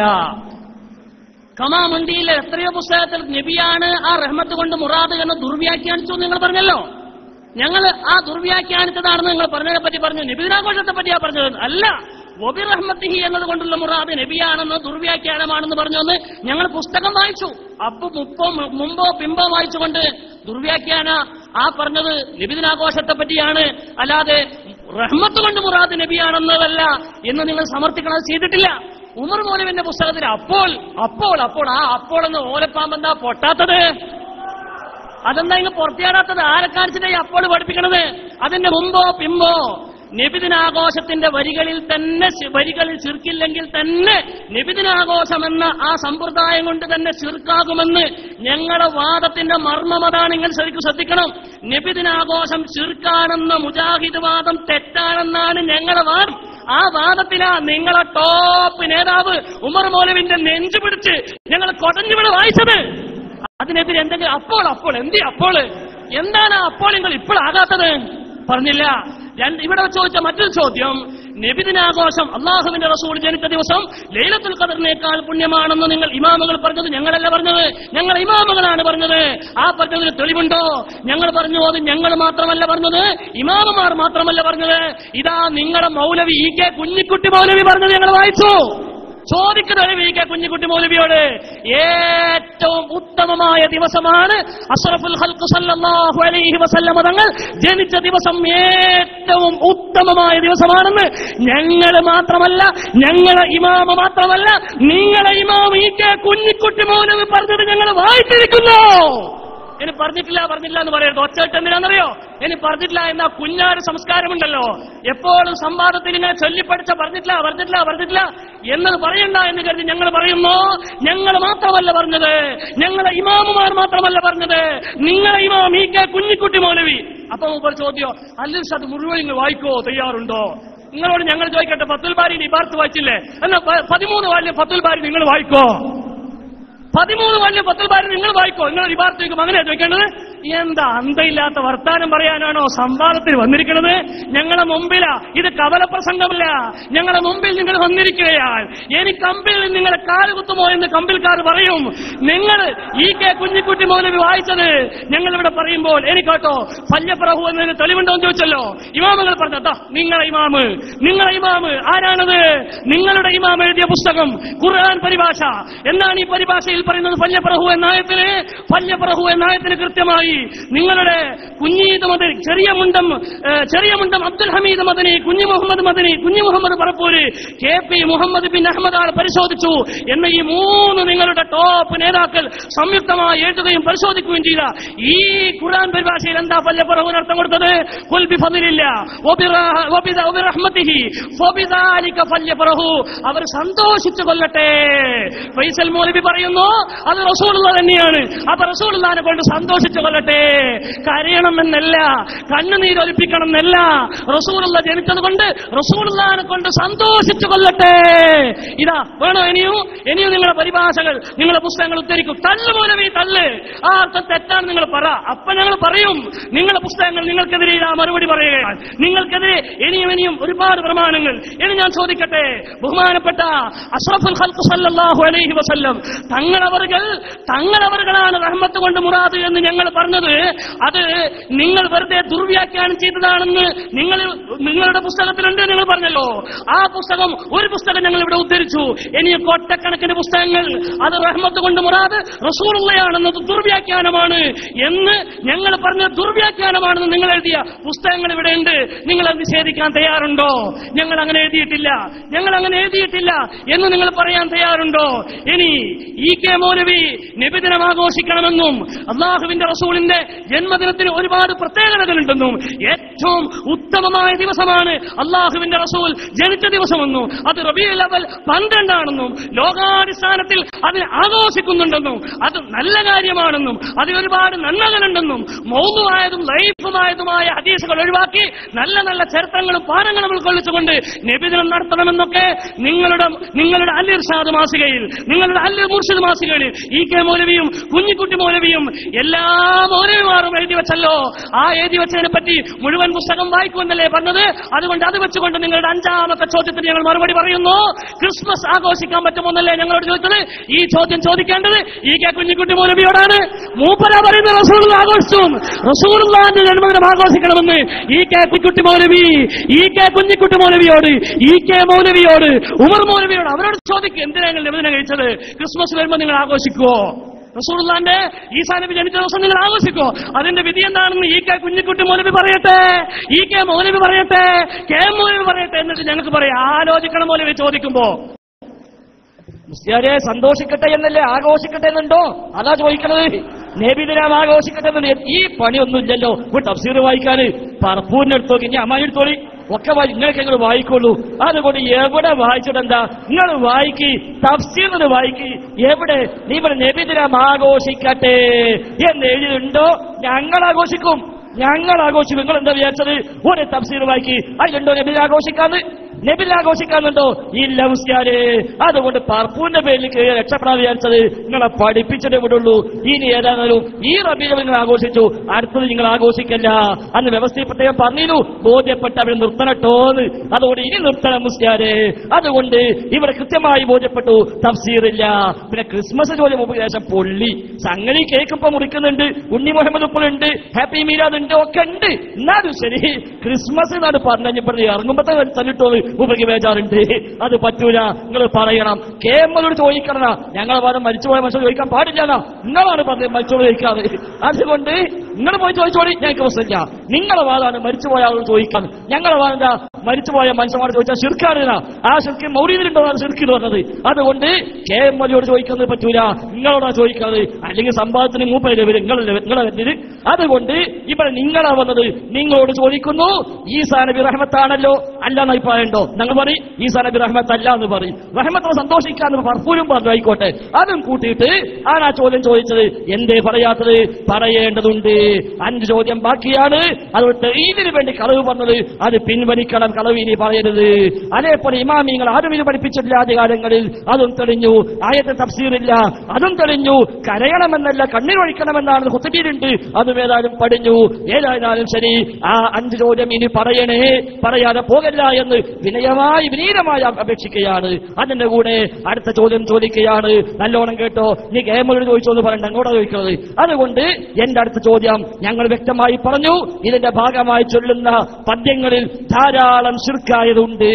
എത്രയോ പുസ്തകത്തിൽ നബിയാണ് ആ റഹ്മത്ത് കൊണ്ട് മുറാദ് എന്ന് ദുർവ്യാഖ്യാനിച്ചു നിങ്ങൾ പറഞ്ഞല്ലോ. ഞങ്ങൾ ആ ദുർവ്യാഖ്യാനിച്ചതാണെന്ന് നിങ്ങൾ പറഞ്ഞതിനെ പറ്റി പറഞ്ഞു. നബിദിനാഘോഷത്തെ പറ്റിയാ പറഞ്ഞത് അല്ല. വബി റഹ്മത്തിഹി എന്നതുകൊണ്ടുള്ള മുറാദ് നബിയാണെന്ന് ദുർവ്യാഖ്യാനമാണെന്ന് പറഞ്ഞുവന്ന് ഞങ്ങൾ പുസ്തകം വായിച്ചു. അപ്പൊ മുമ്പോ പിമ്പോ വായിച്ചുകൊണ്ട് ദുർവ്യാഖ്യാന ആ പറഞ്ഞത് നബിദിനാഘോഷത്തെ പറ്റിയാണ്, അല്ലാതെ റഹ്മത്ത് കൊണ്ട് മുറാദ് നബിയാണെന്നതല്ല എന്ന് നിങ്ങൾ സമർത്ഥിക്കണത് ചെയ്തിട്ടില്ല. ഉമർ മൗലവിന്റെ പുസ്തകത്തിൽ അപ്പോൾ ആ അപ്പോൾ എന്ന് ഓലപ്പാമ്പെന്താ പൊട്ടാത്തത്? അതെന്താ ഇങ്ങ് പുറത്തിയാടാത്തത്? ആരെ കാണിച്ചിട്ടാ ഈ അപ്പോൾ പഠിപ്പിക്കണത്? അതിന്റെ മുമ്പോ പിമ്പോ നബിദിനാഘോഷത്തിന്റെ വരികളിൽ ശിർക്കില്ലെങ്കിൽ തന്നെ നബിദിനാഘോഷമെന്ന ആ സമ്പ്രദായം കൊണ്ട് തന്നെ ശിർക്കാകുമെന്ന് ഞങ്ങളുടെ വാദത്തിന്റെ മർമ്മം അതാണ്. നിങ്ങൾ ശരിക്കും ശ്രദ്ധിക്കണം. നബിദിനാഘോഷം ശിർക്കാണെന്ന മുജാഹിദ് വാദം തെറ്റാണെന്നാണ് ഞങ്ങളുടെ വാദം. ആ വാദത്തിലാ നിങ്ങളെ ടോപ്പ് നേതാവ് ഉമർ മൗലവിന്റെ നെഞ്ചു പിടിച്ച് ഞങ്ങൾ കൊടഞ്ഞുവിടെ വായിച്ചത്. അതിനെതിരെ എന്തെങ്കിലും അപ്പോൾ എന്താണ് അപ്പോൾ നിങ്ങൾ ഇപ്പോഴാകാത്തത്? പറഞ്ഞില്ല. ഇവിടെ ചോദിച്ച മറ്റൊരു ചോദ്യം, നബിദിനാഘോഷം അള്ളാഹുവിന്റെ റസൂൽ ജനിച്ച ദിവസം ലൈലത്തുൽ ഖദറിനേക്കാൾ പുണ്യമാണെന്ന് നിങ്ങൾ ഇമാമുകൾ പറഞ്ഞത് ഞങ്ങളല്ല പറഞ്ഞത്, ഞങ്ങൾ ഇമാമുകളാണ് പറഞ്ഞത്. ആ പറഞ്ഞതിന് തെളിവുണ്ടോ? ഞങ്ങൾ പറഞ്ഞു അത് ഞങ്ങൾ മാത്രമല്ല പറഞ്ഞത്, ഇമാമുമാർ മാത്രമല്ല പറഞ്ഞത്. ഇതാ നിങ്ങളുടെ മൗലവി ഇ.കെ. കുഞ്ഞിക്കുട്ടി മൗലവി പറഞ്ഞത് ഞങ്ങൾ വായിച്ചു. ചോദിക്കുന്നത് ഇ.കെ. കുഞ്ഞിക്കുട്ടി മൗലവിയോട്, ഏറ്റവും ഉത്തമമായ ദിവസമാണ് അഷ്റഫുൽ ഖൽഖ് സല്ലല്ലാഹു അലൈഹി വസല്ലം തങ്ങൾ ജനിച്ച ദിവസം, ഏറ്റവും ഉത്തമമായ ദിവസമാണെന്ന് ഞങ്ങൾ മാത്രമല്ല, ഞങ്ങളെ ഇമാമ മാത്രമല്ല, നിങ്ങളെ ഇമാം ഇ.കെ. കുഞ്ഞിക്കുട്ടി മൗലവി പറഞ്ഞത് ഞങ്ങൾ വായിച്ചിരിക്കുന്നു. ഇനി പറഞ്ഞിട്ടില്ല എന്ന് പറയരുത്. ഒച്ചയിട്ട് എന്തിനാണെന്നറിയോ? ഇനി പറഞ്ഞിട്ടില്ല എന്നാ കുഞ്ഞാട് സംസ്കാരമുണ്ടല്ലോ, എപ്പോഴും സംവാദത്തിൽ ഇങ്ങനെ ചൊല്ലിപ്പടിച്ച പറഞ്ഞിട്ടില്ല എന്നത് പറയണ്ട എന്ന് കരുതി ഞങ്ങൾ പറയുന്നു. ഞങ്ങൾ മാത്രമല്ല പറഞ്ഞത്, ഞങ്ങളെ ഇമാമുമാർ മാത്രമല്ല പറഞ്ഞത്, നിങ്ങളെ ഇമാം ഇ.കെ. കുഞ്ഞിക്കുട്ടി മൗലവി. അപ്പൊ ഒരു ചോദ്യം, അല്ലെങ്കിൽ അത് മുഴുവൻ നിങ്ങൾ വായിക്കോ തയ്യാറുണ്ടോ? നിങ്ങളോട് ഞങ്ങൾ ചോദിക്കട്ടെ, ഫത്തുൽ ബാരിയിൽ ഇബാർത്ത് വായിച്ചില്ലേ? എന്നാ 13 വാല്യം ഫത്തുൽ ബാരി നിങ്ങൾ വായിക്കോ? 13 വാല്യം ഫത്തുൽ ബാരി നിങ്ങൾ വായിക്കോ? നിങ്ങൾ ഇബാർത്ത് അങ്ങനെ ചോദിക്കേണ്ടത്? എന്താ അന്തയില്ലാത്ത വർത്താനം പറയാനാണോ സംവാദത്തിൽ വന്നിരിക്കുന്നത്? ഞങ്ങളെ മുമ്പിലാ ഇത്, കവല പ്രസംഗമല്ല. ഞങ്ങളെ മുമ്പിൽ നിങ്ങൾ വന്നിരിക്കുകയാണ്. ഇനി കമ്പിൽ നിങ്ങളെ കാല് കുത്തുമോ എന്ന് കമ്പിൽക്കാർ പറയും. നിങ്ങൾ ഇ.കെ. കുഞ്ഞിക്കുട്ടി മൗലവി വായിച്ചത് ഞങ്ങളിവിടെ പറയുമ്പോൾ എനിക്കോട്ടോ ഫല്യപ്രഭു എന്നതിന് തെളിവുണ്ടോ എന്ന് ചോദിച്ചല്ലോ. ഇമാമുകൾ പറഞ്ഞതാ നിങ്ങളെ ഇമാമ് ആരാണത്? നിങ്ങളുടെ ഇമാം എഴുതിയ പുസ്തകം ഖുർആൻ പരിഭാഷ. എന്താണ് ഈ പരിഭാഷയിൽ പറയുന്നത്? ഫല്യപ്രഭു എന്നായത്തിന് കൃത്യമായി നിങ്ങളുടെ കുഞ്ഞീദ് മദനി, ചെറിയ മുണ്ടം അബ്ദുൽ ഹമീദ് മദനി, കുഞ്ഞു മുഹമ്മദ് പറപ്പൂര്, KP മുഹമ്മദ് ബിൻ അഹമ്മദ് ആൾ പരിശോധിച്ചു എന്ന ഈ 3 നിങ്ങളുടെ ടോപ്പ് നേതാക്കൾ സംയുക്തമായി എഴുതുകയും പരിശോധിക്കുകയും ചെയ്ത ഈ ഖുർആൻ പരിഭാഷയിൽ എന്താ ഫല്യപ്രഭുവിന് അർത്ഥം കൊടുത്തത്? ഖുൽ ബിഫദ്ലില്ലാഹി വബിറഹ്മതിഹി ഫബിദാലിക ഫല്യപ്രഹു. അവർ സന്തോഷിച്ചു കൊള്ളട്ടെ. ഫൈസൽ മൗലവി പറയുന്നു അത് റസൂലുള്ളാഹി തന്നെയാണ്. അപ്പൊ റസൂലുള്ളാഹിനെ കൊണ്ട് സന്തോഷിച്ചു കൊള്ളട്ടെ. കരയണമെന്നല്ല, കണ്ണുനീരൊലിപ്പിക്കണം എന്നല്ല, റസൂലുള്ളാഹി ജനിച്ചത് കൊണ്ട് റസൂലുള്ളാഹിനെ കൊണ്ട് സന്തോഷിച്ചു കൊള്ളട്ടെ. ഇതാ വേണോ? ഇനിയും നിങ്ങളുടെ പരിഭാഷകൾ, നിങ്ങളുടെ പുസ്തകങ്ങൾ ഉദ്ധരിക്കും. തള്ളു മൗലവി തള്ളു, ആ അർത്ഥം തെറ്റാണ് നിങ്ങൾ പറ. അപ്പൊ ഞങ്ങൾ പറയും നിങ്ങളുടെ പുസ്തകങ്ങൾ നിങ്ങൾക്കെതിരെ ഇതാ മറുപടി പറയുകയാണ്. നിങ്ങൾക്കെതിരെ ഇനിയും ഒരുപാട് പ്രമാണങ്ങൾ. ഇനി ഞാൻ ചോദിക്കട്ടെ, ബഹുമാനപ്പെട്ട അഷ്റഫുൽ ഖൽഖ് സല്ലല്ലാഹു അലൈഹി വസല്ലം തങ്ങളവர்களാണ് റഹ്മത്ത് കൊണ്ട് മുറാദ് എന്ന് ഞങ്ങൾ പറഞ്ഞത്, അത് നിങ്ങൾ വെറുതെ ദുർവ്യാഖ്യാനം ചെയ്തതാണെന്ന് നിങ്ങളുടെ പുസ്തകത്തിലുണ്ട്. നിങ്ങൾ പറഞ്ഞല്ലോ ആ പുസ്തകം, ഒരു പുസ്തകം ഞങ്ങൾ ഇവിടെ ഉദ്ധരിച്ചു. ഇനി കൊട്ടക്കണക്കിന് പുസ്തകങ്ങൾ അത് റഹ്മത്ത് കൊണ്ട് മുറാദ് റസൂലുള്ളാഹിയാണെന്നത് ദുർവ്യാഖ്യാനമാണ് എന്ന് ഞങ്ങൾ പറഞ്ഞ ദുർവ്യാഖ്യാനമാണെന്ന് നിങ്ങൾ എഴുതിയ പുസ്തകങ്ങൾ ഇവിടെ ഉണ്ട്. നിങ്ങൾ അത് നിഷേധിക്കാൻ തയ്യാറുണ്ടോ? ഞങ്ങൾ അങ്ങനെ എഴുതിയിട്ടില്ല എന്ന് നിങ്ങൾ പറയാൻ തയ്യാറുണ്ടോ? ഇനി ഇ.കെ. മൗലവി നബിദിനം ആഘോഷിക്കണമെന്നും അള്ളാഹുവിന്റെ റസൂലിന്റെ ജന്മദിനത്തിന് ഒരുപാട് പ്രത്യേകതകളുണ്ടെന്നും ഏറ്റവും ഉത്തമമായ ദിവസമാണ് അള്ളാഹുവിന്റെ റസൂൽ ജനിച്ച ദിവസമെന്നും അത് റബീഉൽ അവ്വൽ 12 ആണെന്നും ലോകാടിസ്ഥാനത്തിൽ അതിനെ ആഘോഷിക്കുന്നുണ്ടെന്നും അത് നല്ല കാര്യമാണെന്നും അതിൽ ഒരുപാട് നന്മകളുണ്ടെന്നും മൗദൂആയതും ലൈഫുമായതുമായ ഹദീസുകൾ ഒഴിവാക്കി നല്ല നല്ല ചരിത്രങ്ങളും പാഠങ്ങളും ഉൾക്കൊള്ളിച്ചുകൊണ്ട് നബിദിനം നടത്തണമെന്നൊക്കെ നിങ്ങളുടെ അൽ ഇർഷാദ് മാസികയിൽ, നിങ്ങളുടെ അൽ മുർഷിദ് മാസികയിൽ ഇ.കെ. മൗലവിയും കുഞ്ഞിക്കുട്ടി മൗലവിയും എല്ലാ മൗലവിമാരും എഴുതി വെച്ചല്ലോ. ആ എഴുതി വെച്ചതിനെ പറ്റി മുഴുവൻ പുസ്തകം വായിക്കുമെന്നല്ലേ പറഞ്ഞത്? അതുകൊണ്ട് അത് വെച്ചുകൊണ്ട് നിങ്ങളുടെ 5ാമത്തെ ചോദ്യത്തിന് ഞങ്ങൾ മറുപടി പറയുന്നു. ക്രിസ്മസ് ആഘോഷിക്കാൻ പറ്റുമോന്നല്ലേ ഞങ്ങളോട് ചോദിച്ചത്? ഈ ചോദ്യം ചോദിക്കേണ്ടത് ഇ.കെ. കുഞ്ഞിക്കുട്ടി മൗലവിയോടാണ്. മൂപ്പര പറയുന്ന റസൂലുള്ളാഹി ആഘോഷിച്ചു, റസൂലുള്ളാഹിന്റെ ജന്മദിനം ആഘോഷിക്കണമെന്ന് ഇ.കെ. കുഞ്ഞിക്കുട്ടി മൗലവിയോട് ഇ.കെ. മൗലവിയോട് ഉമർ മൗലവിയോട് അവരോട് ചോദിക്കുക, എന്തിനാ നിങ്ങൾ നബിദിനം കഴിച്ചത്? ക്രിസ്മസ് വരുമ്പോൾ നിങ്ങൾ ആഘോഷിക്കുവോ? റസൂലുള്ളാഹിന്റെ ഈസാ നബി ജനിച്ച ദിവസം നിങ്ങൾ ആഘോഷിക്കോ? അതിന്റെ വിധി എന്താണെന്ന് ഇ.കെ. കുഞ്ഞിക്കുട്ടി മൗലവി പറയട്ടെ, ഇ.കെ. മൗലവി പറയട്ടെ, കെ. മൗലവി പറയട്ടെ, എന്നിട്ട് ഞങ്ങൾക്ക് പറയാം. ആലോചിക്കണം മൗലവി ചോദിക്കുമ്പോ. മുസ്ലിയാരെ സന്തോഷിക്കട്ടെ എന്നല്ലേ, ആഘോഷിക്കട്ടെ എന്നുണ്ടോ? അതാ ചോദിക്കണത്. നബിദിനം ആഘോഷിക്കട്ടെ എന്ന് ഈ പണിയൊന്നുമില്ലല്ലോ. ഇപ്പോൾ തഫ്സീർ വായിക്കാൻ പറപ്പൂരിനെ എടുത്തോക്കി, ഇനി അമ്മാനെടുത്തോളി ഒക്കെ നിങ്ങൾക്ക് നിങ്ങൾ വായിക്കുള്ളൂ. അതുകൊണ്ട് എവിടെ വായിച്ചിട്ടെന്താ? നിങ്ങൾ വായിക്കി, തഫ്സീർ വായിക്കി. എവിടെ നിങ്ങൾ നബിദിനം ആഘോഷിക്കട്ടെ എന്ന് എഴുതിയിട്ടുണ്ടോ? ഞങ്ങൾ ആഘോഷിക്കും. നിങ്ങൾ എന്താ വിചാരിച്ചത്? ഒരു തഫ്സീർ വായിക്കി, അതിലുണ്ടോ നബിദിനം ആഘോഷിക്കാന്ന്? നബിദിനം ആഘോഷിക്കാറുണ്ടോ? ഇല്ല മുസ്ലിയാരെ. അതുകൊണ്ട് പറപ്പൂന്റെ പേരിൽ രക്ഷപ്പെടാൻ വിചാരിച്ചത് നിങ്ങളെ പഠിപ്പിച്ചിട്ടേ വിടുള്ളൂ. ഇനി ഏതായാലും ഈ റബീഉൽ അവ്വൽ നിങ്ങൾ ആഘോഷിച്ചു, അടുത്തത് നിങ്ങൾ ആഘോഷിക്കല്ല. അന്ന് വ്യവസ്ഥയിൽ പ്രത്യേകം പറഞ്ഞിരുന്നു, ബോധ്യപ്പെട്ട അവർ നിർത്തണട്ടോന്ന്. അതുകൊണ്ട് ഇനി നിർത്തണം മുസ്ലിയാരെ. അതുകൊണ്ട് ഇവിടെ കൃത്യമായി ബോധ്യപ്പെട്ടു, തഫ്സീറില്ല. പിന്നെ ക്രിസ്മസ് ജോലി ശേഷം പൊള്ളി സംഗതി കേക്കിപ്പോ മുറിക്കുന്നുണ്ട്, ഉണ്ണി മുഹമ്മദ് ഇപ്പോഴുണ്ട്, ഹാപ്പി മീലാദ് ഉണ്ട്, ഒക്കെ ഉണ്ട്. എന്നാലും ശരി ക്രിസ്മസ് എന്നാണ് പറഞ്ഞു ഇറങ്ങുമ്പോ തല്ലിട്ടോന്ന് ഉപരി ബേജാറുണ്ട്. അത് പറ്റൂല, നിങ്ങൾ പറയണം. കേമലോട് ചോദിക്കണം, ഞങ്ങളെ വാദം മരിച്ചുപോയ മനുഷ്യർ ചോദിക്കാൻ പാടില്ല. നിങ്ങളാണ് പറഞ്ഞത് മരിച്ചോട് ചോദിക്കാതെ. അതുകൊണ്ട് നിങ്ങൾ പോയി ചോദിച്ചോളി, ഞങ്ങൾക്ക് പ്രശ്നമില്ല. നിങ്ങളെ വാദമാണ് മരിച്ചുപോയ ആളോട് ചോദിക്കാൻ. ഞങ്ങളെ വാദം എന്താ? മരിച്ചുപോയ മനുഷ്യന്മാർ ചോദിച്ചാൽ ശിർക്കാണ്. ആ ശിർക്ക് മൗലീദിലുണ്ടോ ശിർക്ക് എന്ന് പറഞ്ഞത്. അതുകൊണ്ട് കേമലിയോട് ചോദിക്കുന്നത് പറ്റൂല, നിങ്ങളോടാ ചോദിക്കുന്നത്. അല്ലെങ്കിൽ സമ്പാദത്തിന് മൂപ്പയിലെ വരും, നിങ്ങളെ വരുന്നത്. അതുകൊണ്ട് ഇവിടെ നിങ്ങളാ വന്നത്, നിങ്ങളോട് ചോദിക്കുന്നു. ഈസാ നബി റഹ്മത്താണല്ലോ അല്ലാന്ന് അഭിപ്രായം ഉണ്ടോ? ഞങ്ങൾ പറയും ഈസാ നബി റഹ്മത്ത് അല്ല എന്ന് പറയും. റഹ്മത്തിനെ സന്തോഷിക്കാന്ന് പർപ്പൂരും പറഞ്ഞു, ആയിക്കോട്ടെ. അതും കൂട്ടിയിട്ട് ആരാ ചോദ്യം ചോദിച്ചത്? എന്തേ പറയാത്തത്? പറയേണ്ടതുണ്ട്. 5 ചോദ്യം ബാക്കിയാണ്. അതുകൊണ്ട് ഇതിനു വേണ്ടി കളവ് പറഞ്ഞത് അത് പിൻവലിക്കണം, കളവ് ഇനി പറയരുത്. അതേപോലെ ഇമാമിങ്ങൾ ആരും ഇത് പഠിപ്പിച്ചിട്ടില്ല ആദ്യകാലങ്ങളിൽ, അതും തെളിഞ്ഞു. ആയത്തെ തഫ്സീറില്ല, അതും തെളിഞ്ഞു. കരയണമെന്നല്ല കണ്ണീരൊഴിക്കണമെന്നാണ് ഖുത്ബയിലുണ്ട്, അതും ഏതായാലും പഠിഞ്ഞു. ഏതായാലും ശരി, ആ 5 ചോദ്യം ഇനി പറയണേ, പറയാതെ പോകല്ല എന്ന് വിനീതമായി അപേക്ഷിക്കുകയാണ്. അതിന്റെ കൂടെ അടുത്ത ചോദ്യം ചോദിക്കുകയാണ്. നല്ലോണം കേട്ടോ, നീ കേമലോട് ചോദിച്ചോ എന്ന് പറയണ്ട, അങ്ങോട്ടാ ചോദിക്കുന്നത്. അതുകൊണ്ട് എന്റെ അടുത്ത ചോദ്യം ഞങ്ങൾ വ്യക്തമായി പറഞ്ഞു. ഇതിന്റെ ഭാഗമായി ചൊല്ലുന്ന പദ്യങ്ങളിൽ ധാരാളം ശിർക്കായതുണ്ട്,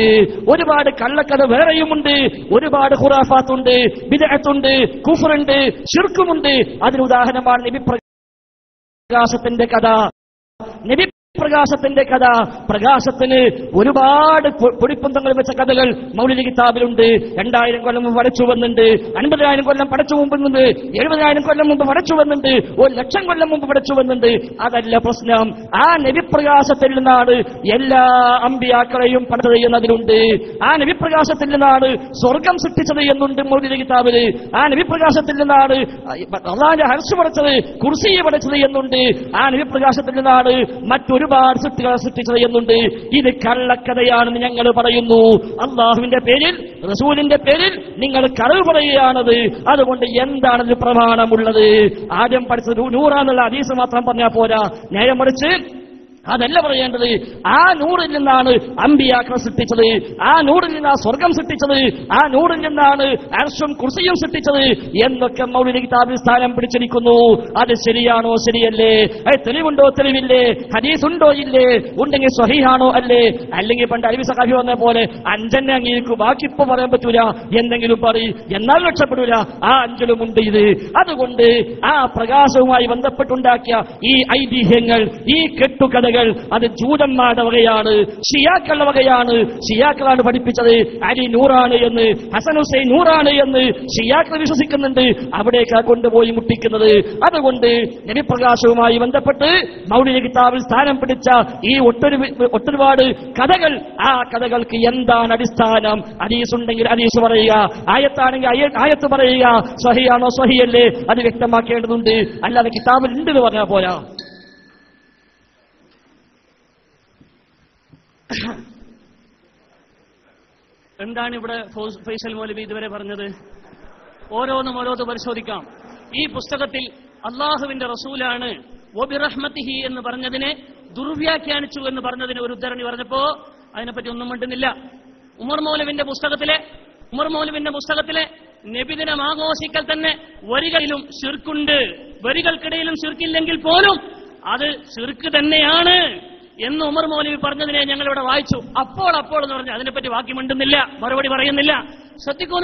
ഒരുപാട് കള്ളക്കഥ വേറെയുമുണ്ട്, ഒരുപാട് ഖുറാഫാത്തുണ്ട്, ബിദ്അത്തുണ്ട്, കുഫറുണ്ട്, ശിർക്കുമുണ്ട്. അതിന് ഉദാഹരണമാണ് നബി പ്രകാശത്തിന്റെ കഥ. നബി പ്രകാശത്തിന്റെ കഥ, പ്രകാശത്തിന് ഒരുപാട് പൊടിപ്പന്തങ്ങൾ വെച്ച കഥകൾ മൗലിദ് കിതാബിലുണ്ട്. 2000 കൊല്ലം മുമ്പ് പടച്ചു വന്നുണ്ട്, 50,000 കൊല്ലം പടച്ചു മുമ്പുണ്ട്, 70,000 കൊല്ലം മുമ്പ് പടച്ചു വന്നുണ്ട്, 1,00,000 കൊല്ലം മുമ്പ് പടച്ചു വന്നുണ്ട്. അതല്ല പ്രശ്നം. ആ നബിപ്രകാശത്തിൽ നിന്നാണ് എല്ലാ അമ്പിയാക്കളെയും പടച്ചത് എന്നതിലുണ്ട്. ആ നബിപ്രകാശത്തിൽ നിന്നാണ് സ്വർഗം സൃഷ്ടിച്ചത് എന്നുണ്ട് മൗലിദ് കിതാബില്. ആ നബിപ്രകാശത്തിൽ നിന്നാണ് അല്ലാഹുവിന്റെ അർശ് പടച്ചത്, കുർസിയെ പടച്ചത് എന്നുണ്ട്. ആ നബിപ്രകാശത്തിൽ നിന്നാണ് മറ്റൊരുപാട് സൃഷ്ടികളെ സൃഷ്ടിച്ചത് എന്നുണ്ട്. ഇത് കള്ളക്കഥയാണെന്ന് ഞങ്ങൾ പറയുന്നു. അള്ളാഹുവിന്റെ പേരിൽ, റസൂലിന്റെ പേരിൽ നിങ്ങൾ കളവ് പറയുകയാണത്. അതുകൊണ്ട് എന്താണത് പ്രമാണമുള്ളത്? ആദ്യം പഠിച്ചത് നൂറാന്നുള്ള ഹദീസ് മാത്രം പറഞ്ഞാൽ പോരാ, നേരെ മറിച്ച് അതല്ല പറയേണ്ടത്. ആ നൂറിൽ നിന്നാണ് അമ്പിയാക്കളെ സൃഷ്ടിച്ചത്, ആ നൂറിൽ നിന്നാണ് സ്വർഗം സൃഷ്ടിച്ചത്, ആ നൂറിൽ നിന്നാണ് അർശും കുർസിയും സൃഷ്ടിച്ചത് എന്നൊക്കെ മൗലിദ് കിതാബിൽ സ്ഥാനം പിടിച്ചിരിക്കുന്നു. അത് ശരിയാണോ? ശരിയല്ലേ? തെളിവുണ്ടോ? തെളിവില്ലേ? ഹദീസ് ഉണ്ടോ? ഇല്ലേ? ഉണ്ടെങ്കിൽ സ്വഹീഹാണോ? അല്ലേ? അല്ലെങ്കിൽ പണ്ട് അലവി സഖാഫി വന്ന പോലെ 5 അംഗീകരിക്കും, ബാക്കി ഇപ്പൊ പറയാൻ പറ്റൂല, എന്തെങ്കിലും പറയും, എന്നാൽ രക്ഷപ്പെടൂല. ആ 5 ഉണ്ട് ഇത്. അതുകൊണ്ട് ആ പ്രകാശവുമായി ബന്ധപ്പെട്ടുണ്ടാക്കിയ ഈ ഐതിഹ്യങ്ങൾ, ഈ കെട്ടുകഥകൾ, അത് ജൂതന്മാരുടെ വകയാണ്, ഷിയാക്കളുടെ വകയാണ്. ഷിയാക്കളാണ് പഠിപ്പിച്ചത് അലി നൂറാണ് എന്ന്, ഹസൻ ഹുസൈൻ നൂറാണ് എന്ന് ഷിയാക്കൾ വിശ്വസിക്കുന്നുണ്ട്. അവിടേക്കാണ് കൊണ്ടുപോയി മുട്ടിക്കുന്നത്. അതുകൊണ്ട് നബിപ്രകാശവുമായി ബന്ധപ്പെട്ട് മൗലിദ് കിതാബിൽ സ്ഥാനം പിടിച്ച ഈ ഒട്ടൊരുപാട് കഥകൾ, ആ കഥകൾക്ക് എന്താണ് അടിസ്ഥാനം? ഹദീസ് ഉണ്ടെങ്കിൽ ഹദീസ് പറയുക, ആയത്താണെങ്കിൽ ആയത്ത് പറയുക. സ്വഹിയാണോ സ്വഹിയല്ലേ? അത് വ്യക്തമാക്കേണ്ടതുണ്ട്. അല്ലാതെ കിതാബിൽ ഉണ്ടെന്ന് പറഞ്ഞാൽ പോരാ. എന്താണ് ഇവിടെ ഫൈസൽ മൗലവി ഇതുവരെ പറഞ്ഞത്? ഓരോന്നും പരിശോധിക്കാം. ഈ പുസ്തകത്തിൽ അള്ളാഹുവിന്റെ റസൂലാണ് വബിറഹ്മതിഹി എന്ന് പറഞ്ഞതിനെ ദുർവ്യാഖ്യാനിച്ചു എന്ന് പറഞ്ഞതിന് ഒരു ഉദ്ധരണി പറഞ്ഞപ്പോ അതിനെപ്പറ്റി ഒന്നും മിണ്ടുന്നില്ല. ഉമർ മൗലവിന്റെ പുസ്തകത്തിലെ നബിദിനം ആഘോഷിക്കൽ തന്നെ വരികളിലും ശിർക്കുണ്ട്, വരികൾക്കിടയിലും ശിർക്കില്ലെങ്കിൽ പോലും അത് ശിർക്ക് തന്നെയാണ് എന്ന് ഉമർ മൗലവി പറഞ്ഞതിനെ ഞങ്ങൾ ഇവിടെ വായിച്ചു. അപ്പോൾ എന്ന് പറഞ്ഞ് അതിനെപ്പറ്റി വാക്കി മിണ്ടുന്നില്ല, മറുപടി പറയുന്നില്ല. ശ്രദ്ധിക്കൂ,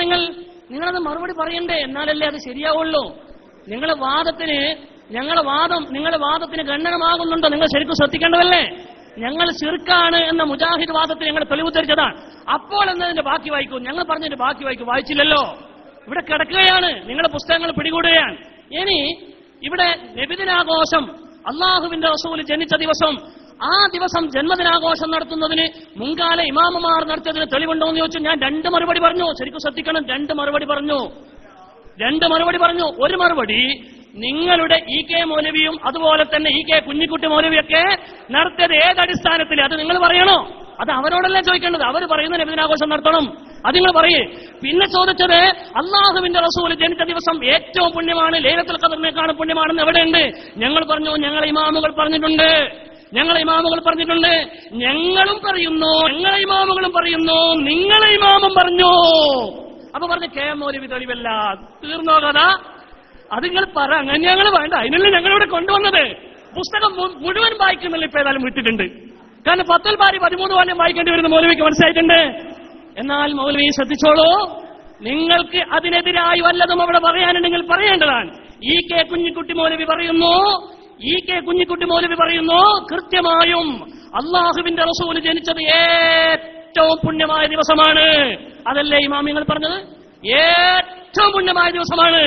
നിങ്ങളത് മറുപടി പറയണ്ടേ, എന്നാലല്ലേ അത് ശരിയാവുള്ളൂ. നിങ്ങളുടെ വാദത്തിന് ഖണ്ഡനമാകുന്നുണ്ടോ? നിങ്ങൾ ശരിക്കും ശ്രദ്ധിക്കേണ്ടതല്ലേ? ഞങ്ങൾ ശിർക്കാണ് എന്ന മുജാഹിദ് വാദത്തിന് ഞങ്ങൾ തെളിവുദ്ധരിച്ചതാണ്. അപ്പോൾ എന്നതിന്റെ ബാക്കി വായിക്കൂ. ഞങ്ങൾ പറഞ്ഞതിന്റെ ബാക്കി വായിച്ചില്ലല്ലോ. ഇവിടെ കിടക്കുകയാണ്, നിങ്ങളുടെ പുസ്തകങ്ങൾ പിടികൂടുകയാണ്. ഇനി ഇവിടെ നബിദിനാഘോഷം, അള്ളാഹുവിന്റെ റസൂൽ ജനിച്ച ദിവസം, ആ ദിവസം ജന്മദിനാഘോഷം നടത്തുന്നതിന് മുൻകാല ഇമാമുമാർ നടത്തിയതിന് തെളിവുണ്ടോ എന്ന് ചോദിച്ചു. ഞാൻ 2 മറുപടി പറഞ്ഞു. ശരിക്കും ശ്രദ്ധിക്കണം, 2 മറുപടി പറഞ്ഞു. ഒരു മറുപടി നിങ്ങളുടെ ഇ കെ മൗലവിയും അതുപോലെ തന്നെ ഇ കെ കുഞ്ഞിക്കുട്ടി മൗലവിയൊക്കെ നടത്തിയത് ഏതടിസ്ഥാനത്തിൽ, അത് നിങ്ങൾ പറയണോ? അത് അവരോടല്ലേ ചോദിക്കേണ്ടത്. അവർ പറയുന്ന നബിദിനാഘോഷം നടത്തണം, അത് നിങ്ങൾ പറയേ. പിന്നെ ചോദിച്ചത് അള്ളാഹുവിന്റെ റസൂൽ ജനിച്ച ദിവസം ഏറ്റവും പുണ്യമാണ്, ലൈലത്തുൽ ഖദറിനേക്കാളും പുണ്യമാണെന്ന് എവിടെയുണ്ട്? ഞങ്ങൾ പറഞ്ഞു, ഞങ്ങളെ ഇമാമുകൾ പറഞ്ഞിട്ടുണ്ട്, ഞങ്ങളെ ഇമാമുകൾ പറഞ്ഞിട്ടുണ്ട്. ഞങ്ങളും പറയുന്നു, ഞങ്ങളെ ഇമാമുകളും പറയുന്നു, നിങ്ങളെ ഇമാമും പറഞ്ഞു. അപ്പൊ പറഞ്ഞു കെ മൗലവി തെളിവല്ല. തീർന്നോ കഥ? അത് നിങ്ങൾ പറ. അങ്ങനെ ഞങ്ങൾ വേണ്ട, അതിനല്ലേ ഞങ്ങളിവിടെ കൊണ്ടുവന്നത്. പുസ്തകം മുഴുവൻ വായിക്കുന്നില്ല, ഇപ്പൊ ഏതായാലും വിട്ടിട്ടുണ്ട്. കാരണം 10 ബാരി 13 വാല്യം വായിക്കേണ്ടി വരുന്ന മൗലവിക്ക് മനസ്സിലായിട്ടുണ്ട്. എന്നാൽ മൗലവി ശ്രദ്ധിച്ചോളൂ, നിങ്ങൾക്ക് അതിനെതിരായി വല്ലതും അവിടെ പറയാനുണ്ടെങ്കിൽ പറയേണ്ടതാണ്. ഈ കെ കുഞ്ഞിക്കുട്ടി മൗലവി പറയുന്നു കൃത്യമായും അള്ളാഹുവിന്റെ റസൂൽ ജനിച്ചത് ഏറ്റവും പുണ്യമായ ദിവസമാണ്. അതല്ലേ ഇമാമിങ്ങൾ പറഞ്ഞത്? ഏറ്റവും പുണ്യമായ ദിവസമാണ്.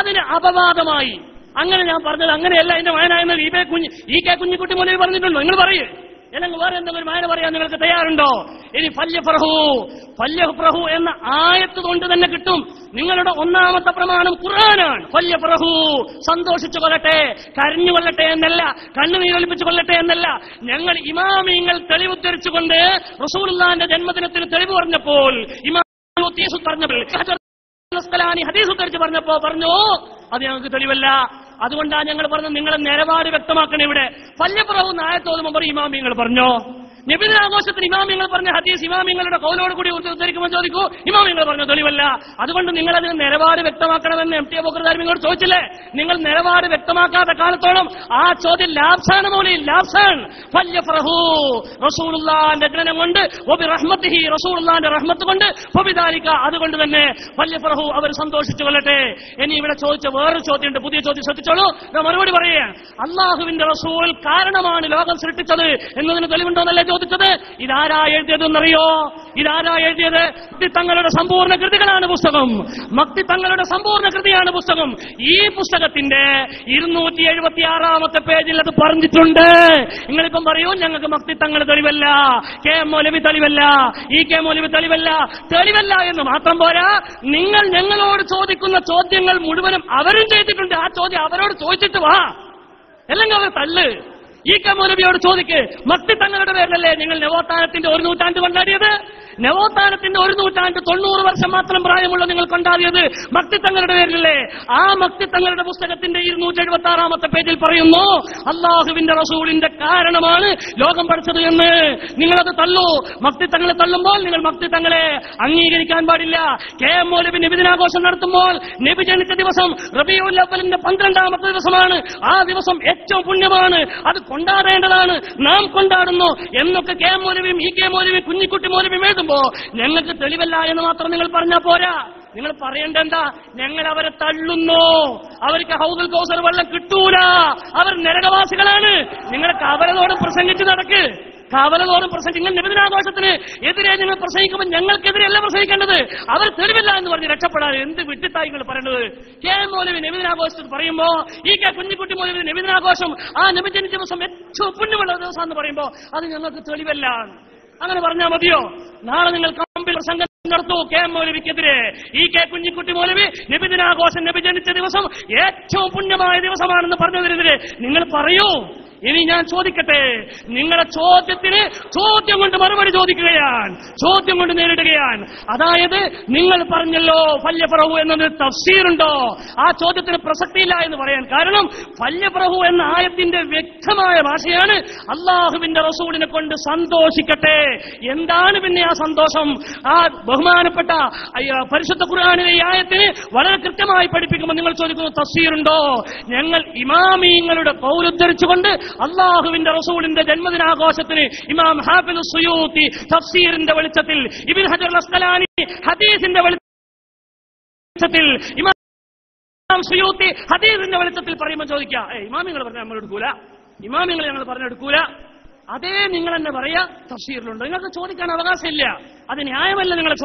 അതിന് അപവാദമായി അങ്ങനെ ഞാൻ പറഞ്ഞത് അങ്ങനെയല്ല, എന്റെ മകനായെന്ന് ഈ കെ കുഞ്ഞിക്കുട്ടി മൗലവി പറഞ്ഞിട്ടുള്ളൂ. നിങ്ങൾ പറയേ, അല്ലെങ്കിൽ വേറെ എന്തെങ്കിലും മകനെ പറയാൻ നിങ്ങൾക്ക് തയ്യാറുണ്ടോ? ഇനി ഫല്യഫ്രഹു എന്ന ആയത്ത് കൊണ്ട് തന്നെ കിട്ടും. നിങ്ങളുടെ ഒന്നാമത്തെ പ്രമാണം ഖുർആനാണ്. ഫല്യഫ്രഹു, സന്തോഷിച്ചു കൊള്ളട്ടെ, കരഞ്ഞു കൊള്ളട്ടെ എന്നല്ല, കണ്ണുനീരൊലിപ്പിച്ചു കൊള്ളട്ടെ എന്നല്ല. ഞങ്ങൾ ഇമാമിങ്ങൾ തെളിവുദ്ധരിച്ചുകൊണ്ട് റസൂലുള്ളാഹിന്റെ ജന്മദിനത്തിന് തെളിവ് പറഞ്ഞപ്പോൾ ഹദീസ് ഉദ്ധരിച്ച് പറഞ്ഞപ്പോ പറഞ്ഞു അത് ഞങ്ങൾക്ക് തെളിവല്ല. അതുകൊണ്ടാണ് ഞങ്ങൾ പറഞ്ഞത് നിങ്ങളെ നിലപാട് വ്യക്തമാക്കണം. ഇവിടെ ഫല്യഫ്രഹു ആയത്തോതുമ്പോൾ പറയും ഇമാമിങ്ങൾ പറഞ്ഞോ? നബിദിനാഘോഷത്തിന് ഇമാമിങ്ങൾ പറഞ്ഞ ഹദീസ് ഇമാമിങ്ങളുടെ കൗലോട് കൂടി ഉദ്ധരിക്കുമ്പോൾ ചോദിക്കൂ, ഇമാമിങ്ങൾ പറഞ്ഞ തെളിവല്ല. അതുകൊണ്ട് നിങ്ങൾ അതിന് നിലപാട് വ്യക്തമാക്കണമെന്ന് എം ടി അബൂബക്കർ നിങ്ങളോട് ചോദിച്ചില്ലേ? നിങ്ങൾ നിലപാട് വ്യക്തമാക്കാത്ത കാലത്തോളം ആ ചോദ്യം ലാബ്സാണ് മോളിൽ, ലാബ്സാൻ. ഫല്യഫ്രഹു, റസൂലുള്ളാഹിന്റെ ജനനം കൊണ്ട്, വബിറഹ്മത്തിഹി, റസൂലുള്ളാഹിന്റെ റഹ്മത്ത് കൊണ്ട്, വബിദാലിക, അതുകൊണ്ട് തന്നെ ഫല്യഫ്രഹു, അവർ സന്തോഷിച്ചു കൊള്ളട്ടെ. ഇനി ഇവിടെ ചോദിച്ച വേറൊരു ചോദ്യമുണ്ട്, പുതിയ ചോദ്യം ശ്രദ്ധിച്ചോളൂ. ഞാൻ മറുപടി പറയുകയാണ്. അള്ളാഹുവിന്റെ റസൂൽ കാരണമാണ് ലോകം സൃഷ്ടിച്ചത് എന്നതിന് തെളിവുണ്ടോന്നല്ലേ ചോദിച്ചത്. ഇതാരാ എഴുതിയതെന്നറിയോ? ഇതാരാ എഴുതിയത്? മക്തി തങ്ങളുടെ സമ്പൂർണ്ണ കൃതികളാണ് പുസ്തകം. മക്തി തങ്ങളുടെ സമ്പൂർണ്ണ കൃതിയാണ് പുസ്തകം. ഈ പുസ്തകത്തിന്റെ 276 പേജിൽ അത് പറഞ്ഞിട്ടുണ്ട്. നിങ്ങളിപ്പം പറയൂ ഞങ്ങൾക്ക് മക്തി തങ്ങൾ തെളിവല്ല, കെ മൗലവി തെളിവല്ല, ഈ കെ മൗലവി തെളിവല്ല എന്ന് മാത്രം പോരാ, നിങ്ങൾ ഞങ്ങളോട് ചോദിക്കുന്ന ചോദ്യങ്ങൾ മുഴുവനും അവരും ചെയ്തിട്ടുണ്ട്. ആ ചോദ്യം അവരോട് ചോദിച്ചിട്ട് വാ, അല്ലെങ്കിൽ അവർ തള്ളു. ഈ കെ മൗലവിയോട് ചോദിക്ക്, മക്തി തങ്ങളുടെ പേരിലല്ലേ നിങ്ങൾ നവോത്ഥാനത്തിന്റെ 1 നൂറ്റാണ്ട് കൊണ്ടാടിയത്? നവോത്ഥാനത്തിന്റെ 1 നൂറ്റാണ്ട് 90 വർഷം മാത്രം പ്രായമുള്ള നിങ്ങൾ കൊണ്ടാടിയത് മക്തി തങ്ങളുടെ പേരിലല്ലേ? ആ മക്തി തങ്ങളുടെ പുസ്തകത്തിന്റെ 276 പേജിൽ പറയുന്നു അള്ളാഹുവിന്റെ റസൂലിന്റെ കാരണമാണ് ലോകം പഠിച്ചത് എന്ന്. നിങ്ങളത് തള്ളൂ. മക്തി തങ്ങളെ തള്ളുമ്പോൾ നിങ്ങൾ മക്തി തങ്ങളെ അംഗീകരിക്കാൻ പാടില്ല. കെ എം മൗലവി നബിദിനാഘോഷം നടത്തുമ്പോൾ നബി ജനിച്ച ദിവസം റബീഉൽ അവ്വലിന്റെ 12ാമത്തെ ദിവസമാണ്. ആ ദിവസം ഏറ്റവും പുണ്യമാണ്, അത് കൊണ്ടാടേണ്ടതാണ്, നാം കൊണ്ടാടുന്നു എന്നൊക്കെ കെ എം മൗലവിയും ഈ കെ മൗലവിയും കുഞ്ഞിക്കുട്ടി മൗലവിയും എഴുതുമ്പോ ഞങ്ങൾക്ക് തെളിവല്ല എന്ന് മാത്രം നിങ്ങൾ പറഞ്ഞാൽ പോരാ. നിങ്ങൾ പറയേണ്ടെന്താ? ഞങ്ങൾ അവരെ തള്ളുന്നു, അവർക്ക് ഹൗദുൽ കൗസർ വെള്ളം കിട്ടൂല, അവർ നരകവാസികളാണ്. നിങ്ങൾ കവലതോടും പ്രസംഗിച്ച് നടക്ക്, കവലതോടും പ്രസംഗിച്ച്. നിങ്ങൾ നബിദിനാഘോഷത്തിന് എതിരെ നിങ്ങൾ പ്രസംഗിക്കുമ്പോൾ ഞങ്ങൾക്കെതിരെയല്ല പ്രസംഗിക്കേണ്ടത്. അവർ തെളിവില്ല എന്ന് പറഞ്ഞ് രക്ഷപ്പെടാൻ എന്ത് വിട്ടിട്ടായി നിങ്ങൾ പറയുന്നത്? കെ എം മൗലവി നബിദിനാഘോഷത്തിൽ പറയുമ്പോ ഈ കെ കുഞ്ഞിക്കുട്ടി മൗലവി നബിദിനാഘോഷം ആ നബി ജനിച്ച ദിവസം ഏറ്റവും പുണ്യമുള്ള ദിവസം എന്ന് പറയുമ്പോ അത് ഞങ്ങൾക്ക് തെളിവല്ല. അങ്ങനെ പറഞ്ഞാൽ മതിയോ? നാളെ നിങ്ങൾ കമ്പിൽ പ്രസംഗം നടത്തൂ കെ എം മൗലവിക്കെതിരെ. ഈ കെ കുഞ്ഞിക്കുട്ടി മൗലവി നബിദിനാഘോഷം നബി ജനിച്ച ദിവസം ഏറ്റവും പുണ്യമായ ദിവസമാണെന്ന് പറഞ്ഞതിനെതിരെ നിങ്ങൾ പറയൂ. ഇനി ഞാൻ ചോദിക്കട്ടെ, നിങ്ങളുടെ ചോദ്യത്തിന് ചോദ്യം കൊണ്ട് മറുപടി ചോദിക്കുകയാണ്, ചോദ്യം കൊണ്ട് നേരിടുകയാണ്. അതായത് നിങ്ങൾ പറഞ്ഞല്ലോ ഫല്യഫ്രഹു എന്നത് തഫ്സീറുണ്ടോ? ആ ചോദ്യത്തിന് പ്രസക്തിയില്ല എന്ന് പറയാൻ കാരണം ഫല്യഫ്രഹു എന്ന ആയത്തിന്റെ വ്യക്തമായ ഭാഷയാണ് അള്ളാഹുവിന്റെ റസൂലിനെ കൊണ്ട് സന്തോഷിക്കട്ടെ. എന്താണ് പിന്നെ ആ സന്തോഷം? ആ ബഹുമാനപ്പെട്ട പരിശുദ്ധ ഖുർആനിലെ ഈ ആയത്തിന് വളരെ കൃത്യമായി പഠിപ്പിക്കുമ്പോൾ നിങ്ങൾ ചോദിക്കുന്നു തഫ്സീറുണ്ടോ? ഞങ്ങൾ ഇമാമിങ്ങളുടെ കൗലുദ്ധരിച്ചുകൊണ്ട് അള്ളാഹുവിന്റെ റസൂലിന്റെ ജന്മദിനാഘോഷത്തിന് ഇമാം ഹാഫിദ് സുയൂത്തി തഫ്സീറിന്റെ വെളിച്ചത്തിൽ, ഇബ്നു ഹജർ അൽ അസ്ഖലാനി ഹദീസിന്റെ വെളിച്ചത്തിൽ, ഇമാം സുയൂത്തി ഹദീസിന്റെ വെളിച്ചത്തിൽ പറയുമ്പോൾ ചോദിക്കുക, ഇമാമിങ്ങൾ പറഞ്ഞാൽ നമ്മൾ എടുക്കൂല, ഇമാമിങ്ങൾ ഞങ്ങൾ പറഞ്ഞെടുക്കൂല. അതേ നിങ്ങൾ തന്നെ പറയാ തഫ്സീറിലുണ്ട്. നിങ്ങൾക്ക് ചോദിക്കാൻ അവകാശമില്ല, അത് ന്യായമല്ല. നിങ്ങളുടെ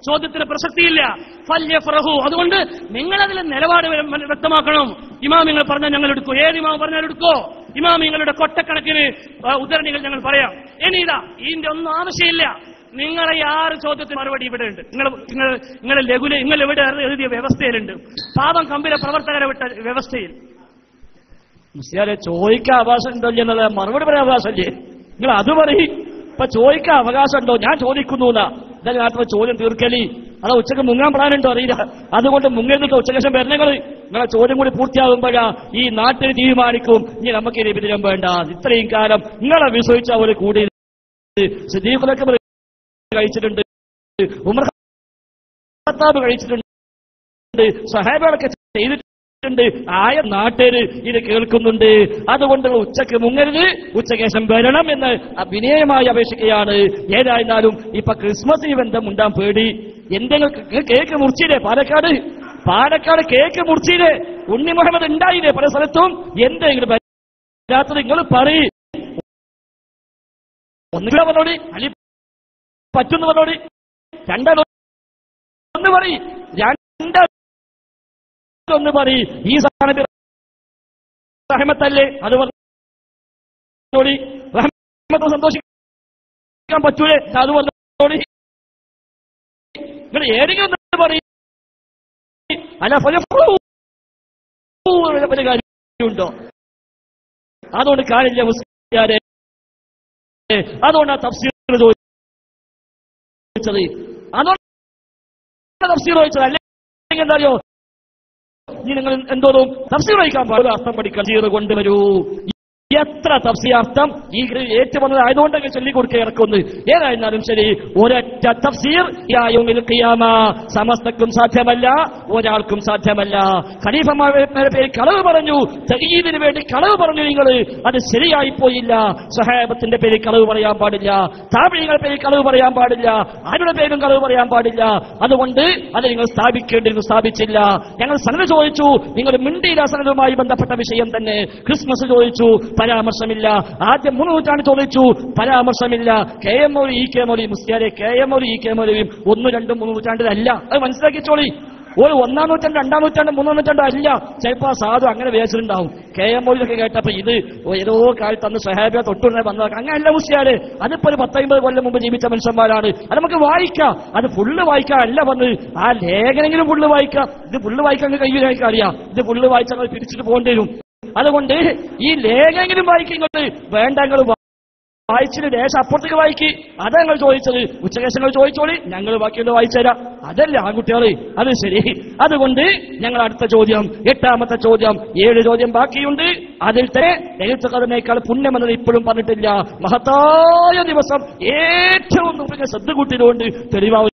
ചോദ്യത്തിന് പ്രസക്തിയില്ല. ഫല്യഫ്രഹു, അതുകൊണ്ട് നിങ്ങളതിലെ നിലപാട് വ്യക്തമാക്കണം. ഇമാമിങ്ങൾ പറഞ്ഞാൽ ഞങ്ങൾ എടുക്കൂ, ഏത് ഇമാം പറഞ്ഞാൽ എടുക്കോ? ഇമാമിങ്ങളുടെ കൊട്ടക്കണക്കിന് ഉദ്ധരണികൾ ഞങ്ങൾ പറയാം. ഇനി ഇതാ ഇതിന്റെ ഒന്നും ആവശ്യമില്ല. നിങ്ങളെ 6 ചോദ്യത്തിന് മറുപടി ഇവിടെ ഉണ്ട്. നിങ്ങൾ എവിടെ എഴുതിയ വ്യവസ്ഥയിലുണ്ട്, പാപം കമ്പിലെ പ്രവർത്തകരെ വിട്ട വ്യവസ്ഥയിൽ. മുസ്ലിയാരെ ചോദിക്കാൻ അവകാശം ഉണ്ടോ എന്നത് മറുപടി പറയാൻ അവകാശമല്ലേ? നിങ്ങൾ അത് പറയും. ഇപ്പൊ ചോദിക്കാൻ അവകാശമുണ്ടോ? ഞാൻ ചോദിക്കുന്നു എന്നാ നാട്ടിലെ ചോദ്യം തീർക്കലി. അതാ ഉച്ചക്ക് മുങ്ങാൻ പ്ലാനുണ്ടോ അറിയില്ല. അതുകൊണ്ട് മുങ്ങിട്ട് ഉച്ചയ്ക്ക് ശേഷം വരണങ്ങൾ നിങ്ങളെ ചോദ്യം കൂടി പൂർത്തിയാകുമ്പോഴാ ഈ നാട്ടിൽ തീരുമാനിക്കും ഇനി നമുക്ക് ഇനി വിധിരം വേണ്ട. ഇത്രയും കാലം നിങ്ങളെ വിശ്വസിച്ച ഒരു കൂടി സിദ്ദീഖുലൊക്കെ കഴിച്ചിട്ടുണ്ട്, ഉമർ ഖത്താബ് കഴിച്ചിട്ടുണ്ട്, സഹാബകളൊക്കെ ചെയ്തിട്ടുണ്ട്. ആയ നാട്ടുകാര് ഇത് കേൾക്കുന്നുണ്ട്. അതുകൊണ്ട് ഉച്ചക്ക് മുങ്ങരുത്, ഉച്ചയ്ക്ക് ശേഷം വരണം എന്ന് വിനയമായി അപേക്ഷിക്കുകയാണ്. ഏതായിരുന്നാലും ഇപ്പൊ ക്രിസ്മസിന് ബന്ധം ഉണ്ടാൻ പേടി. എന്തെങ്കിലും കേക്ക് മുറിച്ചില്ലേ? പാലക്കാട് കേക്ക് മുറിച്ചില്ലേ? ഉണ്ണി മുഹമ്മദ് ഉണ്ടായില്ലേ പല സ്ഥലത്തും? എന്തെങ്കിലും വരാത്തത് നിങ്ങൾ പറയും. ഒന്നുകൂടെ പറഞ്ഞോടി, അല്ലെ പറ്റുന്ന പറഞ്ഞോടി. ഒന്ന് പറയും, ഒന്ന് പറയും. ഈ സാധനം റഹ്മത്തല്ലേ? അത് പറഞ്ഞോടി. റഹ്മത്ത് സന്തോഷിക്കാൻ പറ്റൂലേ? അത് പറഞ്ഞോടി. നിങ്ങൾ ഏതെങ്കിലും ഒന്ന് പറയും. അല്ല കാര്യമുണ്ടോ? അതുകൊണ്ട് കാര്യമില്ല മുസ്ലിയാരെ. അതുകൊണ്ടാണ് തഫ്സീർ ചോദിച്ചത്. അതുകൊണ്ട് തഫ്സീർ ചോദിച്ചത്. അല്ലെങ്കിൽ എന്താ അറിയോ, ഇനി നിങ്ങൾ എന്തോന്നും തഫ്സീർ വഹിക്കാൻ പാടില്ല, അർത്ഥം പഠിക്കാൻ തഫ്സീർ കൊണ്ടുവരൂ. എത്ര തഫ്സീർ അർത്ഥം ഈ ഏറ്റുവന്നത് ആയതുകൊണ്ടൊക്കെ ചൊല്ലിക്കൊടുക്കുക ഇറക്കുന്നു. ഏതായിരുന്നാലും ശരി, ഒരൊറ്റ തഫ്സീർ സമസ്തക്കും സാധ്യമല്ല, ഒരാൾക്കും സാധ്യമല്ല. ഖലീഫമാരുടെ പേര് കളവ് പറഞ്ഞു, തഖീദിന് വേണ്ടി കളവ് പറഞ്ഞു നിങ്ങൾ, അത് ശരിയായി പോയില്ല. സ്വഹാബത്തിന്റെ പേര് കളവ് പറയാൻ പാടില്ല, താബഈങ്ങളുടെ പേര് കളവ് പറയാൻ പാടില്ല, ആരുടെ പേരും കളവ് പറയാൻ പാടില്ല. അതുകൊണ്ട് അത് നിങ്ങൾ സ്ഥാപിക്കേണ്ടിരുന്നു, സ്ഥാപിച്ചില്ല. ഞങ്ങൾ സനദ് ചോദിച്ചു, നിങ്ങൾ മിണ്ടിയില്ല. സനദുമായി ബന്ധപ്പെട്ട വിഷയം തന്നെ. ക്രിസ്മസ് ചോദിച്ചു, പരാമർശമില്ല. ആദ്യം 3 നൂറ്റാണ്ട് ചോദിച്ചു, പരാമർശമില്ല. കെ എം മൗലവി, ഇ കെ മൗലവി, മുസ്ലിയാരെ കെ എം മൗലവി, ഇ കെ മൗലവിയും 1, 2, 3 നൂറ്റാണ്ടിലല്ല. അത് മനസ്സിലാക്കിച്ചോളി. ഒരു 1-ാം നൂറ്റാണ്ട്, 2-ാം നൂറ്റാണ്ട്, 3-ാം നൂറ്റാണ്ട് അല്ല. ചിലപ്പോ ആ സാധു അങ്ങനെ വിചാരിച്ചിട്ടുണ്ടാവും. കെ എം മൗലവിയൊക്കെ കേട്ടപ്പോ ഇത് ഏതോ കാലത്ത് അന്ന് സഹാബിയ തൊട്ടുടനെ വന്നതൊക്കെ അങ്ങനെയല്ല മുസ്ലിയാരെ. അതിപ്പോ ഒരു 10-50 കൊല്ലം മുമ്പ് ജീവിച്ച മനുഷ്യന്മാരാണ്. അത് നമുക്ക് വായിക്കാം. അത് ഫുള്ള് വായിക്കാം അല്ല വന്ന്, ആ ലേഖനെങ്കിലും ഫുള്ള് വായിക്കാം. ഇത് ഫുള്ള് വായിക്കാൻ കയ്യിലേക്ക് അറിയാം. ഇത് ഫുള്ള് വായിച്ചാൽ പിടിച്ചിട്ട് പോകേണ്ടി വരും. അതുകൊണ്ട് ഈ ലേഖനെങ്കിലും വായിക്കുന്നത് വേണ്ട. ഞങ്ങൾ വായിച്ചിട്ട് ദേശം അപ്പുറത്തേക്ക് വായിക്കി. അതാ ഞങ്ങൾ ചോദിച്ചത്. ഉച്ചകേശങ്ങൾ ചോദിച്ചോളി, ഞങ്ങൾ ബാക്കിയുള്ള വായിച്ചുതരാം. അതല്ലേ ആൺകുട്ടികള്? അത് ശരി. അതുകൊണ്ട് ഞങ്ങൾ അടുത്ത ചോദ്യം, 8-ാമത്തെ ചോദ്യം. 7 ചോദ്യം ബാക്കിയുണ്ട്. അതിലത്തെ എഴുത്തുകാരനേക്കാൾ പുണ്യമെന്നത് ഇപ്പോഴും പറഞ്ഞിട്ടില്ല. മഹത്തായ ദിവസം ഏറ്റവും ശ്രദ്ധ കൂട്ടിയതുകൊണ്ട് തെളിവാവും.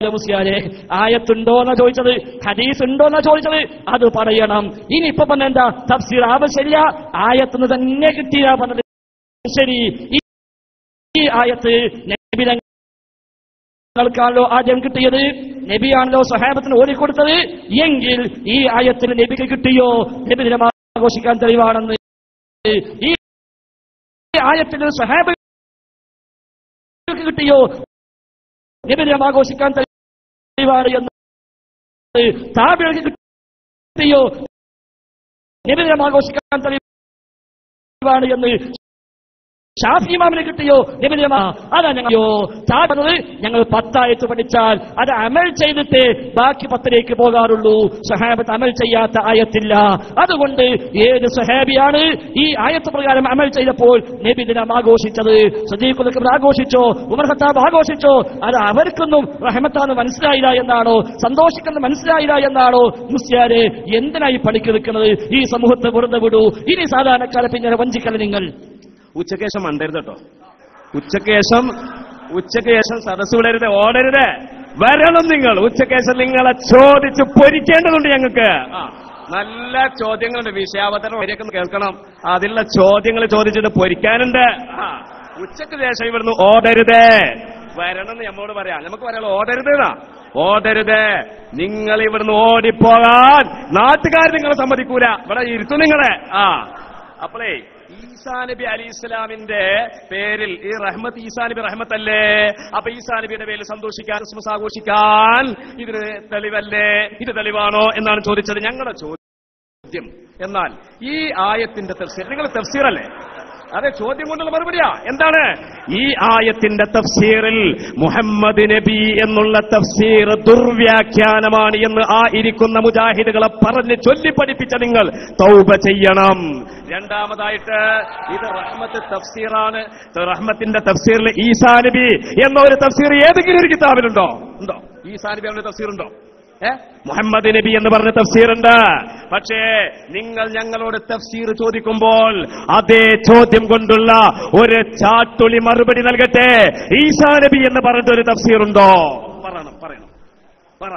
മുസ്ലിയാരെ, ആയത്തുണ്ടോന്നാ ചോദിച്ചത്, ഹദീസ് ഉണ്ടോന്നാ ചോദിച്ചത്, അത് പറയണം. ഇനി ഇപ്പൊ പറഞ്ഞെന്താ, തഫ്സീർ ആവശ്യമില്ല, ആയത്തിന് തന്നെ കിട്ടിയാ പറഞ്ഞത്. ശരി, ഈ ആയത്ത് നബി തങ്ങൾക്കാണല്ലോ ആദ്യം കിട്ടിയത്, നബിയാണല്ലോ സഹാബത്തിന് ഓടിക്കൊടുത്തത്. എങ്കിൽ ഈ ആയത്തിന് നബിക്ക് കിട്ടിയോ? നബി ദിനം ആഘോഷിക്കാൻ തെളിവാണെന്ന് ഈ ആയത്തിന് സഹാബക്ക് കിട്ടിയോ? നബി ദിനം ആഘോഷിക്കാൻ തെളിവാണ് എന്ന് താബിഈകൾക്ക് കിട്ടിയോ? നബി ദിനം ആഘോഷിക്കാൻ തെളിവാണ് എന്ന് ഷാഫി ഇമാമിന് കിട്ടിയോ? നബി ദിനം അതാ ഞങ്ങൾ 10 ആയത്ത് പഠിച്ചാൽ അത് അമൽ ചെയ്തിട്ട് ബാക്കി 10ലേക്ക് പോകാറുള്ളൂ. സഹാബത്ത് അമൽ ചെയ്യാത്ത ആയത്തില്ല. അതുകൊണ്ട് ഏത് സഹാബിയാണ് ഈ ആയത്ത് പ്രകാരം അമൽ ചെയ്തപ്പോൾ നബി ദിനം ആഘോഷിച്ചത്? സിദ്ദീഖുൽ ആഘോഷിച്ചോ? ഉമർ ഖത്താബ് ആഘോഷിച്ചോ? അത് അവർക്കൊന്നും റഹ്മത്താന്ന് മനസ്സിലായില്ല എന്നാണോ? സന്തോഷിക്കുന്നത് മനസ്സിലായില്ല എന്നാണോ? മുസ്ലിയാരെ, എന്തിനായി പണിക്ക് നിൽക്കുന്നത്? ഈ സമൂഹത്തെ വെറുതെ വിടൂ. ഇനി സാധാരണക്കാരെ പിന്നെ വഞ്ചിക്കല നിങ്ങൾ. ഉച്ചക്കേശം മണ്ടരുത് കേട്ടോ. ഉച്ചക്കേശം സദസ് വിടരുത്, ഓടരുത്. വരണം നിങ്ങൾ. ഉച്ചക്കേശം നിങ്ങളെ ചോദിച്ച് പൊരിക്കേണ്ടതുണ്ട് ഞങ്ങൾക്ക്. നല്ല ചോദ്യങ്ങളുണ്ട്. വിഷയാവതരണം വരെയൊക്കെ കേൾക്കണം. അതിലുള്ള ചോദ്യങ്ങൾ ചോദിച്ചിട്ട് പൊരിക്കാനുണ്ട്. ഉച്ചക്ക് ശേഷം ഇവിടുന്ന് ഓടരുത്. വരണം എന്ന് നമ്മോട് പറയാം. നമുക്ക് പറയാം ഓടരുത്. ഓടരുത്. നിങ്ങൾ ഇവിടുന്ന് ഓടിപ്പോകാൻ നാട്ടുകാർ നിങ്ങളെ സമ്മതിക്കൂല. ഇവിടെ ഇരുത്തും നിങ്ങളെ. അപ്പോളേ ഈസാ നബി അലി ഇസ്ലാമിന്റെ പേരിൽ ഈ റഹ്മത്ത്, ഈസാ നബി റഹ്മത്തല്ലേ? അപ്പൊ ഈസാ നബിയുടെ പേരിൽ സന്തോഷിക്കാൻ, ക്രിസ്മസ് ആഘോഷിക്കാൻ ഇതിന് തെളിവല്ലേ? ഇത് തെളിവാണോ എന്നാണ് ചോദിച്ചത്. ഞങ്ങളുടെ ചോദ്യം. എന്നാൽ ഈ ആയത്തിന്റെ തഫ്സീർ, നിങ്ങൾ തഫ്സീറല്ലേ? അതെ, ചോദ്യം കൊണ്ടുള്ള മറുപടിയാ. എന്താണ് ഈ ആയത്തിന്റെ തഫ്സീറിൽ മുഹമ്മദ് നബി എന്നുള്ള തഫ്സീർ ദുർവ്യാഖ്യാനമാണ് എന്ന് ആ ഇരിക്കുന്ന മുജാഹിദുകളെ പറഞ്ഞ് ചൊല്ലി പഠിപ്പിച്ച നിങ്ങൾ തൗബ ചെയ്യണം. രണ്ടാമതായിട്ട് ഇത് റഹ്മത്ത് തഫ്സീറാണ്. റഹ്മത്തിന്റെ തഫ്സീറിൽ ഈസാ നബി എന്നൊരു തഫ്സീർ ഏതെങ്കിലും ഒരു കിതാബിലുണ്ടോ? ഉണ്ടോ? ഈസാ നബി എന്ന തഫ്സീർ ഉണ്ടോ? മുഹമ്മദ് നബി എന്ന് പറഞ്ഞ തഫ്സീറുണ്ട്. പക്ഷേ നിങ്ങൾ ഞങ്ങളോട് തഫ്സീർ ചോദിക്കുമ്പോൾ അതേ ചോദ്യം കൊണ്ടുള്ള ഒരു ചാട്ടുളി മറുപടി നൽകട്ടെ. ഈസാ നബി എന്ന് പറഞ്ഞൊരു തഫ്സീറുണ്ടോ? പറയണം, പറ.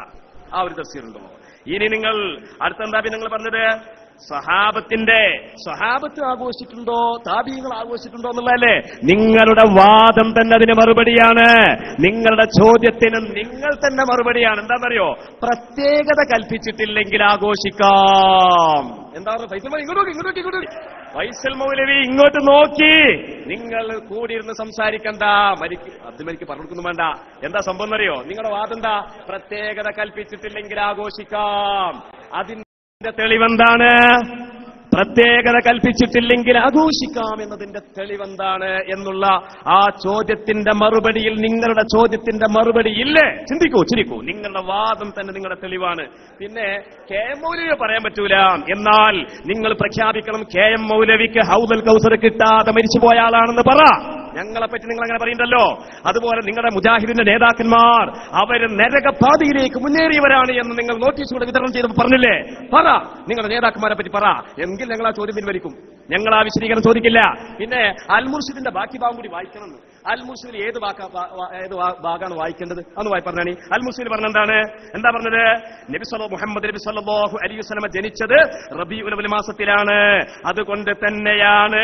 ആ ഒരു തഫ്സീറുണ്ടോ? ഇനി നിങ്ങൾ അടുത്തെന്താ നിങ്ങൾ പറഞ്ഞത്? സ്വഹാബത്ത് ആഘോഷിച്ചിട്ടുണ്ടോ, താബീങ്ങൾ ആഘോഷിച്ചിട്ടുണ്ടോ എന്നുള്ളതല്ലേ നിങ്ങളുടെ വാദം തന്നെ. അതിന് മറുപടിയാണ്. നിങ്ങളുടെ ചോദ്യത്തിന് നിങ്ങൾ തന്നെ മറുപടിയാണ്. എന്താണെന്നറിയോ? പ്രത്യേകത കൽപ്പിച്ചിട്ടില്ലെങ്കിൽ ആഘോഷിക്കാം. എന്താണ് ഫൈസൽ മൗലവി ഇങ്ങോട്ട് ഫൈസൽ മൗലവി ഇങ്ങോട്ട് നോക്കി. നിങ്ങൾ കൂടിയിരുന്ന് സംസാരിക്കണ്ട. മരിക്ക് പറഞ്ഞൊന്നും വേണ്ട. എന്താ സംഭവം എന്നറിയോ? നിങ്ങളുടെ വാദം എന്താ? പ്രത്യേകത കൽപ്പിച്ചിട്ടില്ലെങ്കിൽ ആഘോഷിക്കാം. അതിന്റെ തെളിവെന്താണ്? പ്രത്യേകത കൽപ്പിച്ചിട്ടില്ലെങ്കിൽ ആഘോഷിക്കാം എന്നതിന്റെ തെളിവെന്താണ് എന്നുള്ള ആ ചോദ്യത്തിന്റെ മറുപടിയിൽ നിങ്ങളുടെ ചോദ്യത്തിന്റെ മറുപടി ഇല്ലേ? ചിന്തിക്കൂ. നിങ്ങളുടെ വാദം തന്നെ നിങ്ങളുടെ തെളിവാണ്. പിന്നെ കെ എം മൗലവിയെ പറയാൻ പറ്റൂല. എന്നാൽ നിങ്ങൾ പ്രഖ്യാപിക്കണം, കെ എം മൗലവിക്ക് ഹൗദൽ കൗസർ കിട്ടാതെ മരിച്ചുപോയ ആളാണെന്ന് പറ. ഞങ്ങളെപ്പറ്റി നിങ്ങൾ അങ്ങനെ പറയണ്ടല്ലോ. അതുപോലെ നിങ്ങളുടെ മുജാഹിദിന്റെ നേതാക്കന്മാർ അവര് നരകപാതയിലേക്ക് മുന്നേറിയവരാണ് എന്ന് നിങ്ങൾ നോട്ടീസുകൂടെ വിതരണം ചെയ്തപ്പോൾ പറഞ്ഞില്ലേ? പറ, നിങ്ങളുടെ നേതാക്കന്മാരെ പറ്റി പറ. എങ്കിൽ ഞങ്ങൾ ആ ചോദ്യം പിൻവലിക്കും. ഞങ്ങൾ ആ വിശദീകരണം ചോദിക്കില്ല. പിന്നെ അൽ മുർഷിദിന്റെ ബാക്കി ഭാഗം കൂടി വായിക്കണം. അൽ മുർഷിദിൽ ഏത് ഭാഗമാണ് വായിക്കേണ്ടത്? അന്ന് പറഞ്ഞാണ്. അൽ മുർഷിദ് പറഞ്ഞെന്താണ്? എന്താ പറഞ്ഞത്? മുഹമ്മദ് നബി സല്ലല്ലാഹു അലൈഹി വസല്ലം ജനിച്ചത് റബീഉൽ അവ്വൽ മാസത്തിലാണ്. അതുകൊണ്ട് തന്നെയാണ്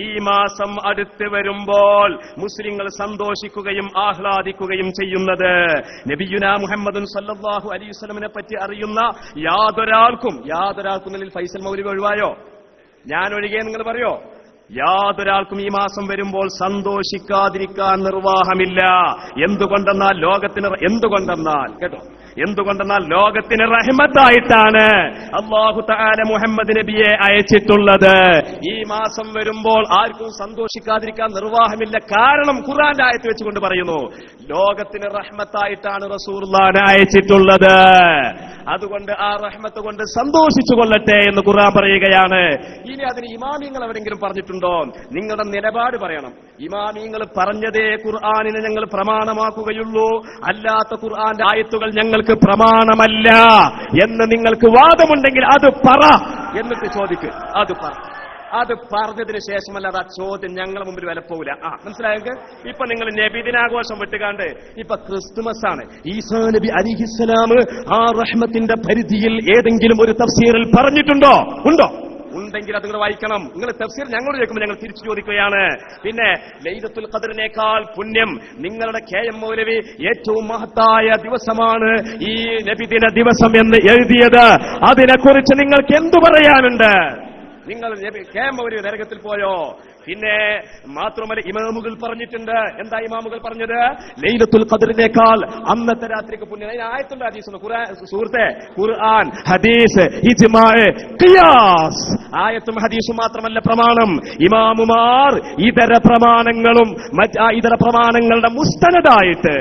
ഈ മാസം അടുത്ത് വരുമ്പോൾ മുസ്ലിങ്ങൾ സന്തോഷിക്കുകയും ആഹ്ലാദിക്കുകയും ചെയ്യുന്നത്. നബിയുനാ മുഹമ്മദ് സല്ലല്ലാഹു അലൈഹി വസല്ലമിനെ പറ്റി അറിയുന്ന യാതൊരാൾക്കും ഫൈസൽ മൗലവി ഒഴിവായോ? ഞാൻ ഒഴികെ നിങ്ങൾ പറയോ? യാതൊരാൾക്കും ഈ മാസം വരുമ്പോൾ സന്തോഷിക്കാതിരിക്കാൻ നിർവാഹമില്ല. എന്തുകൊണ്ടെന്നാൽ ലോകത്തിന് റഹ്മത്തായിട്ടാണ് അല്ലാഹു തആല മുഹമ്മദ് നബിയെ അയച്ചിട്ടുള്ളത്. ഈ മാസം വരുമ്പോൾ ആർക്കും സന്തോഷിക്കാതിരിക്കാൻ നിർവാഹമില്ല. കാരണം ഖുർആന്റെ ആയത്ത് വെച്ചുകൊണ്ട് പറയുന്നു, ലോകത്തിന് റഹ്മത്തായിട്ടാണ് റസൂലുള്ളാഹിനെ അയച്ചിട്ടുള്ളത്. അതുകൊണ്ട് ആ റഹ്മത്ത് കൊണ്ട് സന്തോഷിച്ചു കൊള്ളട്ടെ എന്ന് ഖുർആൻ പറയുകയാണ്. ഇനി അതിന് ഇമാമിങ്ങൾ എവിടെയെങ്കിലും പറഞ്ഞിട്ടുണ്ടോ? നിങ്ങളുടെ നിലപാട് പറയണം. ഇമാമിങ്ങൾ പറഞ്ഞതേ ഖുർആനിനെ ഞങ്ങൾ പ്രമാണമാക്കുകയുള്ളൂ, അല്ലാത്ത ഖുർആന്റെ ആയത്തുകൾ ഞങ്ങൾക്ക് പ്രമാണമല്ല എന്ന് നിങ്ങൾക്ക് വാദമുണ്ടെങ്കിൽ അത് പറ. എന്നിട്ട് ചോദിക്ക്. അത് പറഞ്ഞതിന് ശേഷമല്ലാതെ ആ ചോദ്യം ഞങ്ങളുടെ മുമ്പിൽ വിലപ്പോവില്ല. മനസ്സിലായെങ്കിൽ ഇപ്പൊ നിങ്ങൾ നബിദിനാഘോഷം വിട്ടുകാണ്ട് ഇപ്പൊ ക്രിസ്തുമസ് ആണ്. ഈസാ നബി അലൈഹിസ്സലാം ആ റഹ്മത്തിന്റെ പരിധിയിൽ ഏതെങ്കിലും ഒരു തഫ്സീറിൽ പറഞ്ഞിട്ടുണ്ടോ? ഉണ്ടെങ്കിൽ അത് നിങ്ങൾ വായിക്കണം. നിങ്ങൾ തഫ്സീർ ഞങ്ങളോട് ചോദിക്കുമ്പോൾ ഞങ്ങൾ തിരിച്ചു ചോദിക്കുകയാണ്. പിന്നെ ലൈലത്തുൽ ഖദറിനേക്കാൾ പുണ്യം നിങ്ങളുടെ കെ എം മൗലവി ഏറ്റവും മഹത്തായ ദിവസമാണ് ഈ നബിദിന ദിവസം എന്ന് എഴുതിയത്. അതിനെക്കുറിച്ച് നിങ്ങൾക്ക് എന്തു പറയാനുണ്ട്? നിങ്ങൾ കെ എം മൗലവി നരകത്തിൽ പോയോ? പിന്നെ മാത്രമല്ല ഇമാമുകൾ പറഞ്ഞിട്ടുണ്ട്. എന്താ ഇമാമുകൾ പറഞ്ഞത്? ലൈലത്തുൽ ഖദറിനേക്കാൾ അന്നത്തെ രാത്രിക്ക് പുണ്യം. അതിന് ആയത്തുണ്ട്, ഹദീസുണ്ട്. സുഹൃത്തെ, ഖുർആൻ, ഹദീസ്, ഇജ്മാ, ഖിയാസ്, ആയത്തും ഹദീസും മാത്രമല്ല പ്രമാണം. ഇമാമുമാർ ഇതര പ്രമാണങ്ങളുടെ മുസ്തനദായിട്ട്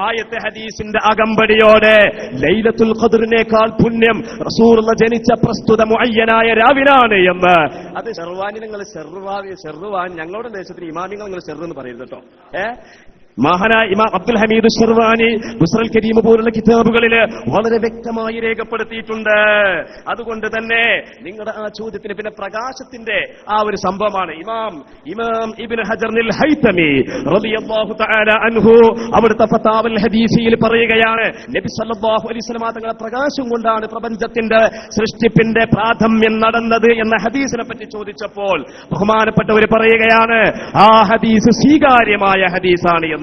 ആയത്തെ ഹദീസിന്റെ അകമ്പടിയോടെ ലൈലത്തുൽ ഖദറിനേക്കാൾ പുണ്യം റസൂലുള്ളാഹി ജനിച്ച പ്രസ്തുത മുഅയ്യനായ രാവിനാണ് എന്ന്. അത് ഷർവാനി നിങ്ങൾ ഞങ്ങളുടെ ദേശത്തിന് ഇമാമിങ്ങൾ നിങ്ങൾ ചെറുതെന്ന് പറയരുത് കേട്ടോ. മഹാനായ ഇമാം അബ്ദുൽ ഹമീദ് ഷർവാനി ബുസ്റൽ കരീം പോലുള്ള കിതാബുകളിൽ വളരെ വ്യക്തമായി രേഖപ്പെടുത്തിയിട്ടുണ്ട്. അതുകൊണ്ട് തന്നെ നിങ്ങളുടെ ആ ചോദ്യത്തിന് പിന്നെ പ്രകാശത്തിന്റെ ആ ഒരു സംഭവമാണ്. ഇമാം ഇബ്നു ഹജറിൽ ഹൈതമി റളിയല്ലാഹു തആല അൻഹു അവിടുത്തെ ഫതാവൽ ഹദീസിൽ പറയുകയാണ്, നബി സല്ലല്ലാഹു അലൈഹി വസല്ലം തങ്ങളുടെ പ്രകാശം കൊണ്ടാണ് പ്രപഞ്ചത്തിന്റെ സൃഷ്ടിപ്പിന്റെ പ്രാഥമ്യം നടന്നത് എന്ന ഹദീസിനെ പറ്റി ചോദിച്ചപ്പോൾ ബഹുമാനപ്പെട്ടവർ പറയുകയാണ്, ആ ഹദീസ് സ്വീകാര്യമായ ഹദീസാണ് എന്ന്.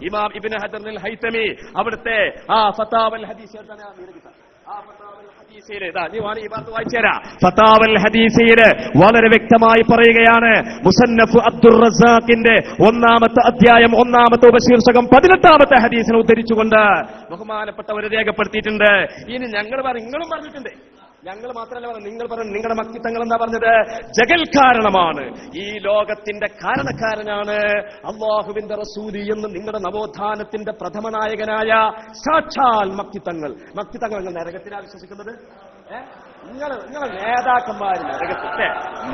ഇമാം ഇബ്നു ഹജർ ഹൈതമി അവിടുത്തെ ആ ഫതാവൽ ഹദീസിൽ ഫതാവൽ ഹദീസിൽ വളരെ വ്യക്തമായി പറയുകയാണ്. മുസന്നഫ് അബ്ദുർ റസാഖിന്റെ 1-ാമത്തെ അധ്യായം 1-ാമത്തെ ഉപശീർഷകം 18-ാമത്തെ ഹദീസിനെ ഉദ്ധരിച്ചുകൊണ്ട് ബഹുമാനപ്പെട്ടവർ രേഖപ്പെടുത്തിയിട്ടുണ്ട്. ഇനി ഞങ്ങൾ നിങ്ങളും പറഞ്ഞിട്ടുണ്ട്, ഞങ്ങൾ മാത്രമല്ല പറഞ്ഞു, നിങ്ങൾ പറഞ്ഞു. നിങ്ങളുടെ മക്തിത്തങ്ങൾ എന്താ പറഞ്ഞത്? ജഗൽ കാരണമാണ്, ഈ ലോകത്തിന്റെ കാരണക്കാരനാണ് അല്ലാഹുവിന്റെ റസൂലി എന്ന് നിങ്ങളുടെ നവോത്ഥാനത്തിന്റെ പ്രഥമ നായകനായ സാക്ഷാൽ മക്തിത്തങ്ങൾ. മക്തിത്തങ്ങൾ നരകത്തിലാണ് വിശ്വസിക്കുന്നത്. നിങ്ങളെ നേതാക്കന്മാർ നരകത്തിലെ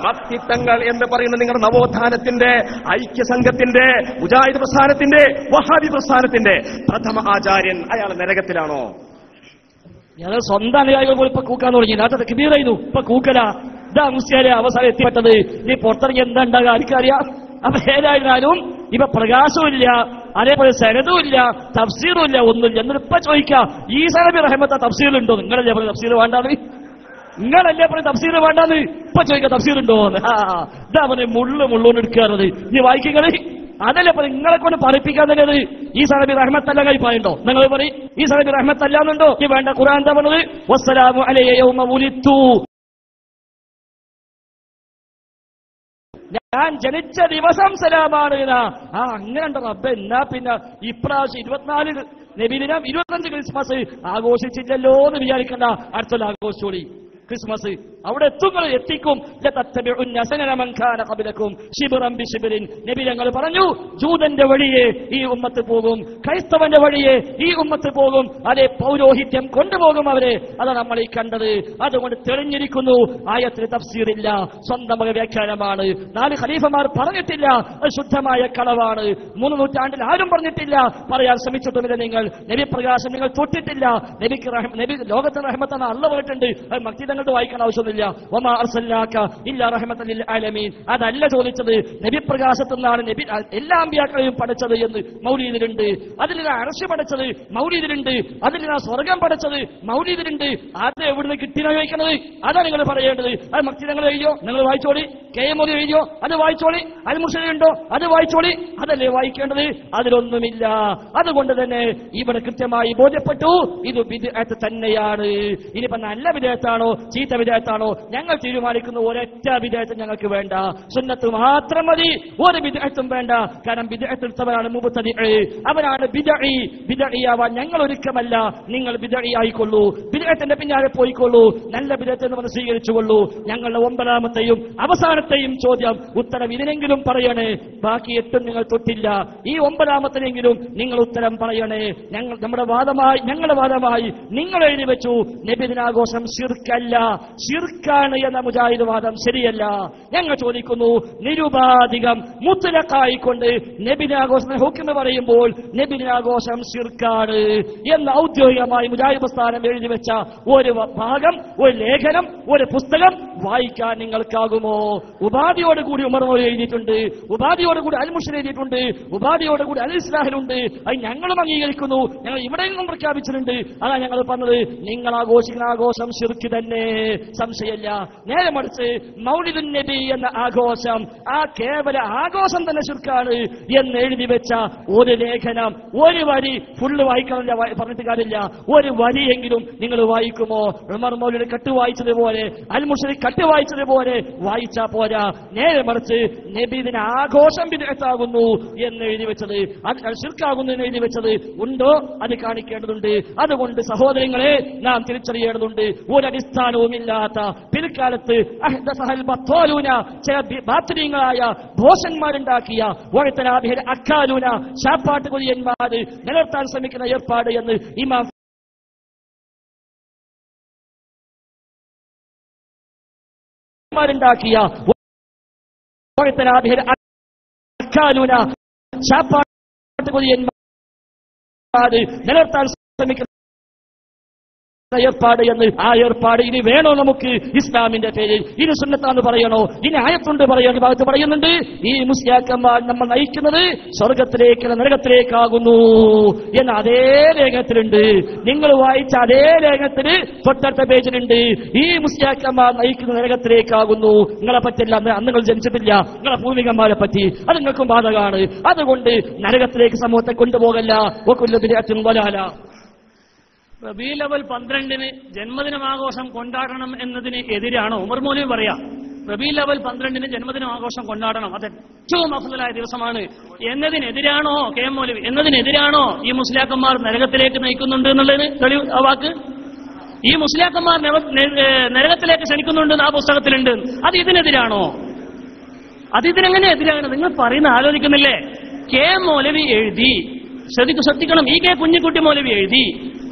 മക്തിത്തങ്ങൾ എന്ന് പറയുന്ന നിങ്ങളുടെ നവോത്ഥാനത്തിന്റെ, ഐക്യസംഘത്തിന്റെ, മുജാഹിദ് പ്രസ്ഥാനത്തിന്റെ, വഹാബി പ്രസ്ഥാനത്തിന്റെ പ്രഥമ ആചാര്യൻ അയാൾ നരകത്തിലാണോ? ഞങ്ങൾ സ്വന്തം അനുയായികൾ പോലും ഇപ്പൊ കൂക്കാൻ തുടങ്ങി. നാട്ടത്തെ കിബീറായിരുന്നു, ഇപ്പൊ കൂക്കല. ഇതാ മുസ്ലിയാരെ അവസാനം എത്തിപ്പെട്ടത്. നീ പുറത്തിറങ്ങി എന്താ ഉണ്ടാകുക ആർക്കറിയാം. അപ്പൊ ഏതായിരുന്നാലും ഇപ്പൊ പ്രകാശവും ഇല്ല, അതേപോലെ സനദും ഇല്ല, തഫ്സീറും ഇല്ല, ഒന്നുമില്ല. എന്നിട്ടിപ്പൊ ചോദിക്കാം, ഈസാ നബി റഹ്മത്ത് തഫ്സീറുണ്ടോ? നിങ്ങളല്ലേ പറയും തഫ്സീർ വേണ്ടാന്ന്? നിങ്ങളല്ലേ പറയും തഫ്സീർ വേണ്ടാന്ന്? ഇപ്പൊ ചോദിക്കാം തഫ്സീറുണ്ടോ എന്ന്. ഇതാ പറഞ്ഞ മുള്ളുകൊണ്ട് എടുക്കാറത്. നീ വായിക്കുന്നത് അതല്ലേ പറയും. നിങ്ങളെ കൊണ്ട് പഠിപ്പിക്കാൻ തന്നെയത് ഈസാ നബി റഹ്മത്തല്ല കഴിപ്പായുണ്ടോ? നിങ്ങൾ പറയും ഈസാ നബി റഹ്മത്തല്ലാന്നുണ്ടോ? ഈ വേണ്ട. ഖുർആൻ എന്താ പറഞ്ഞത്? വസ്സലാമു അലയ്യ യൗമ വുലിദ്തു, ഞാൻ ജനിച്ച ദിവസം സലാമാണ്. അങ്ങനെ ഉണ്ടോ റബ്ബെ? എന്നാ പിന്നെ ഇപ്രാവശ്യം 24 നബിദിനം 25 ക്രിസ്മസ് ആഘോഷിച്ചില്ലല്ലോ എന്ന് വിചാരിക്കണ്ട. അടുത്തുള്ള ആഘോഷിച്ചോളി ക്രിസ്മസ്. അവിടെ എത്തിക്കും. നബി ഞങ്ങൾ പറഞ്ഞു, ജൂതന്റെ വഴിയെ ഈ ഉമ്മത്ത് പോകും, ക്രൈസ്തവന്റെ വഴിയെ ഈ ഉമ്മത്ത് പോകും, അതേ പൗരോഹിത്യം കൊണ്ടുപോകും അവരെ. അതാണ് നമ്മൾ ഈ കണ്ടത്. അതുകൊണ്ട് തെളിഞ്ഞിരിക്കുന്നു. ആയത്തിന് തഫ്സീറില്ല, സ്വന്തം വ്യാഖ്യാനമാണ്. 4 ഖലീഫമാർ പറഞ്ഞിട്ടില്ല, അത് ശുദ്ധമായ കളവാണ്. 3 നൂറ്റാണ്ടിൽ ആരും പറഞ്ഞിട്ടില്ല, പറയാൻ ശ്രമിച്ചിട്ടുമില്ല. നിങ്ങൾ നബി പ്രകാശം നിങ്ങൾ തൊട്ടിട്ടില്ല. നബി ലോകത്തിന്റെ റഹ്മത്താണ് അള്ളാഹ് പറഞ്ഞിട്ടുണ്ട്. അത് മക്തീതങ്ങൾക്ക് വായിക്കാൻ ആവശ്യമൊന്നുമില്ല. വമാ അർസൽനാക ഇല്ലാ റഹ്മത്തൻ ലിൽ ആലമീൻ. അതല്ല ചോദിച്ചത്. നബി പ്രകാശത്തുനിന്നാണ് നബി എല്ലാ അമ്പിയാക്കളെയും പഠിച്ചത് എന്ന് മൗലീദിലുണ്ട്. അതിൽ അർശ് പഠിച്ചത് മൗലീദിലുണ്ട്. അതിൽ സ്വർഗം പഠിച്ചത് മൗലീദിലുണ്ട്. അത് എവിടുന്ന് കിട്ടിയെന്ന് ചോദിക്കുന്നത്? അതാണ് നിങ്ങൾ പറയേണ്ടത്. അത് മക്തീതങ്ങൾ എഴുതിയോ? നിങ്ങൾ വായിച്ചോളി. KM മോദി എഴുതിയോ? അത് വായിച്ചോളി. അൽ മുർഷിദുണ്ടോ? അത് വായിച്ചോളി. അതല്ലേ വായിക്കേണ്ടത്? അതിലൊന്നുമില്ല. അതുകൊണ്ട് തന്നെ ഇവിടെ കൃത്യമായി ബോധ്യപ്പെട്ടു, ഇത് ബിദ്അത്ത് തന്നെയാണ്. ഇനിയിപ്പോ നല്ല ബിദ്അത്താണോ ചീത്ത ബിദ്അത്താണോ ഞങ്ങൾ തീരുമാനിക്കുന്ന ഒരൊറ്റ ബിദ്അത്തും ഞങ്ങൾക്ക് വേണ്ട. സുന്നത്ത് മാത്രം മതി, ഒരു ബിദ്അത്തും വേണ്ട. കാരണം ബിദ്അത്ത് എടുത്തവരാണ് മുബ്തദി, അവനാണ് ബിദ്അഇ. ബിദ്അഇയാവാൻ ഞങ്ങൾ ഒരുക്കമല്ല. നിങ്ങൾ ബിദ്അഇ ആയിക്കൊള്ളൂ, ബിദ്അത്തിന്റെ പിന്നാലെ പോയിക്കൊള്ളൂ. നല്ല ബിദ്അത്ത് എന്ന് പറഞ്ഞ് സ്വീകരിച്ചുകൊള്ളൂ. ഞങ്ങളുടെ 9ാമത്തെയും അവസാനത്തെയും ചോദ്യം ഉത്തരം ഇതിനെങ്കിലും പറയണേ. ബാക്കി 8 നിങ്ങൾ തൊട്ടില്ല. ഈ 9ാമത്തിനെങ്കിലും നിങ്ങൾ ഉത്തരം പറയണേ. ഞങ്ങളുടെ വാദമായി നിങ്ങൾ എഴുതി വെച്ചു, നബിദിനാഘോഷം ശിർക്കല്ല, ശിർക്കാണ് എന്ന മുജാഹിദ് വാദം ശരിയല്ല. ഞങ്ങൾ ചോദിക്കുന്നു, നിരുപാധികം മുത്തലഖായിക്കൊണ്ട് നബിദിനാഘോഷത്തിന് ഹുക്മ പറയുമ്പോൾ നബിദിനാഘോഷം ശിർക്കാണ് എന്ന് ഔദ്യോഗികമായി മുജാഹിദ് പ്രസ്ഥാനം എഴുതി വെച്ച ഒരു ഭാഗം, ഒരു ലേഖനം, ഒരു പുസ്തകം വായിക്കാൻ നിങ്ങൾക്കാകുമോ? ഉപാധിയോടുകൂടി ഉമർ മൗലവി എഴുതിയിട്ടുണ്ട്, ഉപാധിയോടുകൂടി അൽ മുർഷിദ് എഴുതിയിട്ടുണ്ട്, ഉപാധിയോടുകൂടി അൽ ഇസ്ലാഹിലുണ്ട്. അത് ഞങ്ങളും അംഗീകരിക്കുന്നു, ഞങ്ങൾ ഇവിടെയെങ്കിലും പ്രഖ്യാപിച്ചിട്ടുണ്ട്. അതാണ് ഞങ്ങൾ പറഞ്ഞത്, നിങ്ങൾ ആഘോഷിക്കുന്ന ആഘോഷം ശിർക്ക് തന്നെ, സംശയമില്ല. നേരെ മറിച്ച് മൗലിദുൻ നബി എന്ന ആഘോഷം, ആ കേവല ആഘോഷം തന്നെ ശിർക്കാണ് എന്ന് എഴുതി വെച്ച ഒരു ലേഖനം, ഒരു വരി ഫുള്ള് വായിക്കാനില്ല, പറഞ്ഞിട്ട് കാര്യമില്ല. ഒരു വരിയെങ്കിലും നിങ്ങൾ വായിക്കുമോ? ഉമർ മൗലവി കട്ട് വായിച്ചതുപോലെ, അൽ മുർഷിദ് കട്ട് വായിച്ചതുപോലെ വായിച്ചാ പോരാ. നേരെ മറിച്ച് നബിദിന ആഘോഷം ബിദ്അത്താകുന്നു എന്ന് എഴുതി വെച്ചത്, അത് ശിർക്കാകുന്നു എന്ന് എഴുതി വെച്ചത് ഉണ്ടോ? അത് കാണിക്കേണ്ടതുണ്ട്. അതുകൊണ്ട് സഹോദരങ്ങളെ, നാം തിരിച്ചറിയേണ്ടതുണ്ട്. ഒരടിസ്ഥാനവുമില്ലാത്ത പിൽക്കാലത്ത് ചില ബാത്രീങ്ങളായ ഭോഷന്മാരുണ്ടാക്കിയ അക്കാലൂന ശാപ്പാട്ട് കൊതിയന്മാര് നിലനിർത്താൻ ശ്രമിക്കുന്ന ഏർപ്പാട് എന്ന് ഇമാം ാക്കിയ ശാപ്പാട്ട് കൊതിയന്മാര് നിലനിർത്താൻ ശ്രമിക്കുന്ന ഏർപ്പാട് എന്ന്, ആ ഏർപ്പാട് ഇനി വേണോ നമുക്ക്? ഇസ്ലാമിന്റെ പേരിൽ ഇനി സുന്നത്താന്ന് പറയണോ? ഇനി ആയത്തുണ്ട് പറയണ ഭാഗത്ത് പറയുന്നുണ്ട്, ഈ മുസ്ലിയാക്കന്മാർ നമ്മൾ നയിക്കുന്നത് സ്വർഗത്തിലേക്ക് നരകത്തിലേക്കാകുന്നു എന്ന അതേ ലേഖനത്തിലുണ്ട്. നിങ്ങൾ വായിച്ച അതേ ലേഖനത്തിന് തൊട്ടടുത്ത പേജിലുണ്ട്, ഈ മുസ്ലിയാക്കന്മാർ നയിക്കുന്ന നരകത്തിലേക്കാകുന്നു. നിങ്ങളെ പറ്റില്ല, അന്ന് നിങ്ങൾ ജനിച്ചിട്ടില്ല, നിങ്ങളെ പൂർവികന്മാരെ പറ്റി അത് നിങ്ങൾക്കും ബാധകമാണ്. അതുകൊണ്ട് നരകത്തിലേക്ക് സമൂഹത്തെ കൊണ്ടുപോകല്ല. റബീഉൽ അവ്വൽ 12 ജന്മദിനാഘോഷം കൊണ്ടാടണം എന്നതിന് എതിരാണോ ഉമർ മൗലവി പറയാം? റബീഉൽ അവ്വൽ 12 ജന്മദിനാഘോഷം കൊണ്ടാടണം, അത് ഏറ്റവും അഫ്ളലായ ദിവസമാണ് എന്നതിനെതിരാണോ KM മൗലവി? എന്നതിനെതിരാണോ ഈ മുസ്ലിയാക്കന്മാർ നരകത്തിലേക്ക് നയിക്കുന്നുണ്ട് എന്നുള്ളതിന് തെളിവ് ആ വാക്ക്? ഈ മുസ്ലിയാക്കന്മാർ നരകത്തിലേക്ക് ക്ഷണിക്കുന്നുണ്ട് ആ പുസ്തകത്തിലുണ്ട്. അത് ഇതിനെതിരാണോ? അത് ഇതിനെങ്ങനെ എതിരാണ്? നിങ്ങൾ പറയുന്ന ആലോചിക്കുന്നില്ലേ? കെ മൗലവി എഴുതി, ശ്രദ്ധിക്കണം, ഈ കെ കുഞ്ഞിക്കുട്ടി മൗലവി എഴുതി,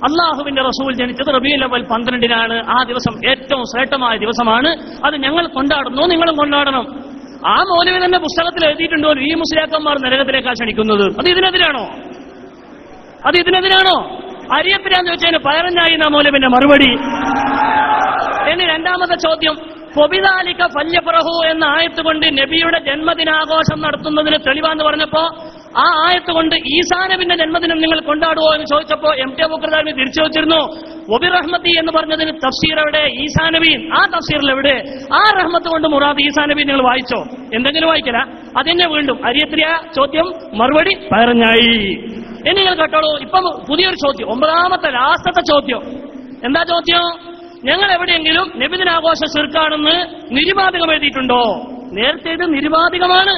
അള്ളാഹുവിന്റെ റസൂൽ ജനിച്ചത് റബീഉൽ അവ്വൽ 12-നാണ്. ആ ദിവസം ഏറ്റവും ശ്രേഷ്ഠമായ ദിവസമാണ്, അത് ഞങ്ങൾ കൊണ്ടാടുന്നു, നിങ്ങളും കൊണ്ടാടണം. ആ മൗലവി തന്നെ പുസ്തകത്തിൽ എഴുതിയിട്ടുണ്ടോ ഈ മുസ്ലിയാക്കന്മാർ നരകത്തിലേക്കാ ക്ഷണിക്കുന്നത്? അത് ഇതിനെതിരാണോ? അരിയത്തിലാന്ന് ചോദിച്ചതിന് പയറഞ്ഞായി എന്നാ മൗലവിന്റെ മറുപടി. ഇനി രണ്ടാമത്തെ ചോദ്യം, ഫബിദാലിക ഫല്യഫറഹു എന്ന ആയത്ത് കൊണ്ട് നബിയുടെ ജന്മദിനാഘോഷം നടത്തുന്നതിന് തെളിവാന്ന് പറഞ്ഞപ്പോ ആ ആയത്ത് കൊണ്ട് ഈസാ നബിന്റെ ജന്മദിനം നിങ്ങൾ കൊണ്ടാടുവോ എന്ന് ചോദിച്ചപ്പോ MK അബൂബക്കർ തിരിച്ചു വെച്ചിരുന്നു. വബിറഹ്മത്തി എന്ന് പറഞ്ഞതിന് തഫ്സീർ എവിടെ? ഈസാ നബി. ആ തഫ്സീറിൽ എവിടെ? ആ റഹ്മത്ത് കൊണ്ട് മുറാദ് ഈസാ നബി നിങ്ങൾ വായിച്ചോ? എന്തെങ്കിലും വായിക്കല? അതെന്നെ വീണ്ടും അരിയത്തിയ ചോദ്യം, മറുപടി പയറഞ്ഞായി. ഇനി നിങ്ങൾ കേട്ടോളൂ, ഇപ്പം പുതിയൊരു ചോദ്യം, 9ാമത്തെ ലാസ്റ്റത്തെ ചോദ്യം. എന്താ ചോദ്യം? ഞങ്ങൾ എവിടെയെങ്കിലും നബിദിനാഘോഷം ശിർക്കാണെന്ന് നിരുപാധികം എഴുതിയിട്ടുണ്ടോ? നേരത്തെ ഇത് നിരുപാധികമാണ്.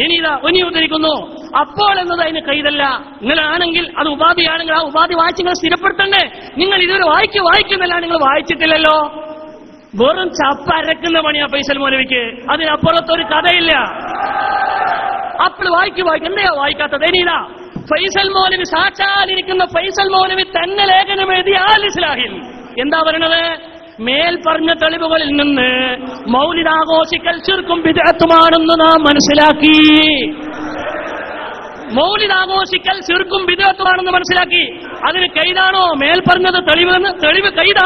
ഇനി ഇതാ ഇനി ഉദ്ധരിക്കുന്നു, അപ്പോൾ എന്നത് അതിന് കൈതല്ല. നിങ്ങളാണെങ്കിൽ അത് ഉപാധിയാണെങ്കിൽ ആ ഉപാധി വായിച്ച് നിങ്ങൾ സ്ഥിരപ്പെടുത്തണ്ടേ? നിങ്ങൾ ഇതൊരു വായിക്കുന്നില്ല, നിങ്ങൾ വായിച്ചിട്ടില്ലല്ലോ. വെറും ചപ്പരക്കുന്ന പണിയാ ഫൈസൽ മൗലവിക്ക്, അതിനപ്പുറത്തൊരു കഥയില്ല. അപ്പോൾ വായിക്കും, എന്താ വായിക്കാത്തത്? ഇനിതാ ഫൈസൽ മൗലവി, സാക്ഷാലിരിക്കുന്ന ഫൈസൽ മൗലവി തന്നെ ലേഖനം എഴുതിയ ആൽ ഇസ്ലാഹിൽ എന്താ പറയണത്? മേൽ പറഞ്ഞ തെളിവുകളിൽ നിന്ന് മൗലിദാഘോഷിക്കൽ ശിർക്കും ബിദ്അത്തുമാണെന്ന് നാം മനസ്സിലാക്കി. മൗലിദാഘോഷിക്കൽ ശിർക്കും ബിദ്അത്തുമാണെന്ന് മനസ്സിലാക്കി. അതിന് കൈതാണോ മേൽ പറഞ്ഞത്? തെളിവ് കൈത.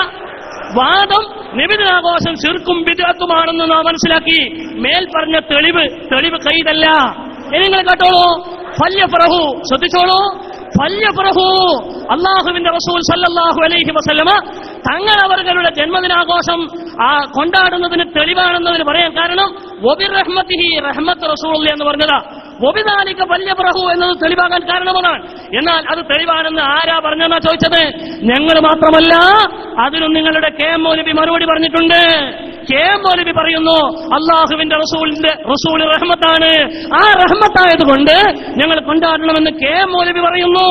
വാദം നബിദിനാഘോഷം ശിർക്കും ബിദ്അത്തുമാണെന്ന് നാം മനസ്സിലാക്കി. മേൽ പറഞ്ഞ തെളിവ് കൈതല്ല. ഇനി നിങ്ങൾ കേട്ടോളൂ, ഫല്യഫറഹു, ശ്രദ്ധിച്ചോളൂ, ഫല്യഫറഹു. അല്ലാഹുവിന്റെ റസൂൽ സല്ലല്ലാഹു അലൈഹി വസല്ലമ തങ്ങളവരുടെ ജന്മദിനാഘോഷം കൊണ്ടാടുന്നതിന് തെളിവാണെന്നതിന് പറയാൻ കാരണം വബിറഹ്മതിഹി, റഹ്മത്ത് റസൂലുള്ളാഹി എന്ന് പറഞ്ഞതാ. വബിദാലിക ഫല്യഫറഹു എന്നത് തെളിവാകാൻ കാരണമാണ്. എന്നാൽ അത് തെളിവാണെന്ന് ആരാ പറഞ്ഞെന്നാ ചോദിച്ചത്? ഞങ്ങൾ മാത്രമല്ല, അതിനും നിങ്ങളുടെ കെ മൗലവി മറുപടി പറഞ്ഞിട്ടുണ്ട്. കെ മൗലവി പറയുന്നു അള്ളാഹുവിന്റെ റസൂൽ റഹ്മത്താണ്, ആ റഹ്മത്തായതുകൊണ്ട് ഞങ്ങൾ കൊണ്ടാടണമെന്ന് കെ മൗലവി പറയുന്നു.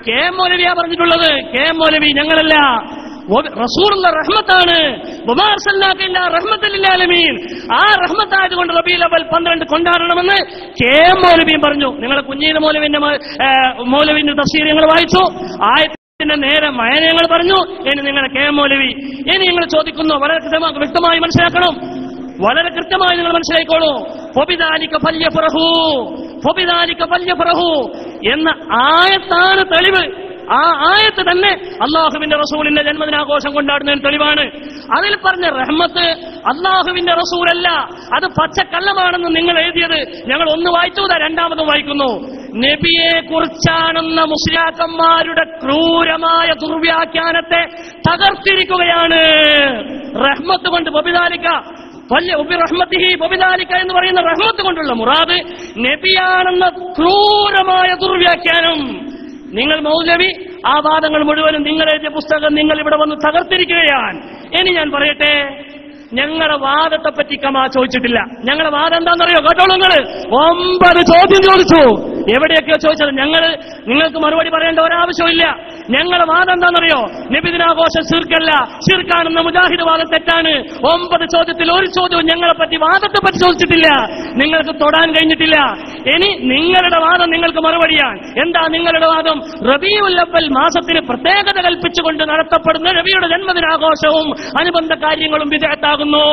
കെ മൗലവിയാ പറഞ്ഞിട്ടുള്ളത്, കെ മൗലവി, ഞങ്ങളല്ല. റസൂലുള്ള റഹ്മത്താണ്, ആ റഹ്മത്തായതുകൊണ്ട് റബീഉൽ അവ്വൽ 12 കൊണ്ടാടണമെന്ന് കെ മൗലവിയും പറഞ്ഞു. നിങ്ങളെ കുഞ്ഞീന മൗലവിന്റെ തഫ്സീർ ഞങ്ങൾ വായിച്ചു, ആയത്തിന്റെ നേരെ മയനങ്ങൾ പറഞ്ഞു. ഇനി നിങ്ങളെ കെ മൗലവി, ഇനി നിങ്ങൾ ചോദിക്കുന്നു, വളരെ വ്യക്തമായി മനസ്സിലാക്കണം, വളരെ കൃത്യമായി നിങ്ങൾ മനസ്സിലാക്കിക്കോളൂ. ഫബിദാലിക ഫല്യഫറഹു എന്ന ആയത്താണ് തെളിവ്. ആ ആയത്ത് തന്നെ അള്ളാഹുവിന്റെ റസൂലിന്റെ ജന്മദിനാഘോഷം കൊണ്ടാടുന്നതിന് തെളിവാണ്. അതിൽ പറഞ്ഞ റഹ്മത്ത് അള്ളാഹുവിന്റെ റസൂലല്ല, അത് പച്ചക്കള്ളമാണെന്ന് നിങ്ങൾ എഴുതിയത് ഞങ്ങൾ ഒന്ന് വായിച്ചു, രണ്ടാമതും വായിക്കുന്നു. നബിയെ കുറിച്ചാണെന്ന മുസ്ലിയാക്കന്മാരുടെ ക്രൂരമായ ദുർവ്യാഖ്യാനത്തെ തകർത്തിരിക്കുകയാണ്. റഹ്മത്ത് കൊണ്ട് ബബിദാലിക എന്ന് പറയുന്ന റഹ്മത്ത് കൊണ്ടുള്ള മുറാദ് നബിയാണെന്ന ക്രൂരമായ ദുർവ്യാഖ്യാനം. നിങ്ങൾ മൗലവി ആ വാദങ്ങൾ മുഴുവനും നിങ്ങൾ എഴുതിയ പുസ്തകം നിങ്ങൾ ഇവിടെ വന്ന് തകർത്തിരിക്കുകയാണ്. ഇനി ഞാൻ പറയട്ടെ, ഞങ്ങളുടെ വാദത്തെ പറ്റി കമാ ചോദിച്ചിട്ടില്ല. ഞങ്ങളുടെ വാദം എന്താണെന്നറിയോ? കേട്ടോളൂ, നിങ്ങൾ 9 ചോദ്യം ചോദിച്ചു. എവിടെയൊക്കെയോ ചോദിച്ചത് നിങ്ങൾക്ക് മറുപടി പറയേണ്ട ഒരാവശ്യമില്ല. ഞങ്ങളുടെ വാദം എന്താണെന്നറിയോ? നബിദിനാഘോഷം ശിർക്കല്ല, ശിർക്കാണെന്ന മുജാഹിദ് വാദം തെറ്റാണ്. 9 ചോദ്യത്തിൽ ഒരു ചോദ്യവും ഞങ്ങളെ പറ്റി വാദത്തെ പറ്റി ചോദിച്ചിട്ടില്ല. നിങ്ങൾക്ക് തൊടാൻ കഴിഞ്ഞിട്ടില്ല. ഇനി നിങ്ങളുടെ വാദം നിങ്ങൾക്ക് മറുപടിയാണ്. എന്താ നിങ്ങളുടെ വാദം? റബീഉൽ അവ്വൽ മാസത്തിന് പ്രത്യേകത കൽപ്പിച്ചുകൊണ്ട് നടത്തപ്പെടുന്ന നബിയുടെ ജന്മദിനാഘോഷവും അനുബന്ധ കാര്യങ്ങളും ബിദ്അത്താകുന്നു.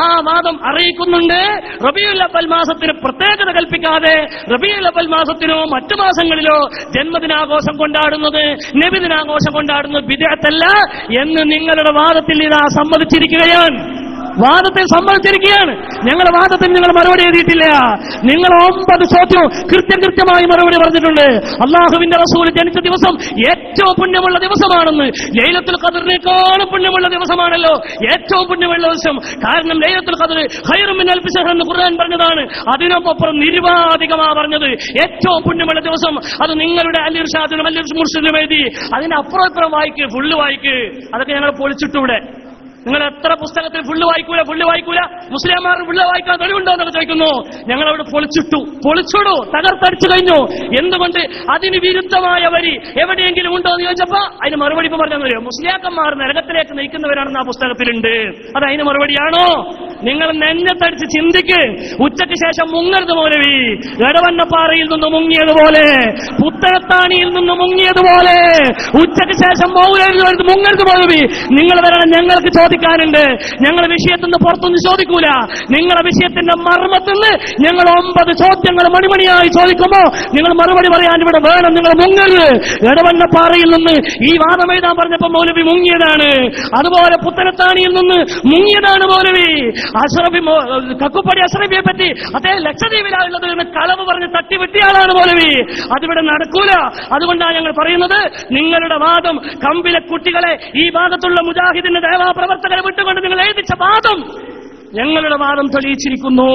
ആ വാദം അറിയിക്കുന്നുണ്ട്. റബീഉൽ അവ്വൽ മാസത്തിന് പ്രത്യേകത കൽപ്പിക്കാതെ റബീഉൽ അവ്വൽ മാസത്തിനോ മറ്റു മാസങ്ങളിലോ ജന്മദിനാഘോഷം കൊണ്ടാടുന്നത്, നബിദിനാഘോഷം കൊണ്ടാടുന്നത് ബിദ്അത്തല്ല എന്ന് നിങ്ങളുടെ വാദത്തിൽ ഇതാ സമ്മതിച്ചിരിക്കുകയാണ്. വാദത്തിൽ സമ്മതിച്ചിരിക്കുകയാണ്. ഞങ്ങളുടെ വാദത്തിൽ നിങ്ങൾ മറുപടി എഴുതിയിട്ടില്ല. നിങ്ങൾ 9 ചോദ്യം കൃത്യമായി മറുപടി പറഞ്ഞിട്ടുണ്ട്. അള്ളാഹുവിന്റെ റസൂൽ ജനിച്ച ദിവസം ഏറ്റവും പുണ്യമുള്ള ദിവസമാണെന്ന്, ലൈലത്തുൽ ഖദറിനേക്കാളും പുണ്യമുള്ള ദിവസമാണല്ലോ ഏറ്റവും പുണ്യമുള്ള ദിവസം. കാരണം ലൈലത്തുൽ ഖദർ ഖൈറും മിൻ അൽഫി ശഹർ എന്ന് ഖുർആൻ പറഞ്ഞതാണ്. അതിനൊപ്പം നിരുപാധികമാ പറഞ്ഞത് ഏറ്റവും പുണ്യമുള്ള ദിവസം. അത് നിങ്ങളുടെ അൽ ഇർഷാദിനും അൽ മുർഷിദിനും എഴുതി. അതിന്റെ അപ്പുറം വായിക്ക്, ഫുള്ള് വായിക്ക്. അതൊക്കെ ഞങ്ങൾ പൊളിച്ചിട്ടൂടെ. നിങ്ങൾ എത്ര പുസ്തകത്തിൽ ഫുള്ള് വായിക്കൂല മുസ്ലിംമാർ ഫുള്ള് വായിക്കാൻ തെളിവുണ്ടോ എന്നൊക്കെ ചോദിക്കുന്നു. ഞങ്ങളവിടെ പൊളിച്ചിടൂ, തകർത്തടിച്ചു കഴിഞ്ഞു. എന്തുകൊണ്ട്? അതിന് വിരുദ്ധമായ വരി എവിടെയെങ്കിലും ഉണ്ടോ എന്ന് ചോദിച്ചപ്പോ അതിന് മറുപടി ഇപ്പൊ പറഞ്ഞു, മുസ്ലിയാക്കന്മാർ നരകത്തിലേക്ക് നയിക്കുന്നവരാണെന്ന് ആ പുസ്തകത്തിലുണ്ട്. അത് അതിന് മറുപടിയാണോ? നിങ്ങൾ നെഞ്ഞത്തടിച്ച് ചിന്തിക്ക്. ഉച്ചയ്ക്ക് ശേഷം മുങ്ങരുത് മൗലവി. എടവണ്ണപ്പാറയിൽ നിന്ന് മുങ്ങിയതുപോലെ, പുത്തനത്താണിയിൽ നിന്ന് മുങ്ങിയതുപോലെ ഉച്ചയ്ക്ക് ശേഷം മുങ്ങരുത് മൗലവി. നിങ്ങൾ വരണം, ഞങ്ങൾക്ക് ചോദിക്കാനുണ്ട്. ഞങ്ങൾ വിഷയത്തിൽ നിന്ന് പുറത്തൊന്നും ചോദിക്കൂല. നിങ്ങളുടെ വിഷയത്തിന്റെ മർമ്മത്തിൽ നിന്ന് ഞങ്ങൾ 9 ചോദ്യങ്ങൾ മണിമണിയായി ചോദിക്കുമ്പോ നിങ്ങൾ മറുപടി പറയാൻ ഇവിടെ വേണം. നിങ്ങൾ മുങ്ങരുത്. എടവണ്ണപ്പാറയിൽ നിന്ന് ഈ വാദം എഴുതാൻ പറഞ്ഞപ്പോ മൗലവി മുങ്ങിയതാണ്. അതുപോലെ പുത്തനത്താണിയിൽ നിന്ന് മുങ്ങിയതാണ് മൗലവി. കക്കുപ്പടി അഷ്റഫിയെ പറ്റി അദ്ദേഹം ലക്ഷദ്വീപിലാണുള്ളത് എന്ന് കളവ് പറഞ്ഞ് തട്ടിവിട്ടിയാളാണ് മൗലവി. അതിവിടെ നടക്കൂല. അതുകൊണ്ടാണ് ഞങ്ങൾ പറയുന്നത്, നിങ്ങളുടെ വാദം കമ്പിലെ കുട്ടികളെ ഈ ഭാഗത്തുള്ള മുജാഹിദിന്റെ ദേവാ പ്രവർത്തകരെ വിട്ടുകൊണ്ട് നിങ്ങൾ എഴുതിച്ച വാദം ഞങ്ങളുടെ വാദം തെളിയിച്ചിരിക്കുന്നു.